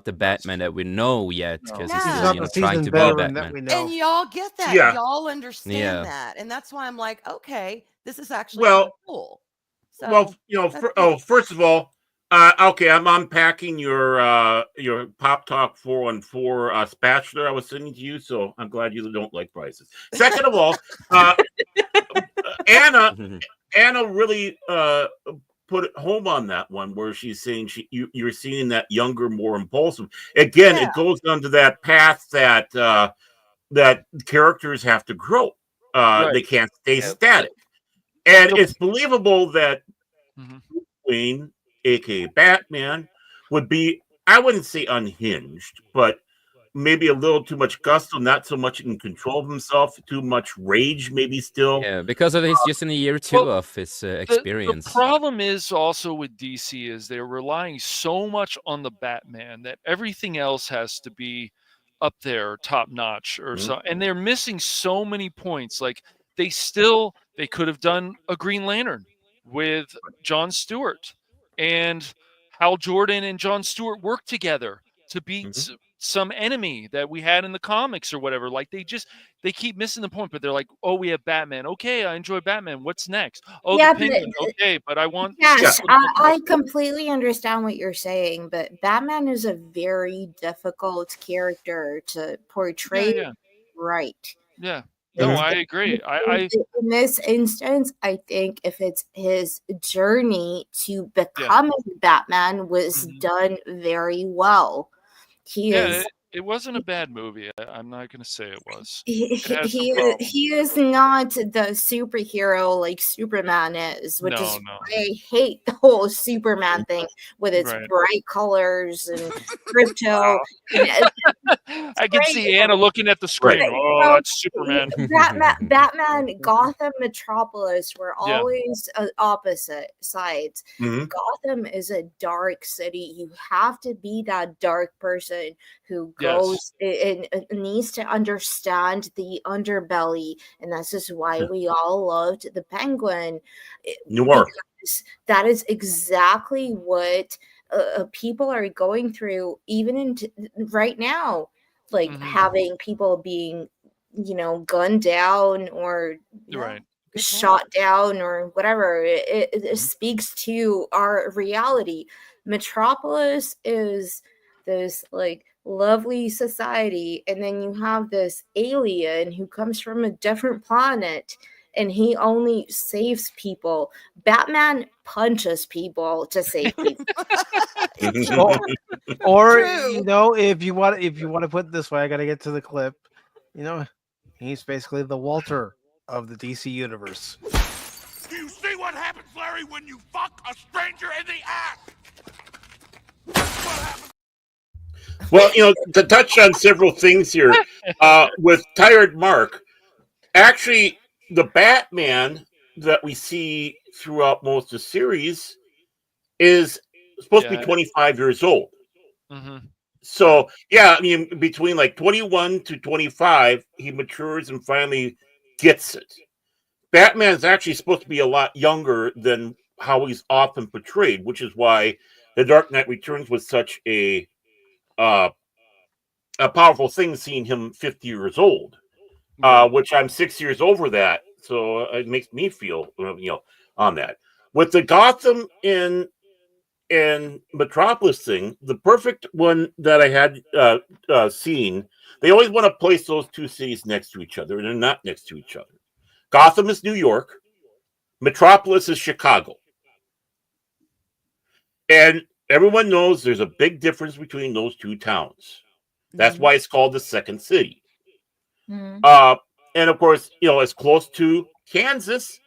the Batman that we know yet, because he's still trying to be Batman. And y'all get that. Yeah. Y'all understand that. And that's why I'm like, okay, this is actually cool. So, first of all, okay, I'm unpacking your Pop Talk 414 spatula I was sending to you, so I'm glad you don't like prices. Second of all, Anna really put it home on that one where she's saying you're seeing that younger, more impulsive. Again, it goes onto that path that that characters have to grow. They can't stay static, and it's believable that Wayne, aka Batman, would be, I wouldn't say unhinged, but maybe a little too much gusto, not so much in control of himself, too much rage, maybe still. Yeah, because of his just in the year 2 of his experience. The problem is also with DC is they're relying so much on the Batman that everything else has to be up there, top notch, or so, and they're missing so many points. Like they could have done a Green Lantern with John Stewart. And Hal Jordan and John Stewart worked together to beat some enemy that we had in the comics or whatever. Like they keep missing the point, but they're like, oh, we have Batman. Okay, I enjoy Batman. What's next? Oh, the Penguin. Okay, but I want. Yes, I completely understand what you're saying, but Batman is a very difficult character to portray right. Yeah. No, I agree. In this instance, I think if it's his journey to becoming Batman was done very well. It wasn't a bad movie. I'm not going to say it was. He is not the superhero like Superman is, which is why I hate the whole Superman thing with its bright colors and crypto. I can see Anna looking at the screen. Oh, that's Superman. Batman, Gotham, Metropolis were always opposite sides. Gotham is a dark city. You have to be that dark person who goes and needs to understand the underbelly, and this is why we all loved the Penguin. That is exactly what people are going through, even right now, like having people being, gunned down or shot down or whatever. It speaks to our reality. Metropolis is this like lovely society, and then you have this alien who comes from a different planet and he only saves people. Batman punches people to save people. or if you want to put it this way, I gotta get to the clip. He's basically the Walter of the DC universe. Do you see what happens, Larry, when you fuck a stranger in the ass? Well, to touch on several things here, with Tired Mark, actually, the Batman that we see throughout most of the series is supposed to be 25 years old. So, between like 21 to 25, he matures and finally gets it. Batman is actually supposed to be a lot younger than how he's often portrayed, which is why The Dark Knight Returns was such a powerful thing, seeing him 50 years old, which I'm 6 years over that. So it makes me feel, on that. With the Gotham and Metropolis thing, the perfect one that I had seen, they always want to place those two cities next to each other, and they're not next to each other. Gotham is New York. Metropolis is Chicago. And everyone knows there's a big difference between those two towns. That's why it's called the second city. And of course, it's close to Kansas,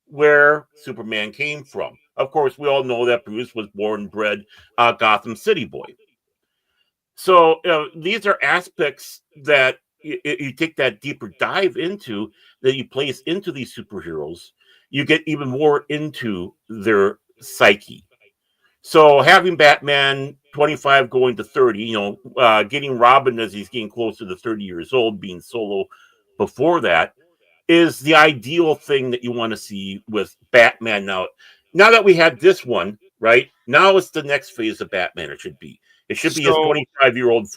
where Superman came from. Of course, we all know that Bruce was born and bred Gotham City boy. So these are aspects that you take that deeper dive into, that you place into these superheroes, you get even more into their psyche. So having Batman 25 going to 30, getting Robin as he's getting closer to 30 years old, being solo before that, is the ideal thing that you want to see with Batman now. Now that we had this one, right? Now it's the next phase of Batman. It should be his 25-year-old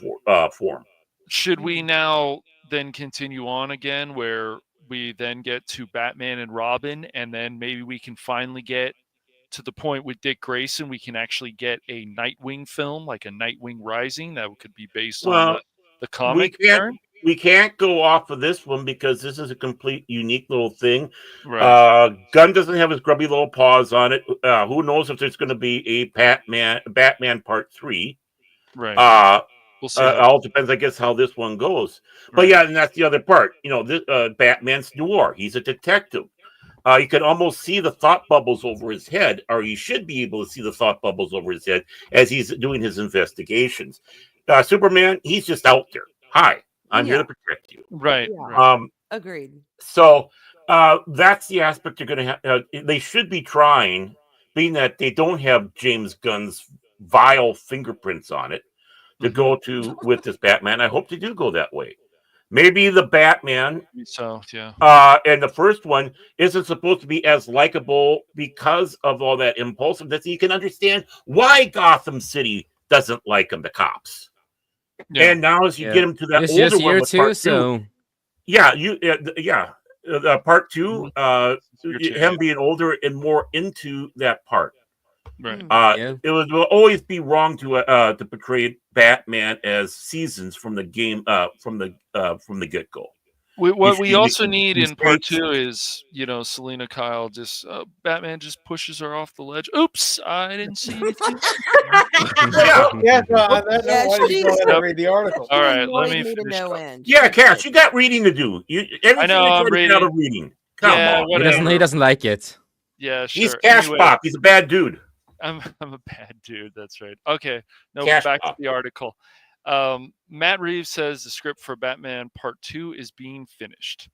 form. Should we now then continue on again, where we then get to Batman and Robin, and then maybe we can finally get to the point with Dick Grayson, we can actually get a Nightwing film, like a Nightwing Rising, that could be based on the comic. We can't go off of this one because this is a complete unique little thing. Right. Gunn doesn't have his grubby little paws on it. Who knows if there's going to be a Batman Part 3. Right. We'll see. It all depends, I guess, how this one goes. But and that's the other part. This, Batman's noir. He's a detective. You can almost see the thought bubbles over his head, or you should be able to see the thought bubbles over his head as he's doing his investigations. Superman, he's just out there. Hi, I'm here to protect you. Right. Agreed. So that's the aspect you're going to have. They should be trying, being that they don't have James Gunn's vile fingerprints on it, to go to with this Batman. I hope they do go that way. Maybe the Batman, and the first one isn't supposed to be as likable because of all that impulsiveness. You can understand why Gotham City doesn't like him, the cops. Yeah. And now as you get him to that This older year's one year with two, part so two, part two, him being older and more into that part. Right. It will always be wrong to portray Batman as seasons from the game, from the get go. What we also need in part two is, Selena Kyle just Batman just pushes her off the ledge. Oops, I didn't see anything. Yeah, that's why you go ahead and read the article. All right, let me to finish no up. end. Yeah, Cash, you got reading to do. I know, I'm reading. Reading. Come on. He doesn't like it. Yeah, sure. He's Cash Pop. He's a bad dude. I'm a bad dude. That's right. Okay, no, Cash back Pop. to the article. Matt Reeves says the script for Batman Part 2 is being finished.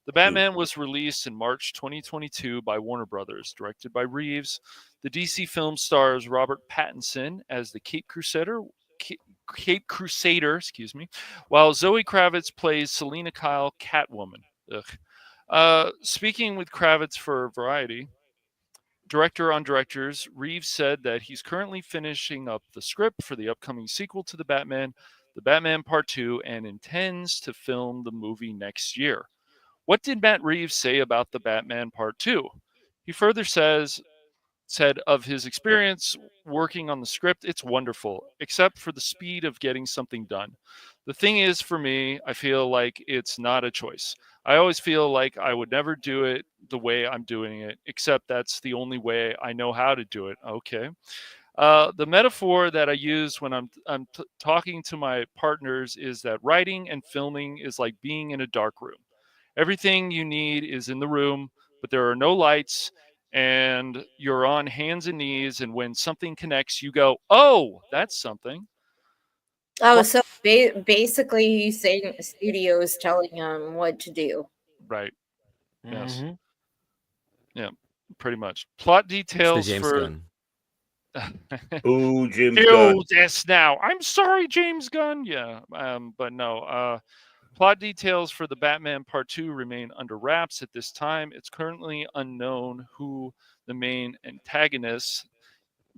The Batman was released in March 2022 by Warner Brothers, directed by Reeves. The DC film stars Robert Pattinson as the Caped Crusader, while Zoe Kravitz plays Selena Kyle, Catwoman. Speaking with Kravitz for Variety, director on directors, Reeves said that he's currently finishing up the script for the upcoming sequel to The Batman Part 2, and intends to film the movie next year. What did Matt Reeves say about The Batman Part 2? He further said of his experience working on the script, it's wonderful, except for the speed of getting something done. The thing is, for me, I feel like it's not a choice. I always feel like I would never do it the way I'm doing it, except that's the only way I know how to do it. Okay. The metaphor that I use when I'm talking to my partners is that writing and filming is like being in a dark room. Everything you need is in the room, but there are no lights, and you're on hands and knees, and when something connects, you go, oh, that's something. Oh, so basically he's saying the studio is telling him what to do. Right. Yes. Yeah, pretty much. Plot details James for... Gunn. Ooh, James Gunn. Yes, now. I'm sorry, James Gunn. Yeah, but no. Plot details for the Batman Part 2 remain under wraps at this time. It's currently unknown who the main antagonist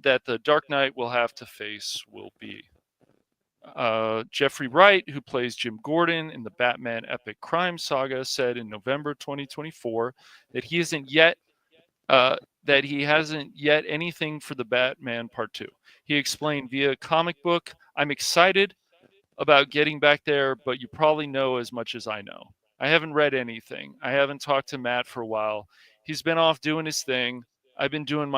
that the Dark Knight will have to face will be. Jeffrey Wright, who plays Jim Gordon in the Batman epic crime saga, said in November 2024 that he hasn't yet anything for the Batman Part 2. He explained via comic book, I'm excited about getting back there, but you probably know as much as I know. I haven't read anything. I haven't talked to Matt for a while. He's been off doing his thing. I've been doing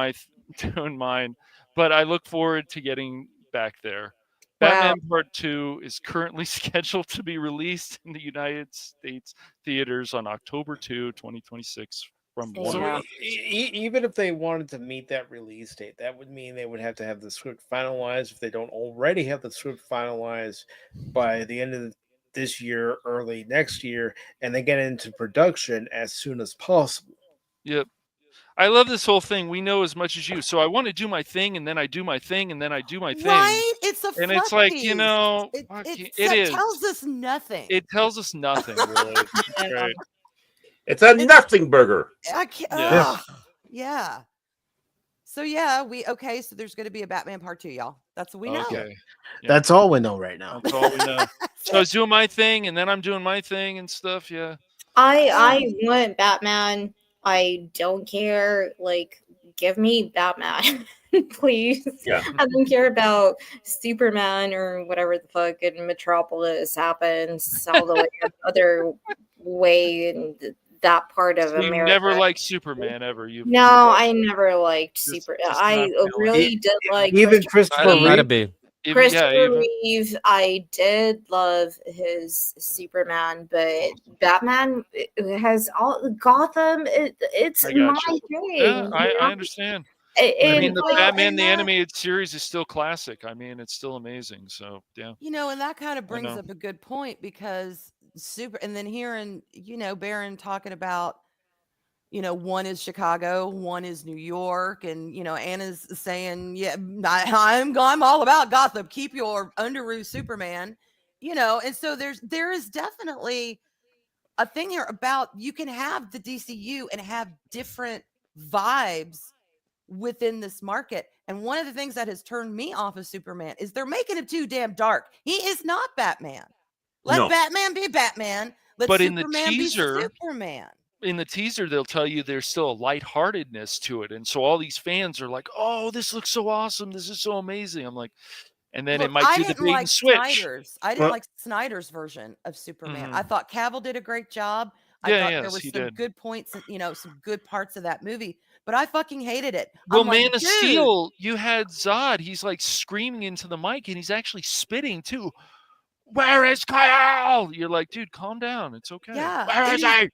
doing mine, but I look forward to getting back there. Wow. Batman Part 2 is currently scheduled to be released in the United States theaters on October 2, 2026 from Warner. So even if they wanted to meet that release date, that would mean they would have to have the script finalized. If they don't already have the script finalized by the end of this year, early next year, and they get into production as soon as possible. Yep. I love this whole thing. We know as much as you. So I want to do my thing, and then I do my thing, and then I do my thing. Right? It's a and it's like, it tells us nothing. It tells us nothing, really. Right. It's a nothing burger. I can't. Yeah. So so there's going to be a Batman Part 2, y'all. That's what we know. Okay. Yeah. That's all we know right now. That's all we know. So I was doing my thing, and then I'm doing my thing and stuff. Yeah. I want Batman. I don't care. Like, give me Batman, please. Yeah. I don't care about Superman or whatever the fuck in Metropolis happens all the way other way in that part of America. You never liked Superman ever. I never liked Superman. I really did like even Christopher Reeve. Christopher Reeve, I did love his Superman, but Batman has all Gotham. It's my thing. Yeah, I understand. I mean, the Batman the animated series is still classic. I mean, it's still amazing. So yeah, and that kind of brings up a good point, because and then hearing Baron talking about one is Chicago, one is New York, and Anna's saying, yeah, I'm all about Gotham. Keep your Underoos Superman, and so there is definitely a thing here about you can have the DCU and have different vibes within this market. And one of the things that has turned me off of Superman is they're making him too damn dark. He is not Batman. Let Batman be Batman. Let Superman be Superman. In the teaser, they'll tell you there's still a lightheartedness to it. And so all these fans are like, oh, this looks so awesome. This is so amazing. I'm like, and then it might do the bait and switch. I didn't like Snyder's version of Superman. I thought Cavill did a great job. I thought there was some good points, some good parts of that movie, but I fucking hated it. Well, Man of Steel, you had Zod. He's like screaming into the mic and he's actually spitting too. Where is Kyle? You're like, dude, calm down. It's okay. Yeah. Where is he?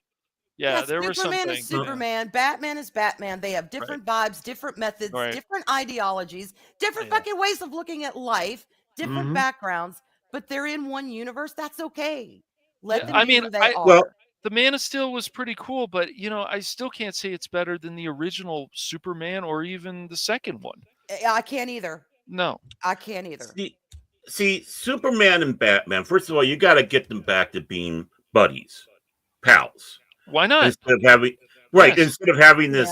Yeah, there were some Superman things. is Superman. Batman is Batman. They have different vibes, different methods, different ideologies, different fucking ways of looking at life, different backgrounds, but they're in one universe. That's okay. Let them be who they are. Well, the Man of Steel was pretty cool, but I still can't say it's better than the original Superman or even the second one. I can't either. No, I can't either. See, Superman and Batman. First of all, you got to get them back to being buddies, pals. Why not? Instead of having this,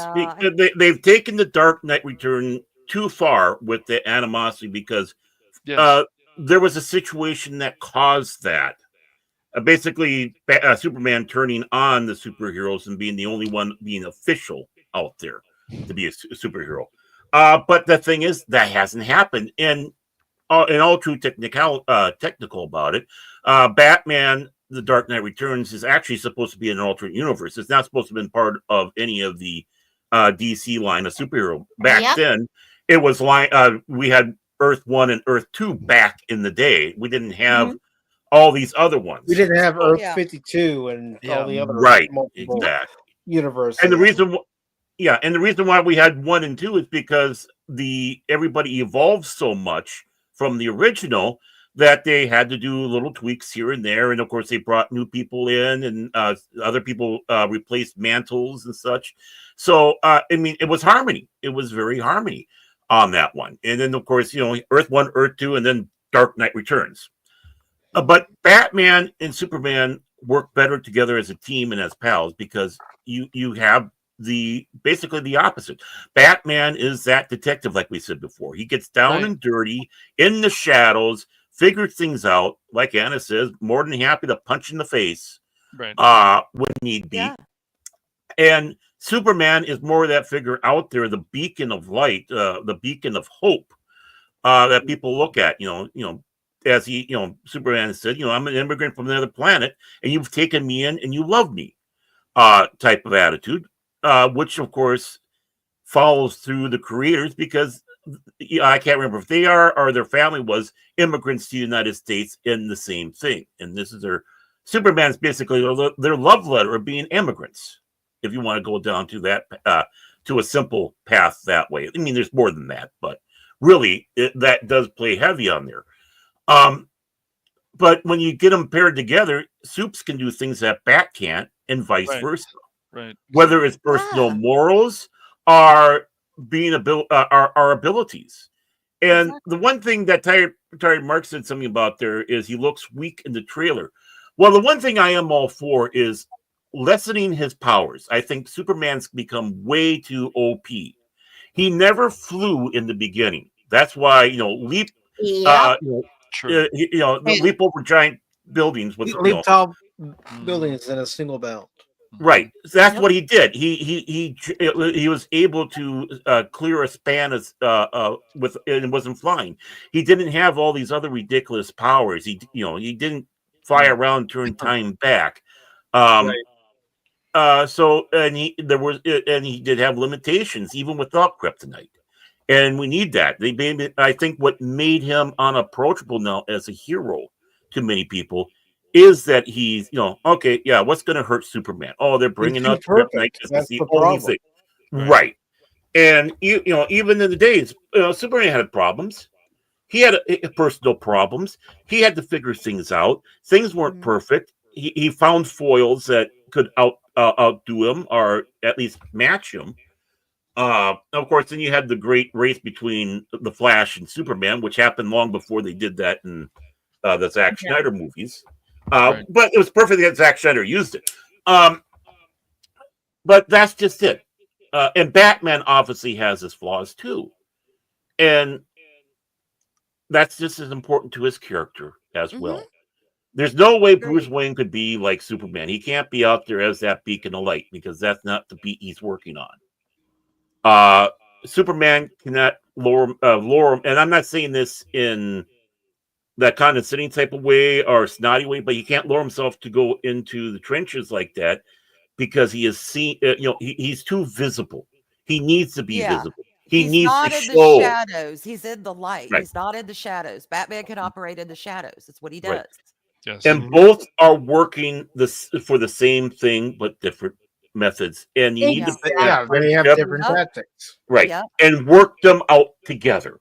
they've taken the Dark Knight Return too far with the animosity because there was a situation that caused that. Basically, Superman turning on the superheroes and being the only one being official out there to be a superhero. But the thing is, that hasn't happened. And in all true technical about it, Batman, The Dark Knight Returns is actually supposed to be an alternate universe. It's not supposed to have been part of any of the DC line of superhero. Back then, it was we had Earth 1 and Earth 2 back in the day. We didn't have all these other ones. We didn't have Earth 52 and all the other universes. And the reason why we had 1 and 2 is because everybody evolved so much from the original that they had to do little tweaks here and there. And of course, they brought new people in and other people replaced mantles and such. So, it was harmony. It was very harmony on that one. And then, of course, Earth 1, Earth 2, and then Dark Knight Returns. But Batman and Superman work better together as a team and as pals because you have basically the opposite. Batman is that detective, like we said before. He gets down and dirty in the shadows, figures things out, like Anna says, more than happy to punch in the face when need be. Yeah. And Superman is more of that figure out there, the beacon of light, the beacon of hope that people look at. As Superman said, I'm an immigrant from another planet, and you've taken me in, and you love me, type of attitude, which of course follows through the creators because I can't remember if they are or their family was immigrants to the United States in the same thing, and this is Superman's basically their love letter of being immigrants. If you want to go down to that, to a simple path that way. I mean, there's more than that, but really that does play heavy on there. But when you get them paired together, Supes can do things that Bat can't, and vice versa. Right. Whether it's personal morals or being our abilities. And the one thing that Terry Mark said something about there is he looks weak in the trailer. Well, the one thing I am all for is lessening his powers. I think Superman's become way too OP. He never flew in the beginning. That's why, leap. Leap over giant buildings with leap tall buildings in a single bound. Right, that's what he did. He was able to clear a span and wasn't flying. He didn't have all these other ridiculous powers. He didn't fly around and turn time back. He did have limitations even without kryptonite. And we need that. I think what made him unapproachable now as a hero to many people is that he's, what's going to hurt Superman? Oh, they're bringing up kryptonite. That's the only thing. Right. And, even in the days, Superman had problems. He had personal problems. He had to figure things out. Things weren't perfect. He found foils that could outdo him or at least match him. Of course, then you had the great race between the Flash and Superman, which happened long before they did that in the Zack Snyder movies. But it was perfect that Zack Snyder used it. But that's just it. And Batman obviously has his flaws too. And that's just as important to his character as well. There's no way Bruce Wayne could be like Superman. He can't be out there as that beacon of light because that's not the beat he's working on. Superman cannot lower him, and I'm not saying this in that condescending type of way or snotty way, but he can't lower himself to go into the trenches like that because he is seen. He's too visible. He needs to be visible. He's needs not to in show. the shadows. He's in the light. Right. He's not in the shadows. Batman can operate in the shadows. That's what he does. Right. Yes. And both are working for the same thing, but different methods. And you need to they have different tactics. Right. Yep. And work them out together.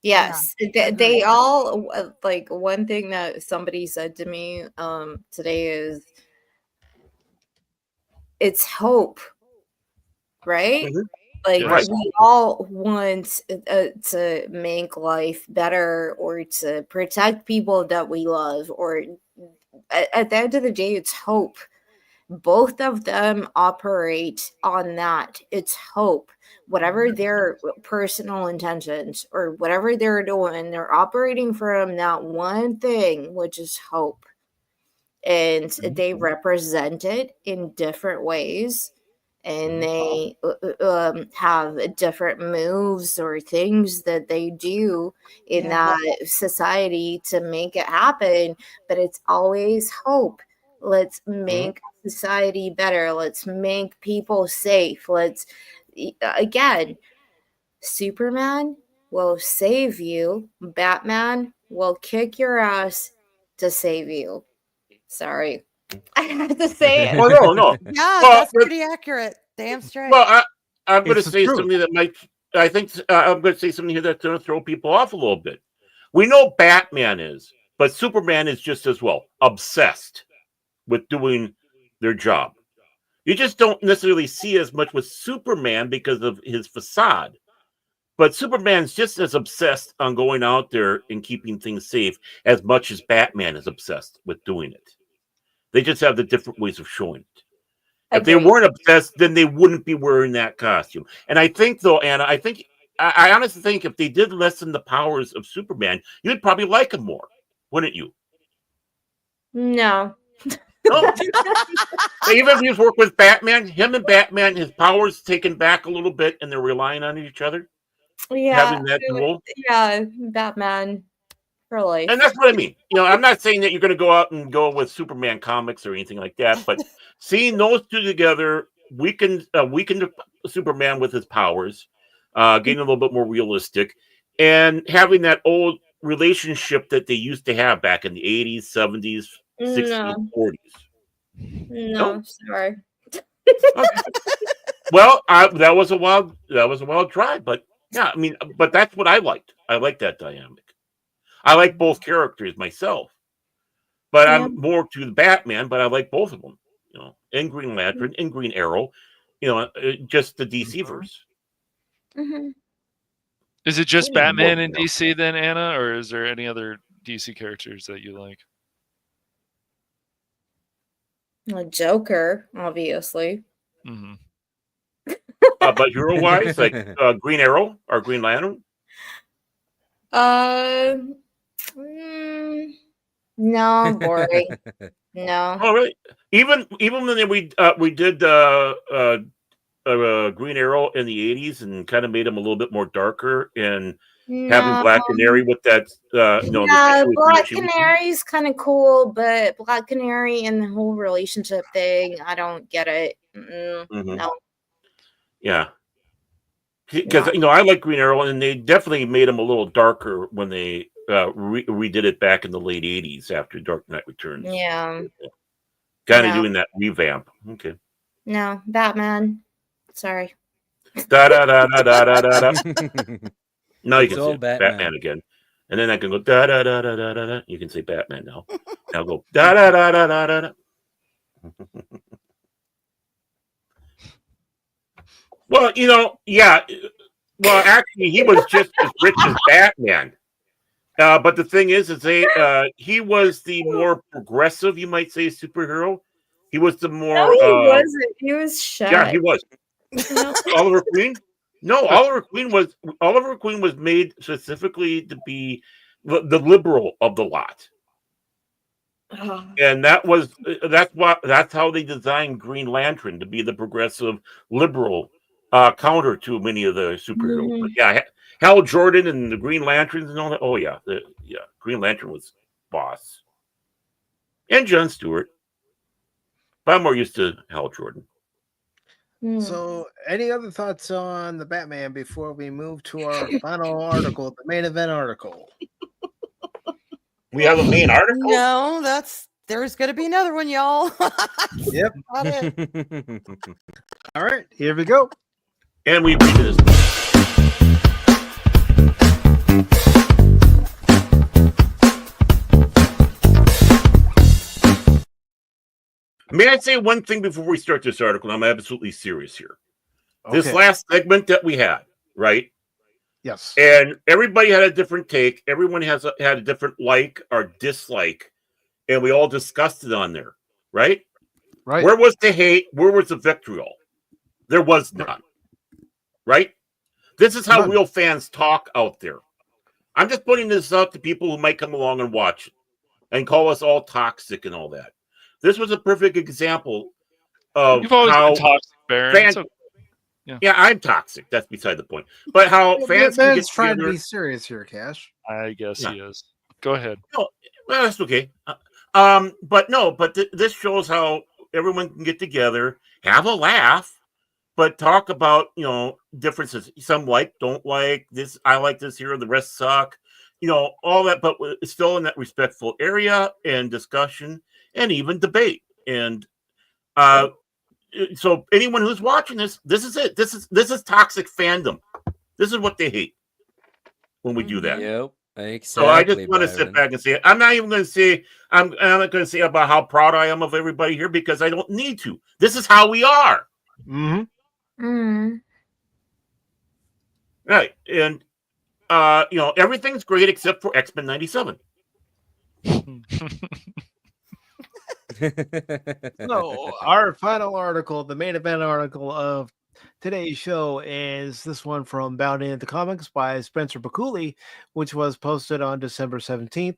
Yes, they all like one thing that somebody said to me today is it's hope, right? Mm-hmm. Like we all want to make life better or to protect people that we love, or at the end of the day, it's hope. Both of them operate on that. It's hope. Whatever their personal intentions or whatever they're doing, they're operating from that one thing, which is hope. And they represent it in different ways. And they have different moves or things that they do in that society to make it happen. But it's always hope. Let's make society better. Let's make people safe. Let's, again, Superman will save you. Batman will kick your ass to save you. Sorry. I have to say it. Well, no. Yeah, that's pretty accurate. Damn straight. Well, I'm going to say something that might, I think I'm going to say something here that's going to throw people off a little bit. We know Batman is, but Superman is just as well obsessed with doing their job. You just don't necessarily see as much with Superman because of his facade. But Superman's just as obsessed on going out there and keeping things safe as much as Batman is obsessed with doing it. They just have the different ways of showing it. If they weren't obsessed, then they wouldn't be wearing that costume. And I think, though, Anna, I honestly think if they did lessen the powers of Superman, you'd probably like him more, wouldn't you? No. No. Even if he's worked with Batman, him and Batman, his powers taken back a little bit, and they're relying on each other. Yeah. Having that duel. Yeah, Batman for life. And that's what I mean. I'm not saying that you're going to go out and go with Superman comics or anything like that, but seeing those two together, weakened Superman with his powers, getting a little bit more realistic, and having that old relationship that they used to have back in the 80s, 70s, 60s, 40s. No, sorry. Well, that was a wild try, but yeah, I mean, but that's what I liked. I like that dynamic. I like both characters myself, but I'm more to the Batman. But I like both of them, and Green Lantern and Green Arrow, just the DC verse. Mm-hmm. Is it just Batman in DC then, Anna, or is there any other DC characters that you like? Joker, obviously. Mm-hmm. But hero-wise, like Green Arrow or Green Lantern? No, boring. No. Oh, really? Even when we did Green Arrow in the 80s and kind of made him a little bit more darker and having Black Canary with that, Black Canary's kind of cool, but Black Canary and the whole relationship thing, I don't get it. No. Yeah. Because, I like Green Arrow, and they definitely made him a little darker when they redid it back in the late 80s after Dark Knight Returns. Yeah. Kind of doing that revamp. Okay. No, Batman. Sorry. Da da da da da da da. Now you can say Batman again. And then I can go da da da da da da. You can say Batman now. Now go da da da da da da. Well, yeah. Well, actually, he was just as rich as Batman. But the thing is he was the more progressive, you might say, superhero. He was the more. No, he wasn't. He was shy. Yeah, he was. Oliver Queen. No, Oliver Queen was made specifically to be the liberal of the lot. And that's how they designed Green Lantern, to be the progressive liberal counter to many of the superheroes. But yeah, Hal Jordan and the Green Lanterns and all that. Oh yeah, Green Lantern was boss, and Jon Stewart. But I'm more used to Hal Jordan. So, any other thoughts on the Batman before we move to our final article, the main event article? We have a main article? No, there's going to be another one, y'all. Yep. All right, here we go. And we read this. May I say one thing before we start this article? I'm absolutely serious here. Okay. This last segment that we had, right? Yes. And everybody had a different take. Everyone had a different like or dislike. And we all discussed it on there, right? Right. Where was the hate? Where was the vitriol? There was none. Right? This is how real fans talk out there. I'm just putting this out to people who might come along and watch it and call us all toxic and all that. This was a perfect example of You've always how been toxic, Baron. Yeah, I'm toxic. That's beside the point. But how fans can get trying to be serious here, Cash. I guess he is. Go ahead. No, well, that's okay. But this shows how everyone can get together, have a laugh, but talk about differences. Some don't like this. I like this here. The rest suck. All that, but it's still in that respectful area and discussion and even debate. And so anyone who's watching this is it. This is toxic fandom. This is what they hate when we do that. Yep, exactly. So I just want to sit back and say it. I'm not even going to say I'm not going to say about how proud I am of everybody here, because I don't need to. This is how we are. Right, and everything's great except for X-Men 97. So our final article, the main event article of today's show, is this one from Bound Into Comics by Spencer Bakuli, which was posted on December 17th.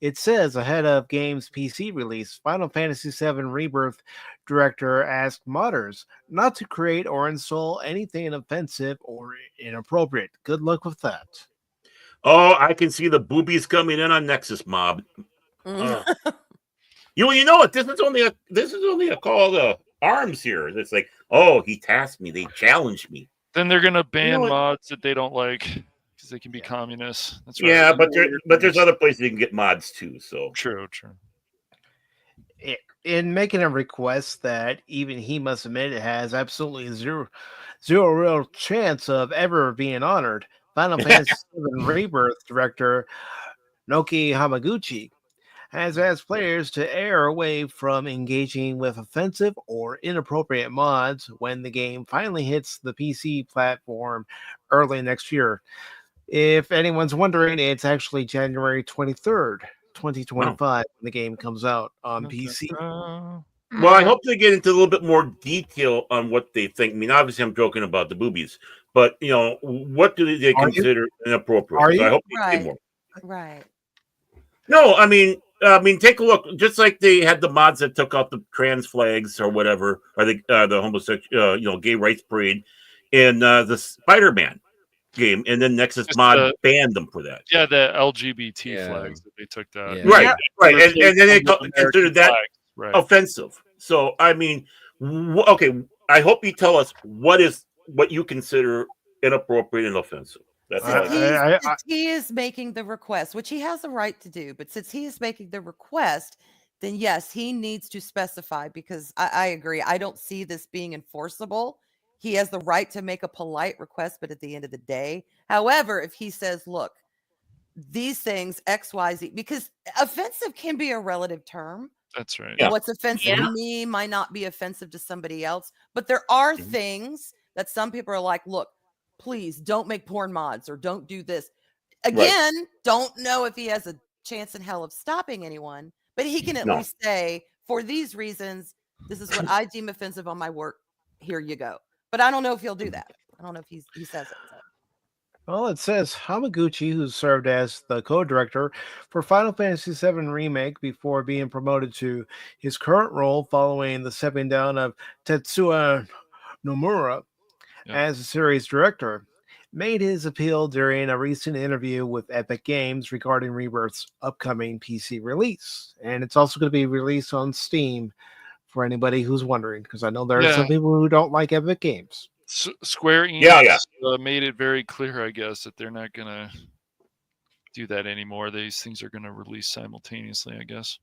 It says, ahead of game's PC release, Final Fantasy VII Rebirth director asked modders not to create or install anything offensive or inappropriate. Good luck with that. Oh, I can see the boobies coming in on Nexus Mob. You know what? This is only a call to arms here. It's like, oh, he tasked me. They challenged me. Then they're gonna ban mods that they don't like because they can be communists. That's right. Yeah, but there's other places you can get mods too. So true. In making a request that even he must admit it has absolutely zero real chance of ever being honored, Final Fantasy VII Rebirth director Naoki Hamaguchi has asked players to err away from engaging with offensive or inappropriate mods when the game finally hits the PC platform early next year. If anyone's wondering, it's actually January 23rd, 2025 when the game comes out on PC. Well, I hope they get into a little bit more detail on what they think. I mean, obviously, I'm joking about the boobies, but what do they consider inappropriate? So I hope they say more. Right. No, I mean, take a look. Just like they had the mods that took out the trans flags or whatever, or the homosexual, gay rights parade in the Spider-Man game, and then Nexus Mod banned them for that. Yeah, the LGBT flags that they took down. Yeah. Right, and then they considered that offensive. So, I mean, okay, I hope you tell us what you consider inappropriate and offensive. Since he is making the request, which he has the right to do, but since he is making the request, then yes, he needs to specify, because I agree. I don't see this being enforceable. He has the right to make a polite request, but at the end of the day, however, if he says, look, these things, X, Y, Z, because offensive can be a relative term. That's right. Yeah. What's offensive to me might not be offensive to somebody else, but there are things that some people are like, look, please don't make porn mods or don't do this. Again, don't know if he has a chance in hell of stopping anyone, but he can at least say, for these reasons, this is what I deem offensive on my work. Here you go. But I don't know if he'll do that. I don't know if he says it. So. Well, it says Hamaguchi, who served as the co-director for Final Fantasy VII Remake before being promoted to his current role following the stepping down of Tetsuya Nomura as the series director, made his appeal during a recent interview with Epic Games regarding Rebirth's upcoming PC release. And it's also going to be released on Steam for anybody who's wondering, because I know there are some people who don't like Epic Games. Square Enix made it very clear, I guess, that they're not going to do that anymore. These things are going to release simultaneously, I guess.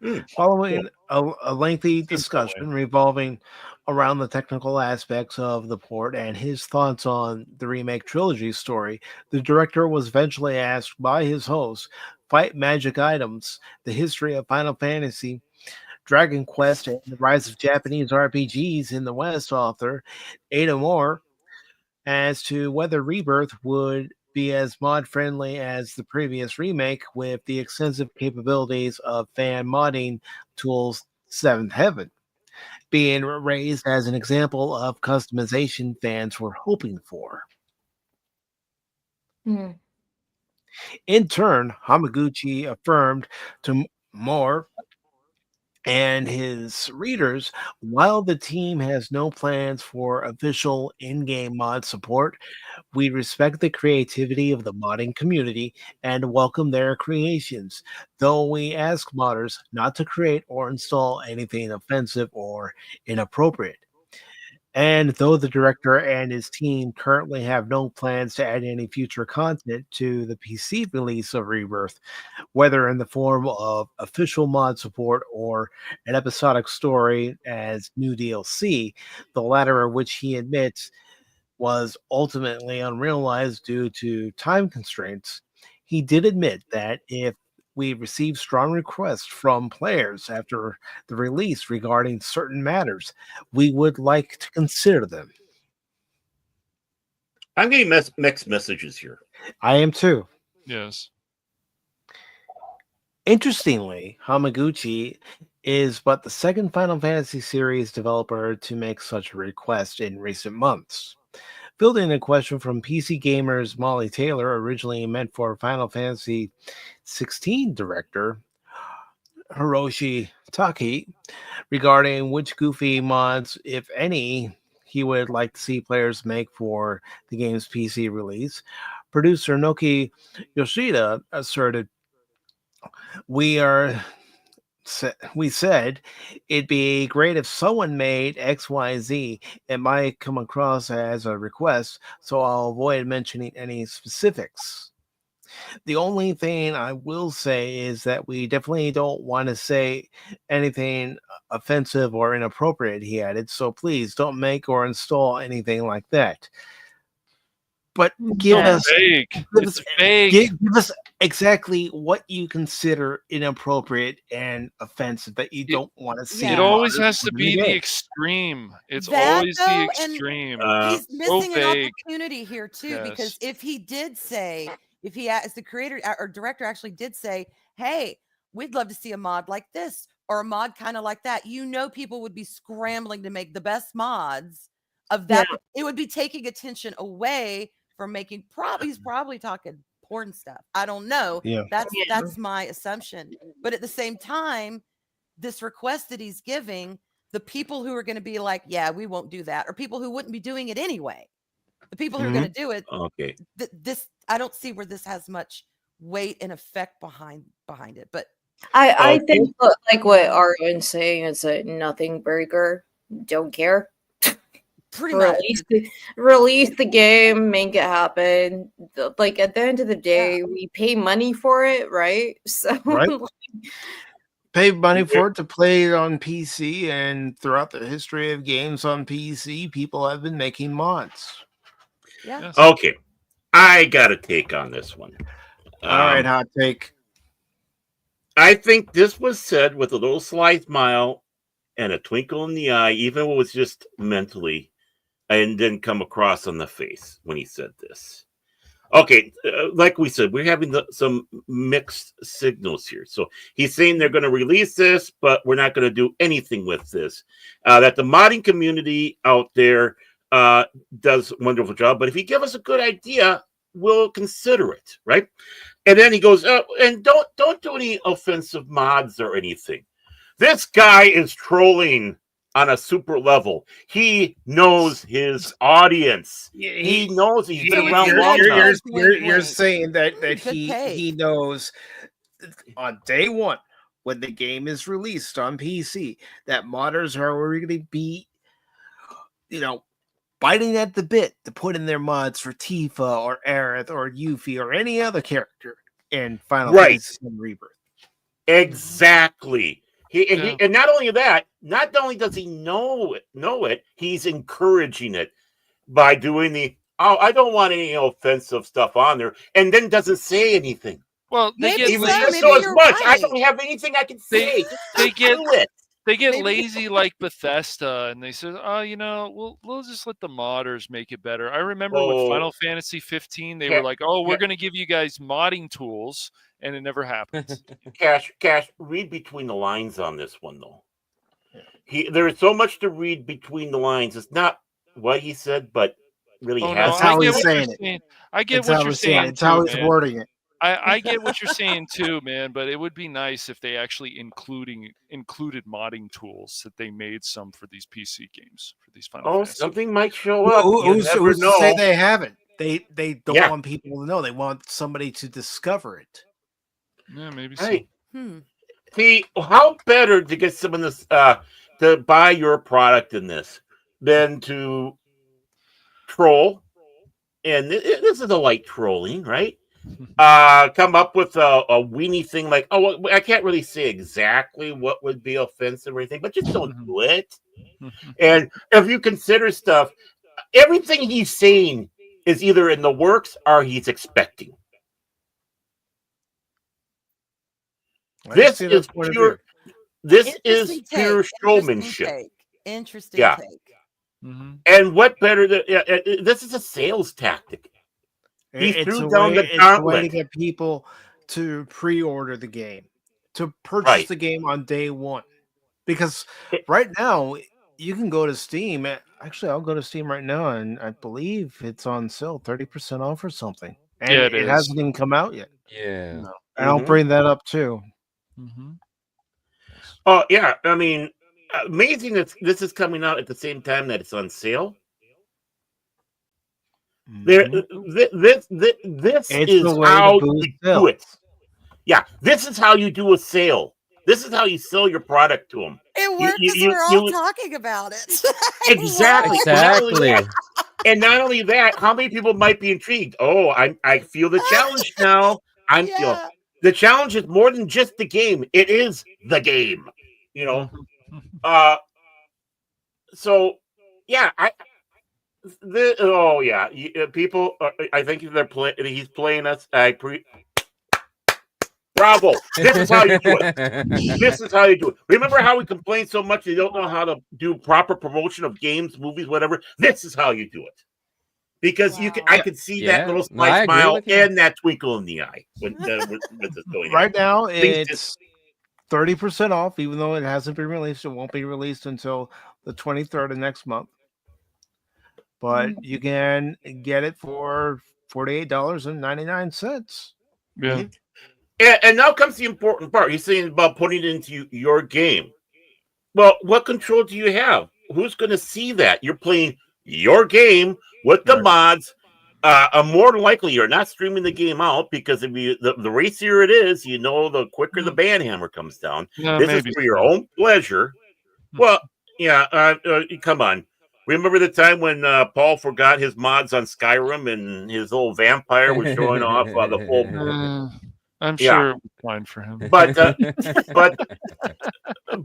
Yeah. Following a lengthy discussion revolving around the technical aspects of the port and his thoughts on the remake trilogy story, the director was eventually asked by his host, Fight Magic Items, the history of Final Fantasy, Dragon Quest, and the rise of Japanese RPGs in the West author, Ada Moore, as to whether Rebirth would be as mod-friendly as the previous remake with the extensive capabilities of fan modding tools Seventh Heaven, being raised as an example of customization fans were hoping for. In turn, Hamaguchi affirmed to Moore and his readers, while the team has no plans for official in-game mod support, we respect the creativity of the modding community and welcome their creations, though we ask modders not to create or install anything offensive or inappropriate. And though the director and his team currently have no plans to add any future content to the PC release of Rebirth, whether in the form of official mod support or an episodic story as new DLC, the latter of which he admits was ultimately unrealized due to time constraints, he did admit that if we received strong requests from players after the release regarding certain matters, we would like to consider them. I'm getting mixed messages here. I am too. Yes. Interestingly, Hamaguchi is but the second Final Fantasy series developer to make such a request in recent months. Building a question from PC Gamer's Molly Taylor, originally meant for Final Fantasy XVI director Hiroshi Taki, regarding which goofy mods, if any, he would like to see players make for the game's PC release, producer Naoki Yoshida asserted, We said it'd be great if someone made XYZ. It might come across as a request, so I'll avoid mentioning any specifics. The only thing I will say is that we definitely don't want to say anything offensive or inappropriate, he added, so please don't make or install anything like that. But give us exactly what you consider inappropriate and offensive that you don't want to see. It always has to be the extreme. It's always the extreme. He's missing an opportunity here too, because if he did say, if he, as the creator or director, actually did say, "Hey, we'd love to see a mod like this or a mod kind of like that," people would be scrambling to make the best mods of that. Yeah. It would be taking attention away from making. He's probably talking porn stuff. I don't know. Yeah. That's my assumption. But at the same time, this request that he's giving, the people who are going to be like, "Yeah, we won't do that," or people who wouldn't be doing it anyway. The people who are going to do it. Okay. This I don't see where this has much weight and effect behind it. But I think like what Arlen's saying is a nothing breaker. Don't care. Pretty much. Release the game, make it happen. Like at the end of the day, we pay money for it, right? So pay money for it to play it on PC, and throughout the history of games on PC, people have been making mods. Yeah. Okay. I got a take on this one. All right, hot take. I think this was said with a little sly smile and a twinkle in the eye, even if it was just mentally, and didn't come across on the face when he said this. Okay, like we said, we're having some mixed signals here. So he's saying they're going to release this, but we're not going to do anything with this. That the modding community out there does a wonderful job. But if you give us a good idea, we'll consider it, right? And then he goes, and don't do any offensive mods or anything. This guy is trolling on a super level. He knows his audience. He knows he's been around long enough. You're saying that he knows on day one when the game is released on PC that modders are already going to be, biting at the bit to put in their mods for Tifa or Aerith or Yuffie or any other character in Final Fantasy VII Rebirth. Exactly. And not only that, not only does he know it, he's encouraging it by doing I don't want any offensive stuff on there, and then doesn't say anything. Well, they get much. I don't have anything I can say. They get lazy like Bethesda, and they say, we'll just let the modders make it better. I remember with Final Fantasy 15, they were like, we're going to give you guys modding tools, and it never happened. Cash, read between the lines on this one, though. There's so much to read between the lines. It's not what he said, but really that's how he's saying it. I get what you're saying. It's how he's wording it. I get what you're saying too, man, but it would be nice if they actually included modding tools, that they made some for these PC games, for these Final Fantasy. Something might show up. Who's to say they haven't? They don't want people to know. They want somebody to discover it. Yeah, maybe so. See, how better to get some of this to buy your product in this than to troll? And this is a light trolling, right? Come up with a weenie thing like, I can't really say exactly what would be offensive or anything, but just don't do it. And if you consider stuff, everything he's saying is either in the works or he's expecting. This is pure. This is pure showmanship. Interesting take. Mm-hmm. And what better than this is a sales tactic. He threw down the gauntlet to get people to pre-order the game, to purchase the game on day one. Because right now, you can go to Steam. Actually, I'll go to Steam right now, and I believe it's on sale, 30% off or something. And it hasn't even come out yet. Yeah. No. And I'll bring that up, too. Mm-hmm. Oh, yeah. I mean, amazing that this is coming out at the same time that it's on sale. This is how you do it. Yeah, this is how you do a sale. This is how you sell your product to them. It works because we're all talking about it. Exactly. And not only that, how many people might be intrigued? Oh, I feel the challenge now. The challenge is more than just the game. It is the game. So yeah, people. I think they're playing. He's playing us. Bravo! This is how you do it. This is how you do it. Remember how we complain so much they don't know how to do proper promotion of games, movies, whatever. This is how you do it. Because I could see that little smile and that twinkle in the eye when this is going. Right now, it's 30% off, even though it hasn't been released. It won't be released until the 23rd of next month. But you can get it for $48.99. Yeah. And now comes the important part. He's saying about putting it into your game. Well, what control do you have? Who's going to see that? You're playing your game with the mods. More than likely, you're not streaming the game out because if the racier it is, the quicker the ban hammer comes down. Yeah, this is for your own pleasure. Well, come on. Remember the time when Paul forgot his mods on Skyrim and his little vampire was showing off the full. I'm sure it was fine for him.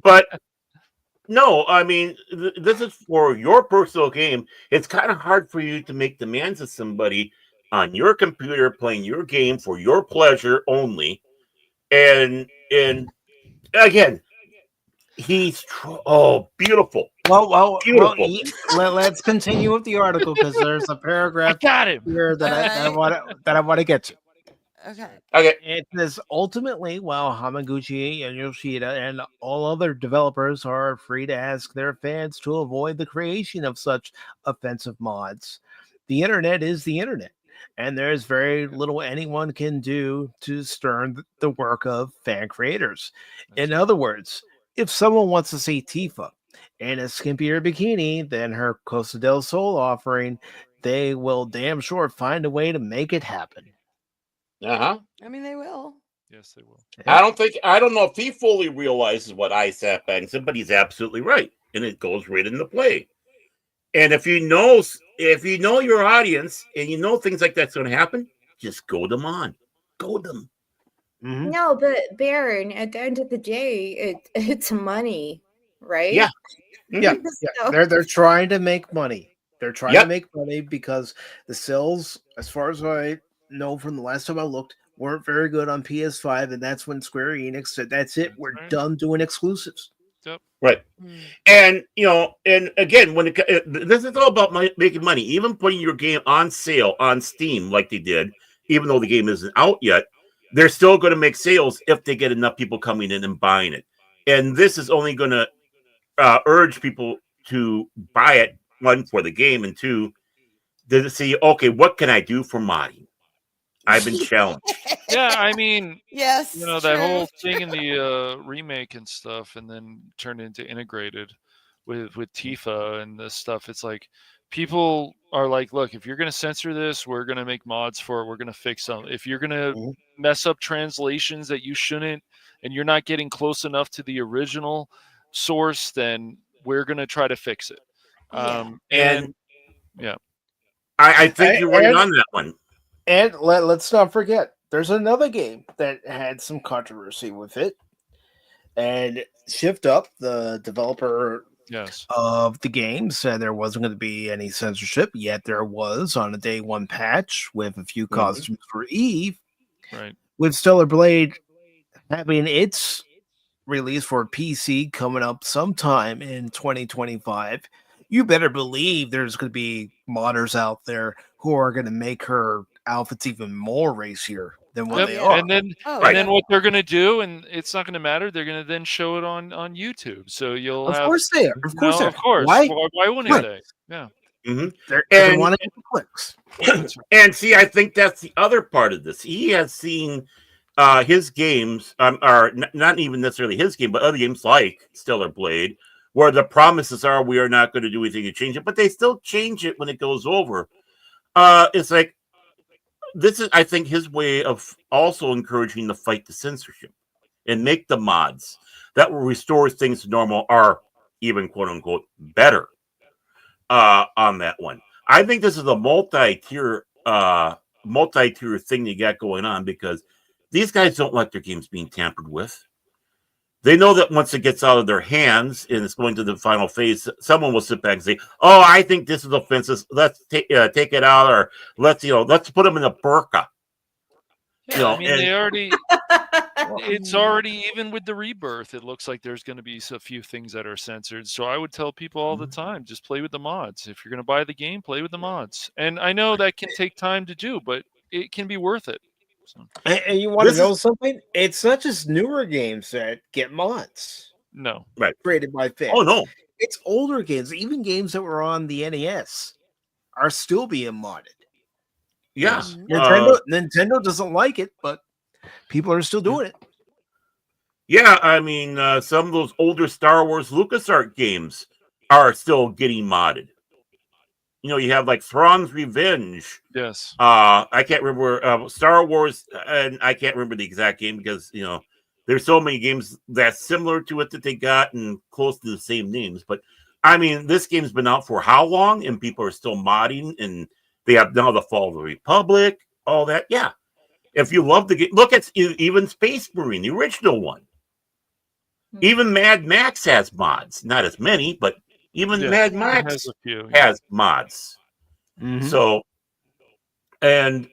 But no, I mean, this is for your personal game. It's kind of hard for you to make demands of somebody on your computer playing your game for your pleasure only. And again, he's beautiful. Well, let's continue with the article because there's a paragraph I got him here that I want to get to. Okay. It says ultimately, while Hamaguchi and Yoshida and all other developers are free to ask their fans to avoid the creation of such offensive mods, the internet is the internet, and there's very little anyone can do to stir the work of fan creators. In other words, if someone wants to see Tifa in a skimpier bikini than her Costa del Sol offering, they will damn sure find a way to make it happen. I mean, they will. Yes, they will. I don't know if he fully realizes what ISAP Bang said, but he's absolutely right. And it goes right into play. And if you know your audience and you know things like that's going to happen, just go them on. Go them. Mm-hmm. No, but Baron, at the end of the day, it's money, right? Yeah. Yeah. They're trying to make money. They're trying to make money because the sales, as far as I know from the last time I looked, weren't very good on PS5, and that's when Square Enix said, "That's it, we're done doing exclusives." Yep. Right. And and again, when this is all about making money, even putting your game on sale on Steam like they did, even though the game isn't out yet, they're still going to make sales if they get enough people coming in and buying it. And this is only going to urge people to buy it, one, for the game, and two, to see, okay, what can I do for modding? I've been challenged. Yeah, I mean, yes, that whole thing in the remake and stuff, and then turned into integrated with Tifa and this stuff. It's like people are like, look, if you're going to censor this, we're going to make mods for it. We're going to fix them. If you're going to mess up translations that you shouldn't, and you're not getting close enough to the original source, then we're going to try to fix it. And yeah, I think you're right on that one. And let's not forget, there's another game that had some controversy with it. And Shift Up, the developer of the game, said there wasn't going to be any censorship, yet there was on a day one patch with a few costumes for Eve. Right. With Stellar Blade having its release for PC coming up sometime in 2025, you better believe there's going to be modders out there who are going to make her outfits even more racier than what they are. And then what they're going to do, and it's not going to matter, they're going to then show it on YouTube. So you'll have... Of course they are. Of course. Of course. Why wouldn't they? Yeah. They want to get the clicks. And see, I think that's the other part of this. He has seen his games, or not even necessarily his game, but other games like Stellar Blade, where the promises are we are not going to do anything to change it, but they still change it when it goes over. It's like, this is, I think, his way of also encouraging the fight to censorship and make the mods that will restore things to normal are even, quote unquote, better on that one. I think this is a multi-tier thing you got going on, because these guys don't like their games being tampered with. They know that once it gets out of their hands and it's going to the final phase, someone will sit back and say, "Oh, I think this is offensive. Let's take it out, or let's put them in a burqa." Yeah, I mean, they already. It's already, even with the Rebirth, it looks like there's going to be a few things that are censored. So I would tell people all the time, just play with the mods. If you're going to buy the game, play with the mods. And I know that can take time to do, but it can be worth it. So. And you want to know something? It's not just newer games that get mods. No. Right. Created by fans. Oh, no. It's older games. Even games that were on the NES are still being modded. Yeah. Nintendo doesn't like it, but people are still doing it. Yeah, I mean, some of those older Star Wars LucasArts games are still getting modded. You have like Thrawn's Revenge. Yes. I can't remember Star Wars, and I can't remember the exact game because there's so many games that's similar to it that they got and close to the same names. But I mean, this game's been out for how long, and people are still modding, and they have now the Fall of the Republic, all that. Yeah, if you love the game, look at even Space Marine, the original one. Even Mad Max has mods, not as many, but. Even Mad Max has mods. So, and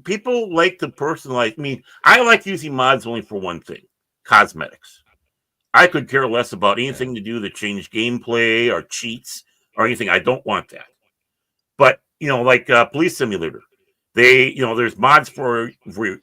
people like to personalize. I mean, I like using mods only for one thing: cosmetics. I could care less about anything to do to change gameplay or cheats or anything. I don't want that. But like Police Simulator, there's mods for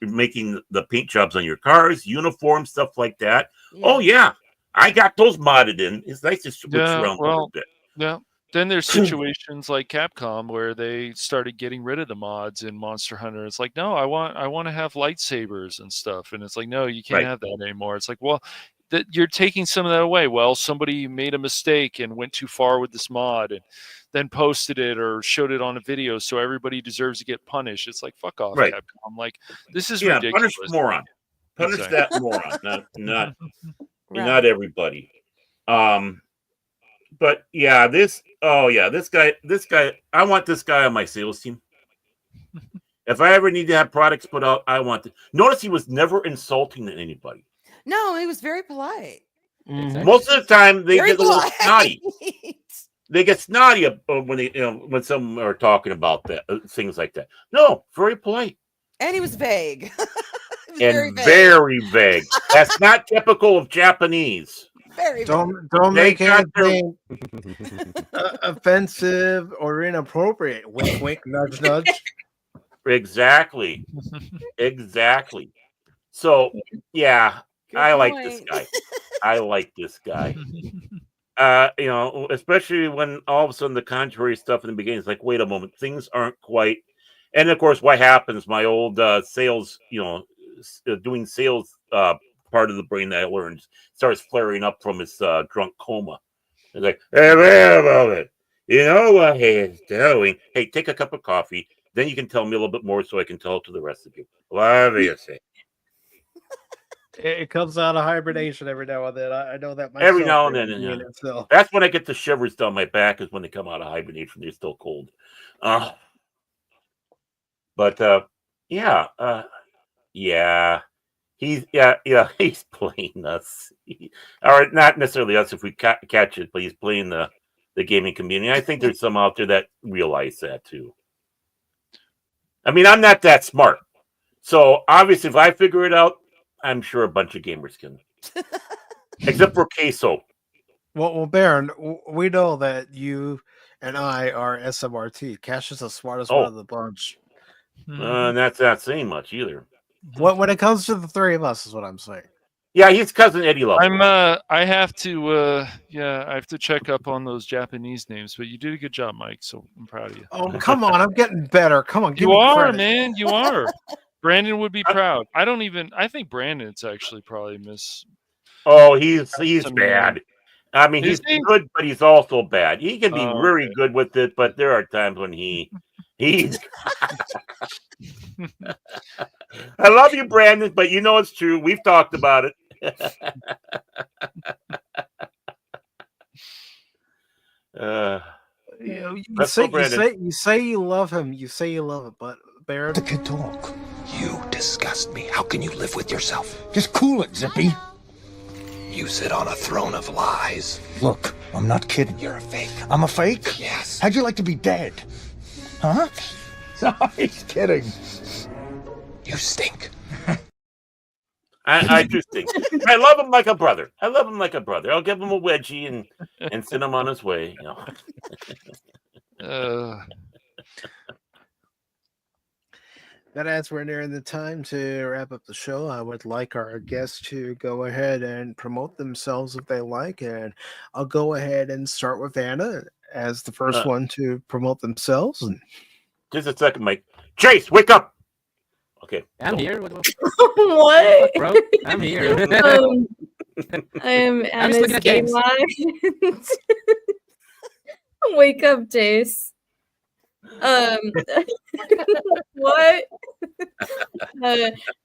making the paint jobs on your cars, uniforms, stuff like that. Yeah. Oh yeah, I got those modded in. It's nice to switch around a little bit. Yeah. Then there's situations like Capcom where they started getting rid of the mods in Monster Hunter. It's like, no, I want to have lightsabers and stuff, and it's like, no, you can't have that anymore. It's like, well, you're taking some of that away. Well, somebody made a mistake and went too far with this mod, and then posted it or showed it on a video, so everybody deserves to get punished. It's like, fuck off, Capcom. Like, this is ridiculous. Punish moron. Punish that moron. Not everybody. But yeah, this guy, I want this guy on my sales team. If I ever need to have products put out, I want to. Notice he was never insulting to anybody. No, he was very polite. Mm-hmm. Most of the time, they get a little snotty. They get snotty when some are talking about that, things like that. No, very polite. And he was vague. Very vague. That's not typical of Japanese. Don't make anything offensive or inappropriate. Wink, wink, nudge, nudge. Exactly. So yeah, I like this guy. Especially when all of a sudden the contrary stuff in the beginning is like, wait a moment, things aren't quite. And of course, what happens? My old sales, doing sales part of the brain that I learned starts flaring up from his drunk coma. It's like, hey, wait a moment. You know what he is doing? Hey, take a cup of coffee. Then you can tell me a little bit more so I can tell it to the rest of you. Whatever you say. It comes out of hibernation every now and then. I know that myself. Every now and then. Yeah. That's when I get the shivers down my back, is when they come out of hibernation. They're still cold. He's playing us. Or not necessarily us if we catch it, but he's playing the gaming community. I think there's some out there that realize that too. I mean, I'm not that smart. So obviously, if I figure it out, I'm sure a bunch of gamers can. Except for Queso. Well, Baron, we know that you and I are SMRT. Cash is the smartest one of the bunch. That's not saying much either. When it comes to the three of us, is what I'm saying. Yeah, he's cousin Eddie Love. I have to check up on those Japanese names, but you did a good job, Mike. So I'm proud of you. Oh, come on, I'm getting better. Come on, give you me are, credit. man. You are. Brandon would be proud. I think Brandon's actually probably miss. Oh, he's bad. I mean, he's good, but he's also bad. He can be very good with it, but there are times when he's. I love you, Brandon, but you know it's true. We've talked about it. You say you love him. You say you love it, but Baron, the kid talk. You disgust me. How can you live with yourself? Just cool it, Zippy. You sit on a throne of lies. Look, I'm not kidding. You're a fake. I'm a fake? Yes. How'd you like to be dead? Huh? No, he's kidding. You stink. I do stink. I love him like a brother. I'll give him a wedgie and send him on his way. But as we're nearing the time to wrap up the show, I would like our guests to go ahead and promote themselves if they like. And I'll go ahead and start with Anna as the first one to promote themselves. And just a second, Mike. Chase, wake up. Okay. I'm here. What? Bro, I'm here. I'm Anna's Game Line. Wake up, Jace. What?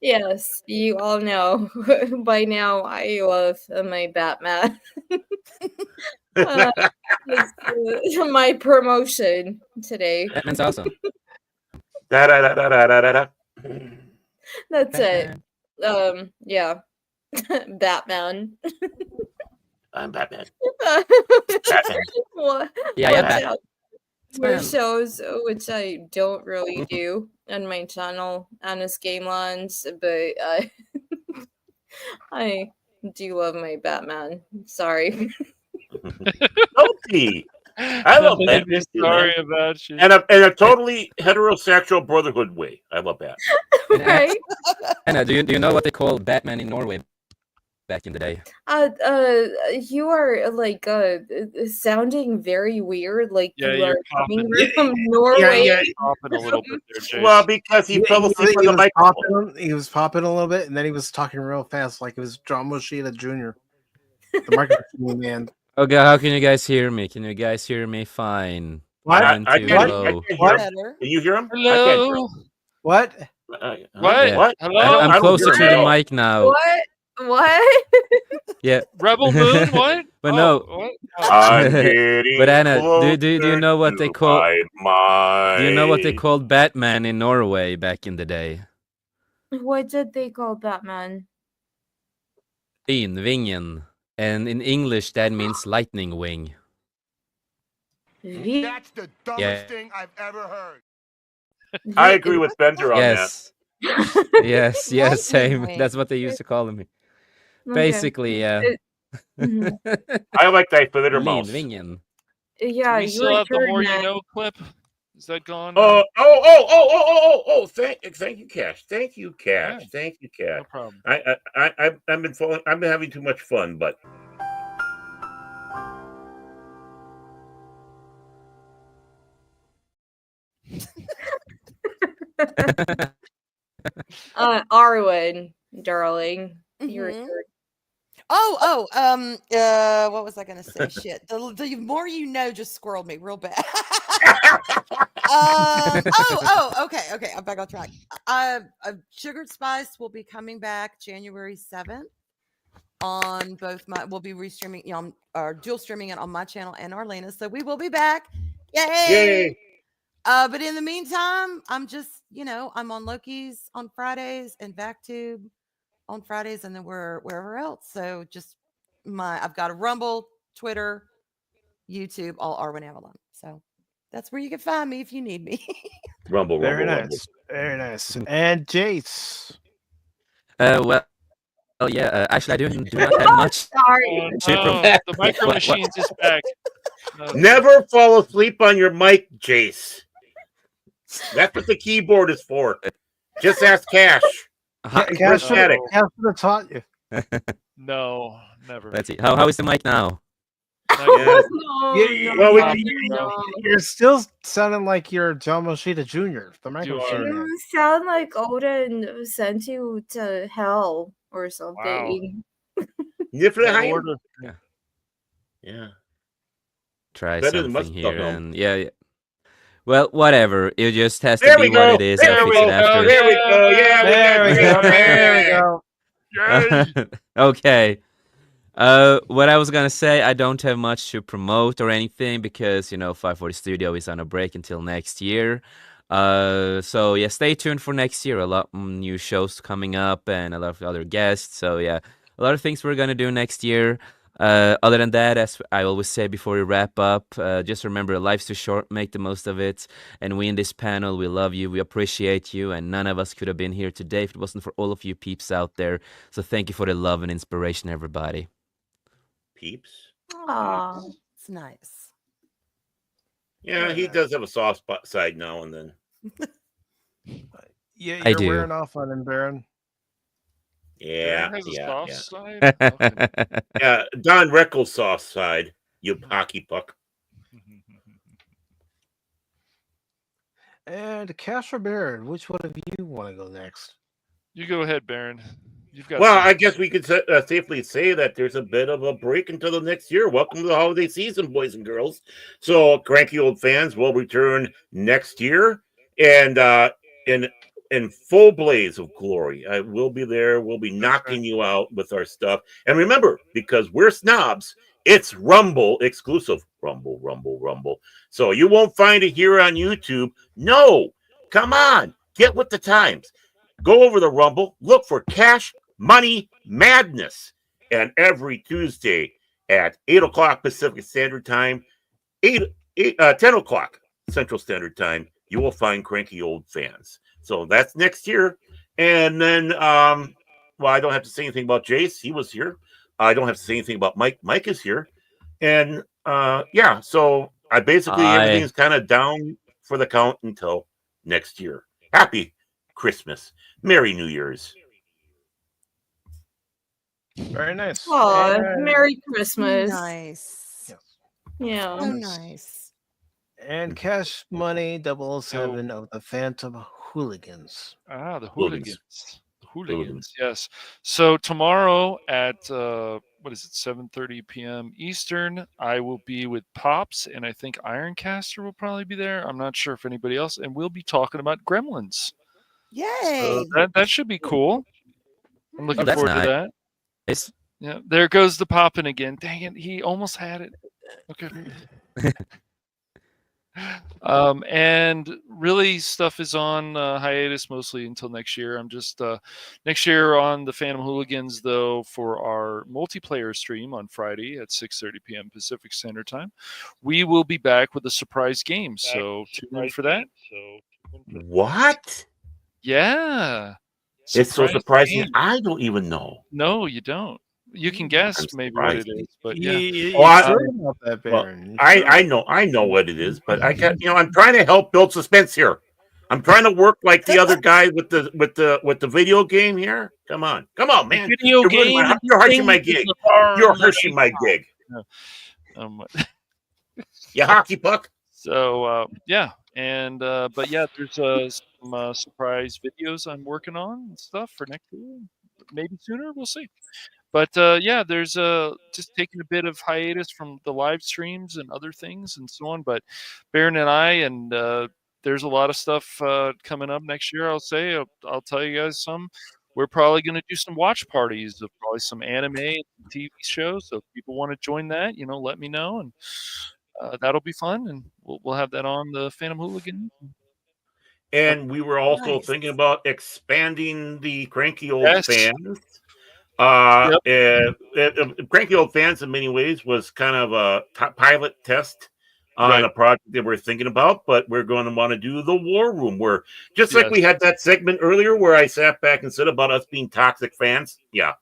Yes, you all know by now I love my Batman. My promotion today. Batman's awesome. That's it. Yeah. Batman. I'm Batman. Batman. What? Yeah, Batman. More shows which I don't really do on my channel, Anna's Game Lines, but I do love my Batman. Sorry. Don't be. I love Batman. Sorry about you. And a totally heterosexual brotherhood way. I love that. Right? Anna, do you know what they called Batman in Norway back in the day? You are like sounding very weird. Like Yeah, you you're are coming coughing. from Norway. Yeah. Coughing a little bit there, Jace. Well, because he fell asleep on the microphone. He was popping a little bit, and then he was talking real fast, like it was John Moshida Jr. The microphone man. Okay, how can you guys hear me? Can you guys hear me fine? What? I can't hear him. Can you hear him? Hello? I can't hear him. What? What? Yeah. What? Hello? I'm closer to the mic now. What? Yeah. Rebel Moon? What? But no. What? I'm getting but Anna, do you know what they call? my Do you know what they called Batman in Norway back in the day? What did they call Batman? Vingen, and in English that means lightning wing. That's the dumbest thing I've ever heard. I agree with Bender on yes. yes, yes, same. That's what they used to call me. Basically, yeah. I like that flitter mouse. Vingen. Yeah, we still have the more you know clip. Is that gone? Thank you, Cash. Thank you, Cash. Yeah. Thank you, Cash. No problem. I've been having too much fun, but Arwen, darling. Your Mhm. turn. What was I gonna say? Shit. The more you know just squirreled me real bad. Okay. I'm back on track. Sugared Spice will be coming back January 7th on both we'll be restreaming, or dual streaming it on my channel and Arlena's. So we will be back. Yay! But in the meantime, I'm just, I'm on Loki's on Fridays and Backtube on Fridays, and then we're wherever else. So just I've got a Rumble, Twitter, YouTube, all Arwen Avalon. So that's where you can find me if you need me. Rumble. Very nice. And Jace. Well, yeah. Actually, I do not have much. Sorry. The micro machines is back. No. Never fall asleep on your mic, Jace. That's what the keyboard is for. Just ask Cash. Cash would have taught you. No, never. Let's see. How is the mic now? You're still sounding like you're John Moshida Jr. The microphone. You sound like Odin sent you to hell or something. Yeah. Try Better than something much here, stuff, and yeah. Well, whatever. It just has to There be we go. what it is. There I'll we fix go. it after. There we go. Yeah, There we go. Okay. What I was gonna say, I don't have much to promote or anything because 540 Studio is on a break until next year. So yeah, stay tuned for next year. A lot of new shows coming up and a lot of other guests. So yeah, a lot of things we're gonna do next year. Other than that, as I always say before we wrap up, just remember life's too short, make the most of it. And we in this panel, we love you, we appreciate you, and none of us could have been here today if it wasn't for all of you peeps out there. So thank you for the love and inspiration, everybody. Peeps? Aw, it's nice. Yeah, he does have a soft spot side now and then. Yeah, I you're do. wearing off on him, Baron. Yeah, Has a soft side? Yeah, Don Rickles' soft side, you hockey puck. And Cash or Baron, which one of you want to go next? You go ahead, Baron. You've got. Well, some- I guess we could safely say that there's a bit of a break until the next year. Welcome to the holiday season, boys and girls. So, cranky old fans will return next year, and in full blaze of glory. I will be there. We'll be knocking you out with our stuff. And remember, because we're snobs, it's Rumble exclusive. Rumble. So you won't find it here on YouTube. No, come on, get with the times. Go over the Rumble, look for Cash Money Madness. And every Tuesday at 8 o'clock Pacific Standard Time, 10 o'clock Central Standard Time, you will find cranky old fans. So that's next year. And then, I don't have to say anything about Jace. He was here. I don't have to say anything about Mike. Mike is here. And, so Everything's kind of down for the count until next year. Happy Christmas. Merry New Year's. Very nice. Aw, Merry Christmas. Nice. Yeah. So nice. And Cash Money 007 of the Phantom Hooligans. Ah, the Hooligans. Hooligans, yes. So tomorrow at 7:30 p.m. Eastern, I will be with Pops, and I think Ironcaster will probably be there. I'm not sure if anybody else, and we'll be talking about Gremlins. Yay! So that should be cool. I'm looking forward to that. Nice. Yeah, there goes the popping again. Dang it, he almost had it. Okay. And really stuff is on hiatus mostly until next year. I'm just next year on the Phantom Hooligans, though, for our multiplayer stream on Friday at 6:30 p.m. Pacific Standard Time, we will be back with a surprise game. So tune in for that. What? Yeah. It's so surprising. Game. I don't even know. No, you don't. You can guess maybe what it is, but yeah. I know what it is, but I'm trying to help build suspense here. I'm trying to work like the other guy with the video game here. Come on, man! You're harshing my gig. You're harshing my gig. You hockey puck. So yeah, and but yeah, there's some surprise videos I'm working on and stuff for next year. Maybe sooner. We'll see. But yeah, there's just taking a bit of hiatus from the live streams and other things and so on. But Baron and I, and there's a lot of stuff coming up next year. I'll tell you guys some. We're probably going to do some watch parties of probably some anime and TV shows. So if people want to join that, let me know, and that'll be fun. And we'll have that on the Phantom Hooligan. And we were also thinking about expanding the Cranky Old Fans. Cranky Old Fans in many ways was kind of a pilot test on a project that we're thinking about, but we're going to want to do the War Room, where just like we had that segment earlier where I sat back and said about us being toxic fans. Yeah,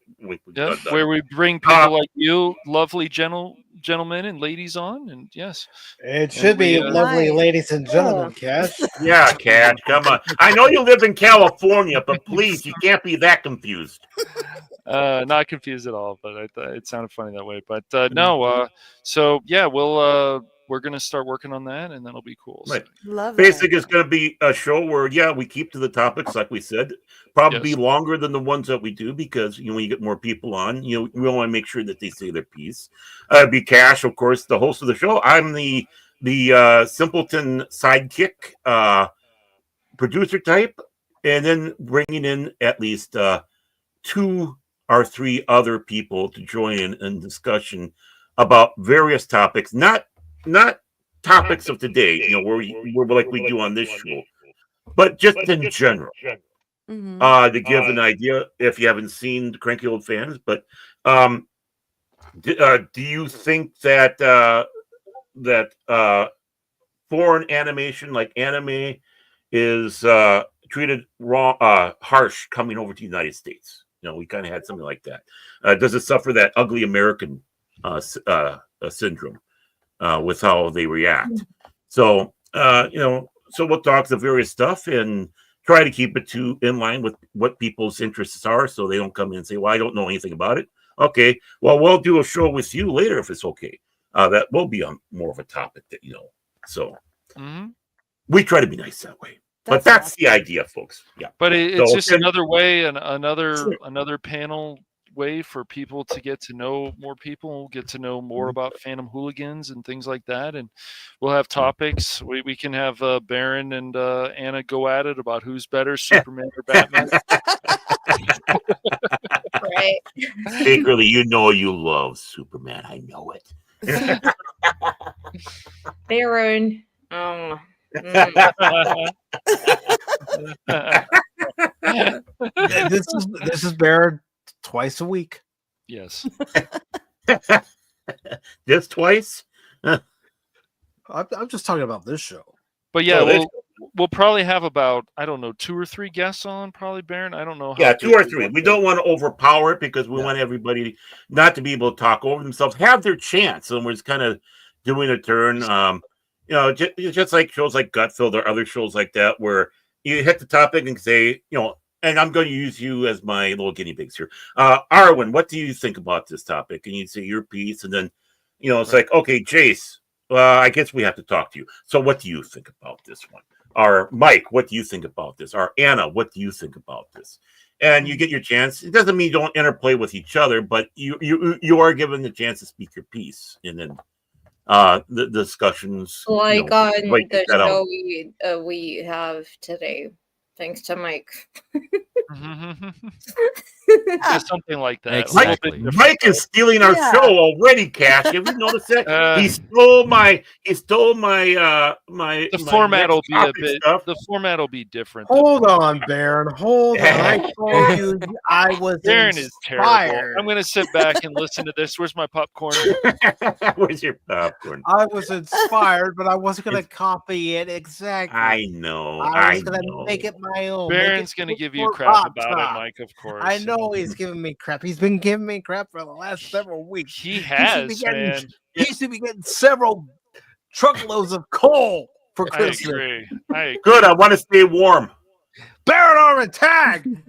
where we bring people like you, lovely gentlemen and ladies on, and yes, it should be lovely ladies and gentlemen. Cash, yeah, Cash, come on. I know you live in California, but please, you can't be that confused. Not confused at all, but it sounded funny that way. But no, so yeah, we're going to start working on that, and that'll be cool. Right. So. Love Basic is going to be a show where, we keep to the topics, like we said. Probably longer than the ones that we do, because, when you get more people on, we want to make sure that they say their piece. Be Cash, of course, the host of the show. I'm the simpleton sidekick producer type, and then bringing in at least 2 or 3 other people to join in discussion about various topics, not topics of today, where like we do on this show, but just in general, to give an idea if you haven't seen the Cranky Old Fans. But do you think that foreign animation, like anime, is treated wrong, harsh coming over to the United States? We kind of had something like that. Does it suffer that ugly American syndrome? With how they react. So, so we'll talk the various stuff and try to keep it in line with what people's interests are, so they don't come in and say, well, I don't know anything about it. Okay, well, we'll do a show with you later if it's okay. That will be on more of a topic that So we try to be nice that way. But that's the idea, folks. Yeah. But it's just another way and another panel way for people to get to know more people, get to know more about Phantom Hooligans and things like that. And we'll have topics. We can have Baron and Anna go at it about who's better, Superman or Batman. Right. Secretly, you love Superman. I know it. Baron. This is Baron. Twice a week. Yes. Just twice? I'm just talking about this show. But yeah, we'll probably have about, 2 or 3 guests on, probably, Baron. I don't know. Yeah, 2 or 3. We don't want to overpower it because we want everybody not to be able to talk over themselves, have their chance. And we're just kind of doing a turn. just like shows like Gutfeld or other shows like that, where you hit the topic and say, and I'm going to use you as my little guinea pigs here. Arwen, what do you think about this topic? And you say your piece, and then, it's like, okay, Jace, I guess we have to talk to you. So what do you think about this one? Or Mike, what do you think about this? Or Anna, what do you think about this? And you get your chance. It doesn't mean you don't interplay with each other, but you are given the chance to speak your piece, and then the discussions like on the show we have today, thanks to Mike. Something like that. Exactly. Mike is stealing our show already, Cash. Have you noticed that? He stole my the format will be a bit stuff. The format will be different. Hold on, Baron. Hold on. I told you I was Baron is terrible. inspired. I'm gonna sit back and listen to this. Where's my popcorn? Where's your popcorn? I was inspired, but I wasn't gonna copy it exactly. I know. I was gonna make it my own. Baron's gonna give you crap about it, Mike, of course. I know he's giving me crap. He's been giving me crap for the last several weeks. He has, man. He should be getting several truckloads of coal for Christmas. I agree. Good. I want to stay warm. Baron Orman Tagge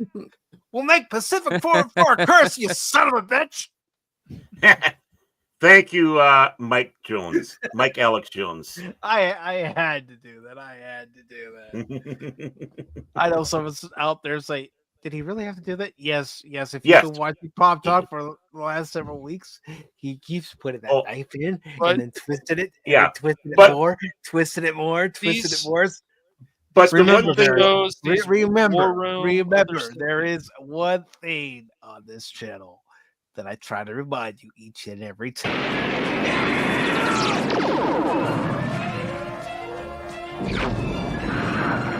will make Pacific414 curse, you son of a bitch. Thank you, Mike Alex Jones. I had to do that. I know someone's out there say, did he really have to do that? Yes. If you've been watching Pop Talk for the last several weeks, he keeps putting that knife in and then twisted it. And twisted it more. But remember, remember, there is one thing on this channel that I try to remind you each and every time.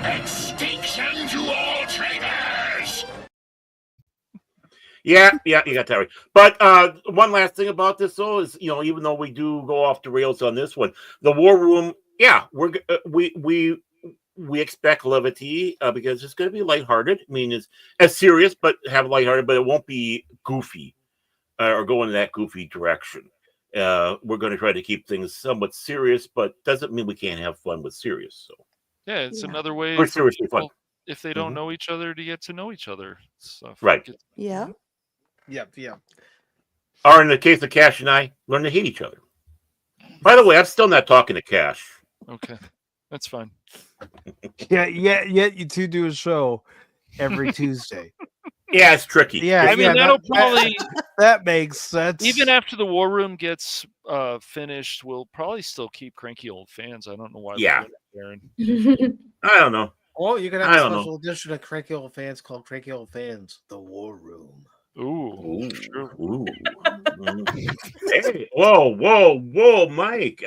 Extinction to all traitors! Yeah, you got that right. But one last thing about this, though, is even though we do go off the rails on this one, the War Room, we expect levity because it's going to be lighthearted. I mean, it's as serious, but have lighthearted, but it won't be goofy or go in that goofy direction. We're going to try to keep things somewhat serious, but doesn't mean we can't have fun with serious. So yeah, it's another way for for seriously people, fun if they don't know each other, to get to know each other. Stuff. Right. Yeah. Yep. Or in the case of Cash and I, learn to hate each other. By the way, I'm still not talking to Cash. Okay, that's fine. Yet you two do a show every Tuesday. Yeah, it's tricky. Yeah, that'll probably that makes sense. Even after the War Room gets finished, we'll probably still keep Cranky Old Fans. I don't know why. Yeah. Baron. I don't know. Well, you can have a special edition of Cranky Old Fans called Cranky Old Fans: The War Room. Ooh. Hey, whoa, Mike.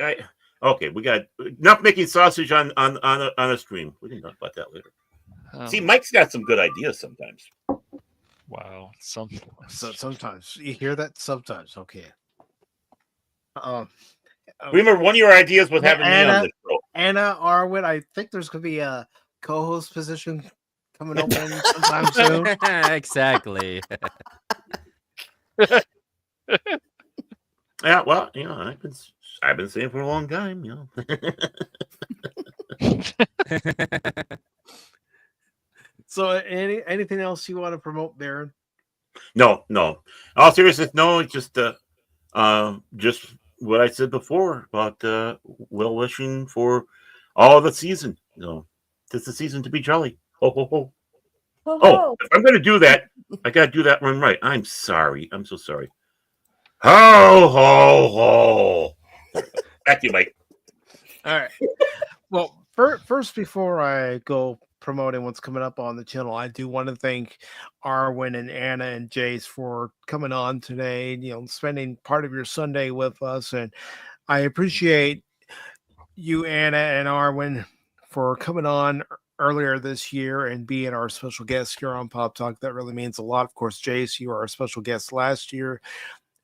Okay, we got enough making sausage on a stream. We can talk about that later. See, Mike's got some good ideas sometimes. Wow, sometimes you hear that. Sometimes, okay. Remember, one of your ideas was having me on this show. Anna Arwen, I think there's going to be a co-host position coming open sometime soon. Exactly. Yeah, well, I've been saying for a long time, So, anything else you want to promote, Baron? No. All seriousness, no. It's just what I said before about well wishing for all the season. It's the season to be jolly. Ho ho ho. Oh, if I'm going to do that, I got to do that one right. I'm sorry. I'm so sorry. Ho ho ho. Back to you, Mike. All right. Well, first, before I go promoting what's coming up on the channel, I do want to thank Arwen and Anna and Jace for coming on today, spending part of your Sunday with us. And I appreciate you, Anna and Arwen, for coming on earlier this year and being our special guest here on Pop Talk. That really means a lot. Of course, Jace, you were our special guest last year,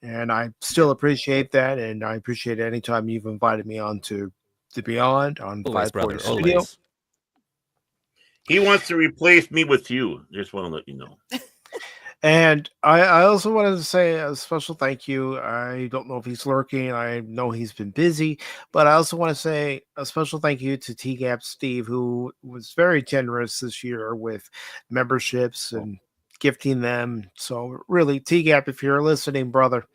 and I still appreciate that. And I appreciate any time you've invited me on to Beyond on 540 Studio. He wants to replace me with you. Just want to let you know. And I also wanted to say a special thank you. I don't know if he's lurking. I know he's been busy, but I also want to say a special thank you to TGAP Steve, who was very generous this year with memberships and gifting them. So really, TGAP, if you're listening, brother,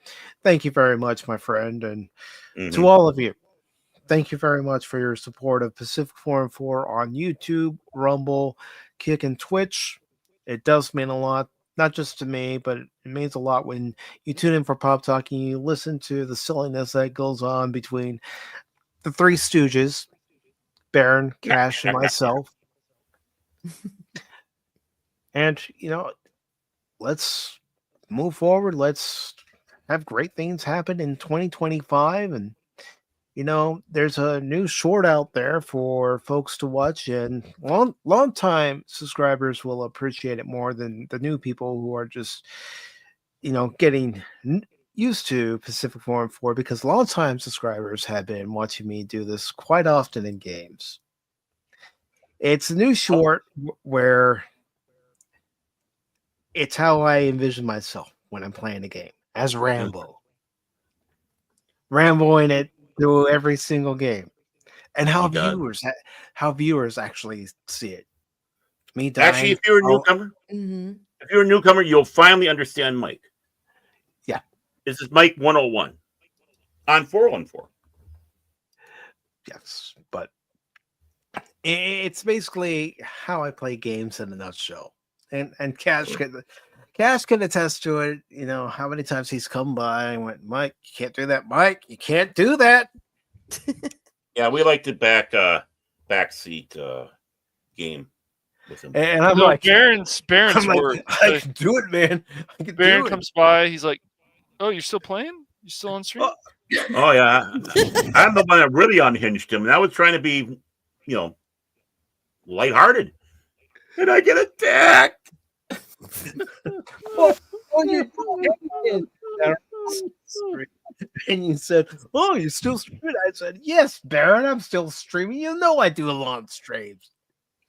thank you very much, my friend. And to all of you, thank you very much for your support of Pacific414 on YouTube, Rumble, Kick, and Twitch. It does mean a lot, not just to me, but it means a lot when you tune in for Pop Talk and you listen to the silliness that goes on between the Three Stooges, Baron, Cash, and myself. And, let's move forward. Let's have great things happen in 2025. And there's a new short out there for folks to watch, and long time subscribers will appreciate it more than the new people who are just, getting used to Pacific414, because long time subscribers have been watching me do this quite often in games. It's a new short where it's how I envision myself when I'm playing a game as Rambo. Ramboing it through every single game, and how viewers actually see it. Me dying. Actually, if you're a newcomer, you'll finally understand Mike. Yeah, this is Mike 101 on 414. Yes, but it's basically how I play games in a nutshell. And Cash can attest to it. How many times he's come by and went, Mike, you can't do that. Mike, you can't do that. Yeah, we like the backseat game with him. And I'm like, Baron's work. I can do it, man. Baron comes by. He's like, "Oh, you're still playing? You still on stream?" Oh yeah, I'm the one that really unhinged him, and I was trying to be, lighthearted, and I get attacked. And you said, "Oh, you're still streaming?" I said, "Yes, Baron, I'm still streaming. You know I do long streams."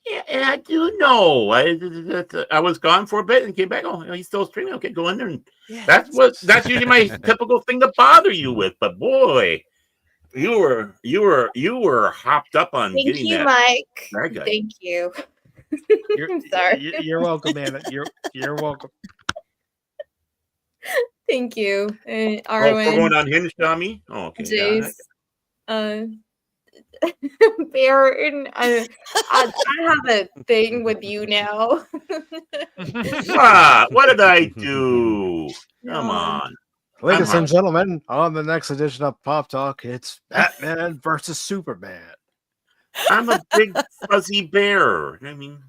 Yeah, and I do know. I was gone for a bit and came back. Oh, he's still streaming. Okay, go in there. And that's usually my typical thing to bother you with. But boy, you were hopped up on getting that. Mike. Thank you. I'm sorry. You're welcome, man. You're welcome. Thank you, Arwen. For going unhinged on me. Oh, okay. Jace, Baron, I have a thing with you now. What did I do? Come on. Ladies and gentlemen, on the next edition of Pop Talk, it's Batman versus Superman. I'm a big fuzzy bear. I mean,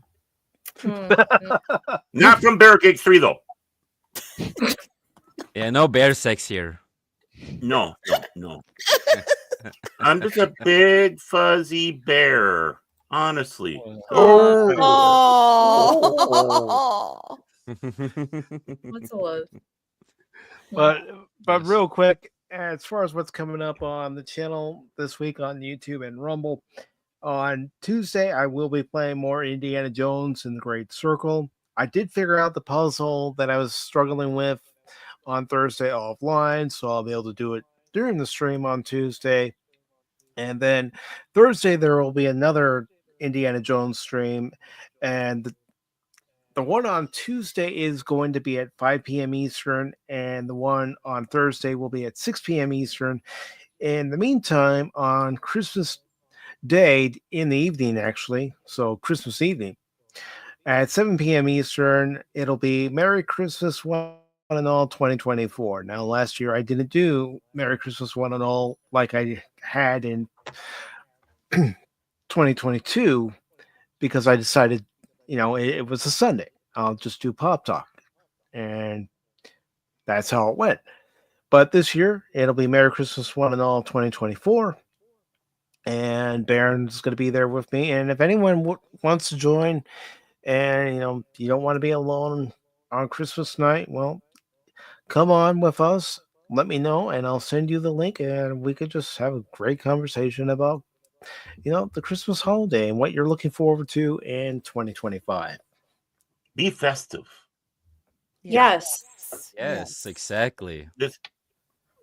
not from Bear Cake 3, though. Yeah, no bear sex here. No. I'm just a big fuzzy bear, honestly. What's a love? But real quick, as far as what's coming up on the channel this week on YouTube and Rumble, on Tuesday I will be playing more Indiana Jones and the Great Circle. I did figure out the puzzle that I was struggling with on Thursday offline, so I'll be able to do it during the stream on Tuesday. And then Thursday there will be another Indiana Jones stream, and the one on Tuesday is going to be at 5 p.m. Eastern, and the one on Thursday will be at 6 p.m. Eastern. In the meantime, on Christmas Day in the evening, actually, so Christmas evening, at 7 p.m. Eastern, it'll be Merry Christmas One and All 2024. Now, last year I didn't do Merry Christmas One and All like I had in 2022 because I decided, it was a Sunday. I'll just do Pop Talk. And that's how it went. But this year, it'll be Merry Christmas One and All 2024. And Baron's going to be there with me. And if anyone wants to join and, you don't want to be alone on Christmas night, well, come on with us. Let me know, and I'll send you the link, and we could just have a great conversation about, the Christmas holiday and what you're looking forward to in 2025. Be festive. Yes, exactly. This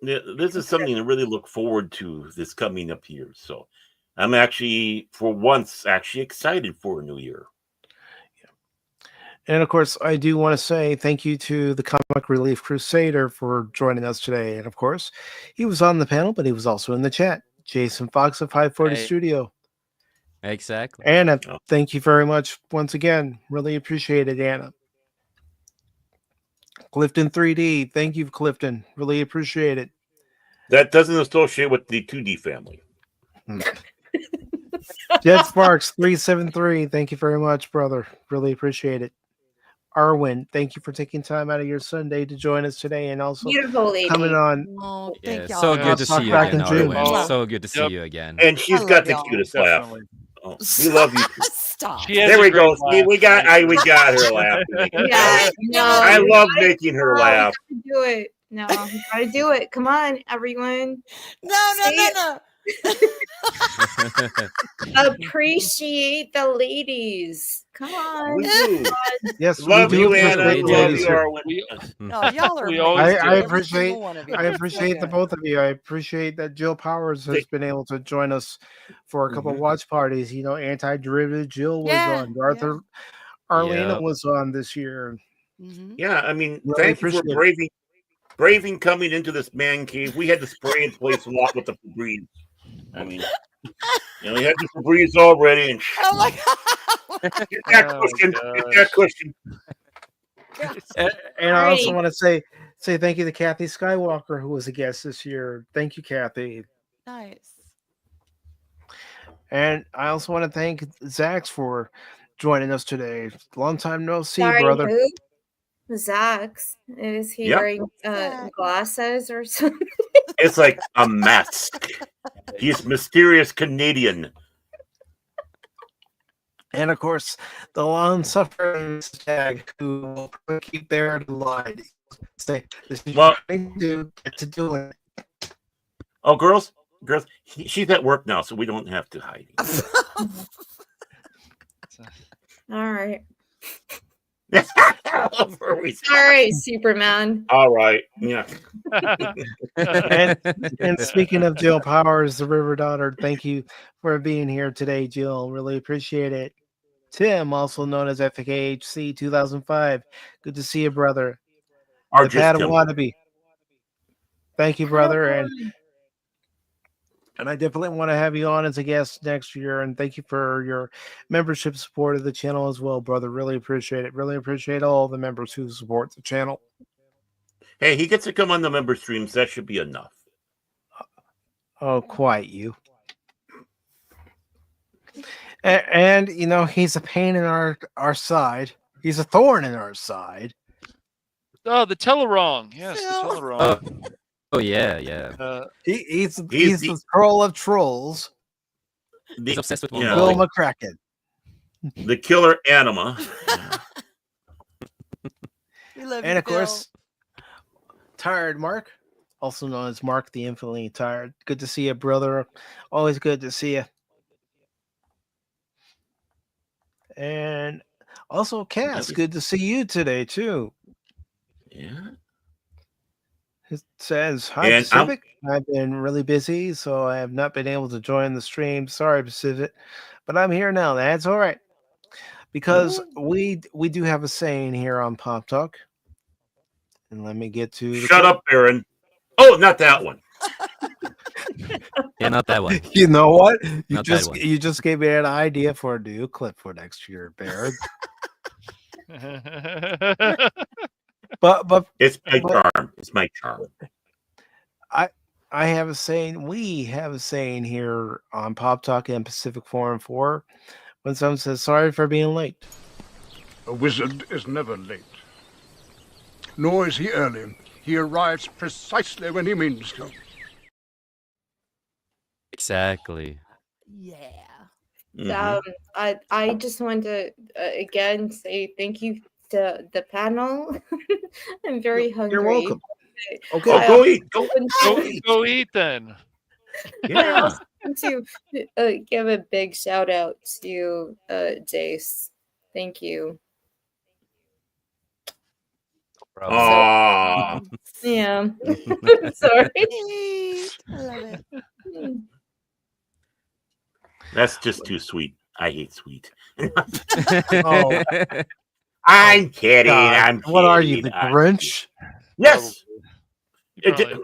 is something to really look forward to this coming up here. So I'm actually, for once, excited for a new year. And of course, I do want to say thank you to the Comic Relief Crusader for joining us today. And of course, he was on the panel, but he was also in the chat. Jason Fox of 540 Studio. Exactly. Anna, thank you very much once again. Really appreciate it, Anna. Clifton 3D, thank you, Clifton. Really appreciate it. That doesn't associate with the 2D family. Jet Sparks 373, thank you very much, brother. Really appreciate it. Arwen, thank you for taking time out of your Sunday to join us today, and also beautiful lady coming on. Oh, thank y'all. So good to see you again, Arwen. Oh, So good to see you again. And she's got the cutest laugh. Oh, we love you. Stop. There we go. See, we got her laugh. Yeah, no, I love making her laugh. Do it. No, you gotta do it. Come on, everyone. No. Appreciate the ladies. Come on. We do. Yes, love we do you, Anna. appreciate the Love ladies you, here. Arwen. No, y'all are. I appreciate the both of you. I appreciate that Jill Powers has been able to join us for a couple of watch parties. You know, Anti-Derivative Jill was on. Arthur Arlena was on this year. Yeah, I mean, Really thank you for appreciate braving coming into this man cave. We had to spray and place a lot with the Febreze. I mean, we had the Febreze already, and oh my god, get that cushion. And I also want to say thank you to Kathy Skywalker, who was a guest this year. Thank you, Kathy. Nice. And I also want to thank Zax for joining us today. Long time no see, Sorry, brother. who? Zax. Is he wearing glasses or something? It's like a mask. He's mysterious Canadian. And of course, the long-suffering Tagge, who will probably keep there to lie. Say, this is get to do it. Oh, girls, she's at work now, so we don't have to hide. All right. All right, Superman. All right. Yeah. and speaking of Jill Powers, the River Daughter, thank you for being here today, Jill. Really appreciate it. Tim, also known as FKHC 2005. Good to see you, brother. Or the just Pat Tim. Wannabe. Thank you, brother. And I definitely want to have you on as a guest next year. And thank you for your membership support of the channel as well, brother. Really appreciate it. Really appreciate all the members who support the channel. Hey, he gets to come on the member streams. That should be enough. Oh, quite you. And you know, he's a pain in our side. He's a thorn in our side. Oh, the Telerong. Yes, the Telerong. Oh yeah. He's the troll of trolls. He's obsessed with Bill McCracken. The killer anima. We love and you, of course, Tired Mark, also known as Mark the Infinitely Tired. Good to see you, brother. Always good to see you. And also, Cass, good to see you today too. Yeah. It says, hi, And Pacific. I've been really busy, so I have not been able to join the stream. Sorry, Pacific, but I'm here now. That's all right. Because we do have a saying here on Pop Talk. And let me get to the Shut up, Aaron. Oh, not that one. Yeah, not that one. You know what? Not You just gave me an idea for a new clip for next year, Baron. but it's my charm. It's my charm. I have a saying. We have a saying here on Pop Talk and Pacific414 when someone says sorry for being late. A wizard is never late. Nor is he early. He arrives precisely when he means to. Exactly. Yeah. I just want to again say thank you to the panel. I'm very hungry. You're welcome. Okay, go eat. Go eat then. Yeah. I also want to give a big shout out to Jace. Thank you. Oh, Yeah. Sorry. I love it. That's just too sweet. I hate sweet. Oh, I'm kidding. God. I'm kidding. What are you, the Grinch? Yes. Probably.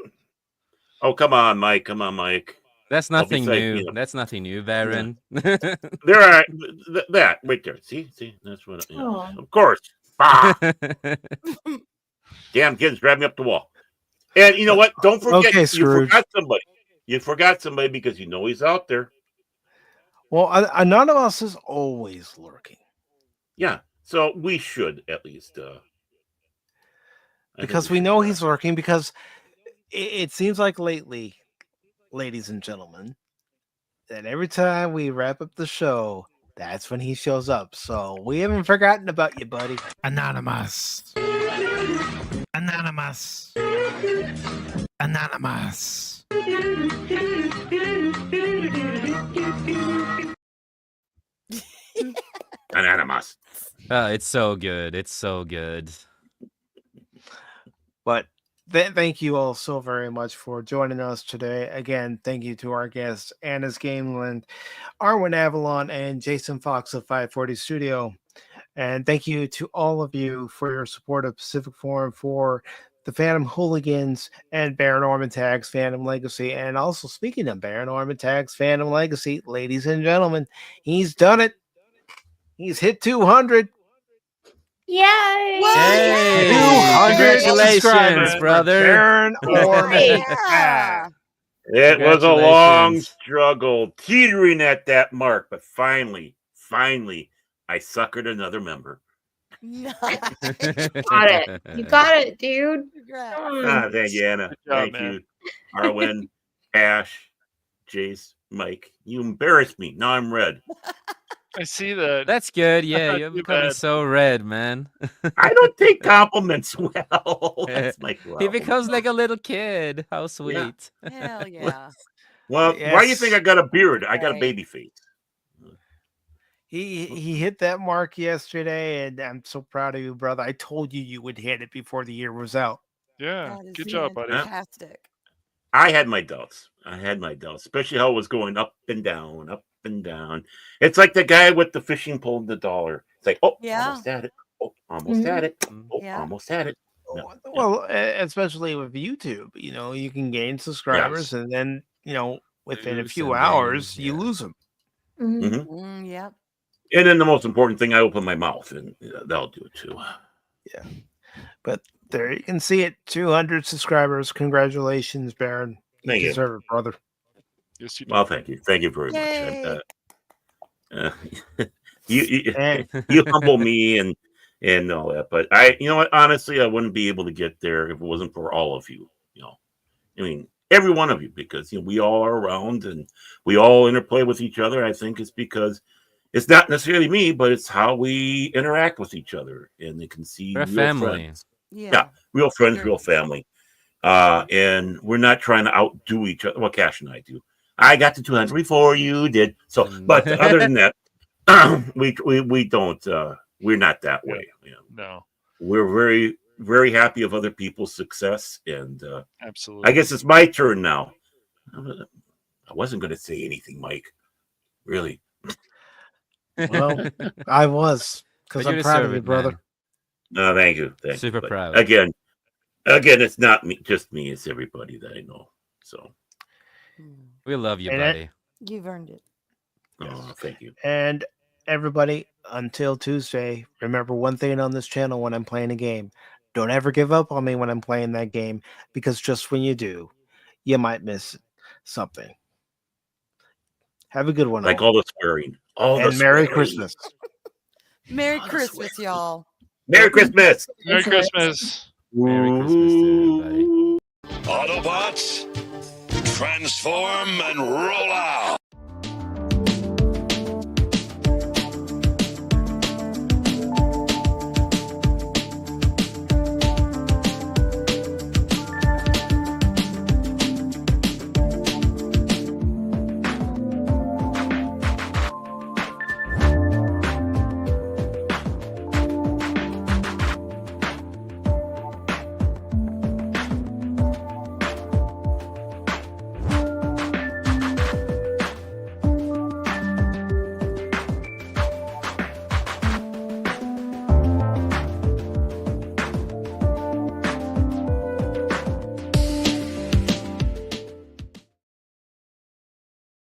Oh, come on, Mike. Come on, Mike. That's nothing new. That's nothing new, Baron. There are that right there. See, that's what. Of course. Bah! Damn kids, grab me up the wall. And you know what? Don't forget, Okay, you Scrooge. forgot somebody. You forgot somebody because you know he's out there. Well, Anonymous is always lurking. Yeah, so we should at least. Because we know he's lurking, because it seems like lately, ladies and gentlemen, that every time we wrap up the show, that's when he shows up. So we haven't forgotten about you, buddy. Anonymous. Anonymous. Anonymous. Anonymous. It's so good. It's so good. But thank you all so very much for joining us today. Again, thank you to our guests, Anna's Gameland, Arwen Avalon, and Jason Fox of 540 Studio. And thank you to all of you for your support of Pacific Forum, for the Phantom Hooligans and Baron Orman Tag's Phantom Legacy. And also, speaking of Baron Orman Tag's Phantom Legacy, ladies and gentlemen, he's done it. He's hit 200. Yay! Hey, 200 congratulations, brother. Baron Orman Tag. It was a long struggle, teetering at that mark, but finally, I suckered another member. You got it. You got it, dude. Thank you, Anna. Thank you, Arwen, Ash, Jace, Mike. You embarrassed me. Now I'm red. I see that. That's good. Yeah, you're becoming so red, man. I don't take compliments well. That's my problem. He becomes like a little kid. How sweet. Hell yeah. Well, why do you think I got a beard? I got a baby face. He hit that mark yesterday, and I'm so proud of you, brother. I told you you would hit it before the year was out. Yeah, good job, buddy. Fantastic. I had my doubts, especially how it was going up and down, up and down. It's like the guy with the fishing pole and the dollar. It's like, oh, almost had it. Oh, almost had it. Oh, almost had it. No. Well, especially with YouTube, you can gain subscribers, and then, within a few hours, you lose them. Yep. And then the most important thing, I open my mouth, and that'll do it too. Yeah. But there you can see it. 200 subscribers. Congratulations, Baron. Thank you. Deserve it, brother. Yes, you do. Well, thank you. Thank you very much. You humble me and all that. But you know what? Honestly, I wouldn't be able to get there if it wasn't for all of you. I mean, every one of you, because we all are around and we all interplay with each other. I think it's because it's not necessarily me, but it's how we interact with each other, and they can see we're real family. Friends. Yeah, real friends, real family. And we're not trying to outdo each other. Well, Cash and I do. I got to 200 before you did. So, but other than that, we don't. We're not that way. No, we're very, very happy of other people's success, and absolutely. I guess it's my turn now. I wasn't going to say anything, Mike. Really. Well, I was, because I'm proud of you, brother. Man. No, thank you. Super but proud. Again, it's not me, just me. It's everybody that I know. So we love you, buddy. You've earned it. Oh, thank you. And everybody, until Tuesday, remember one thing on this channel when I'm playing a game. Don't ever give up on me when I'm playing that game, because just when you do, you might miss something. Have a good one. Like all the swearing. And Merry Christmas. Merry Christmas, y'all. Merry Christmas. Merry Christmas. Merry Christmas to everybody. Autobots, transform and roll out.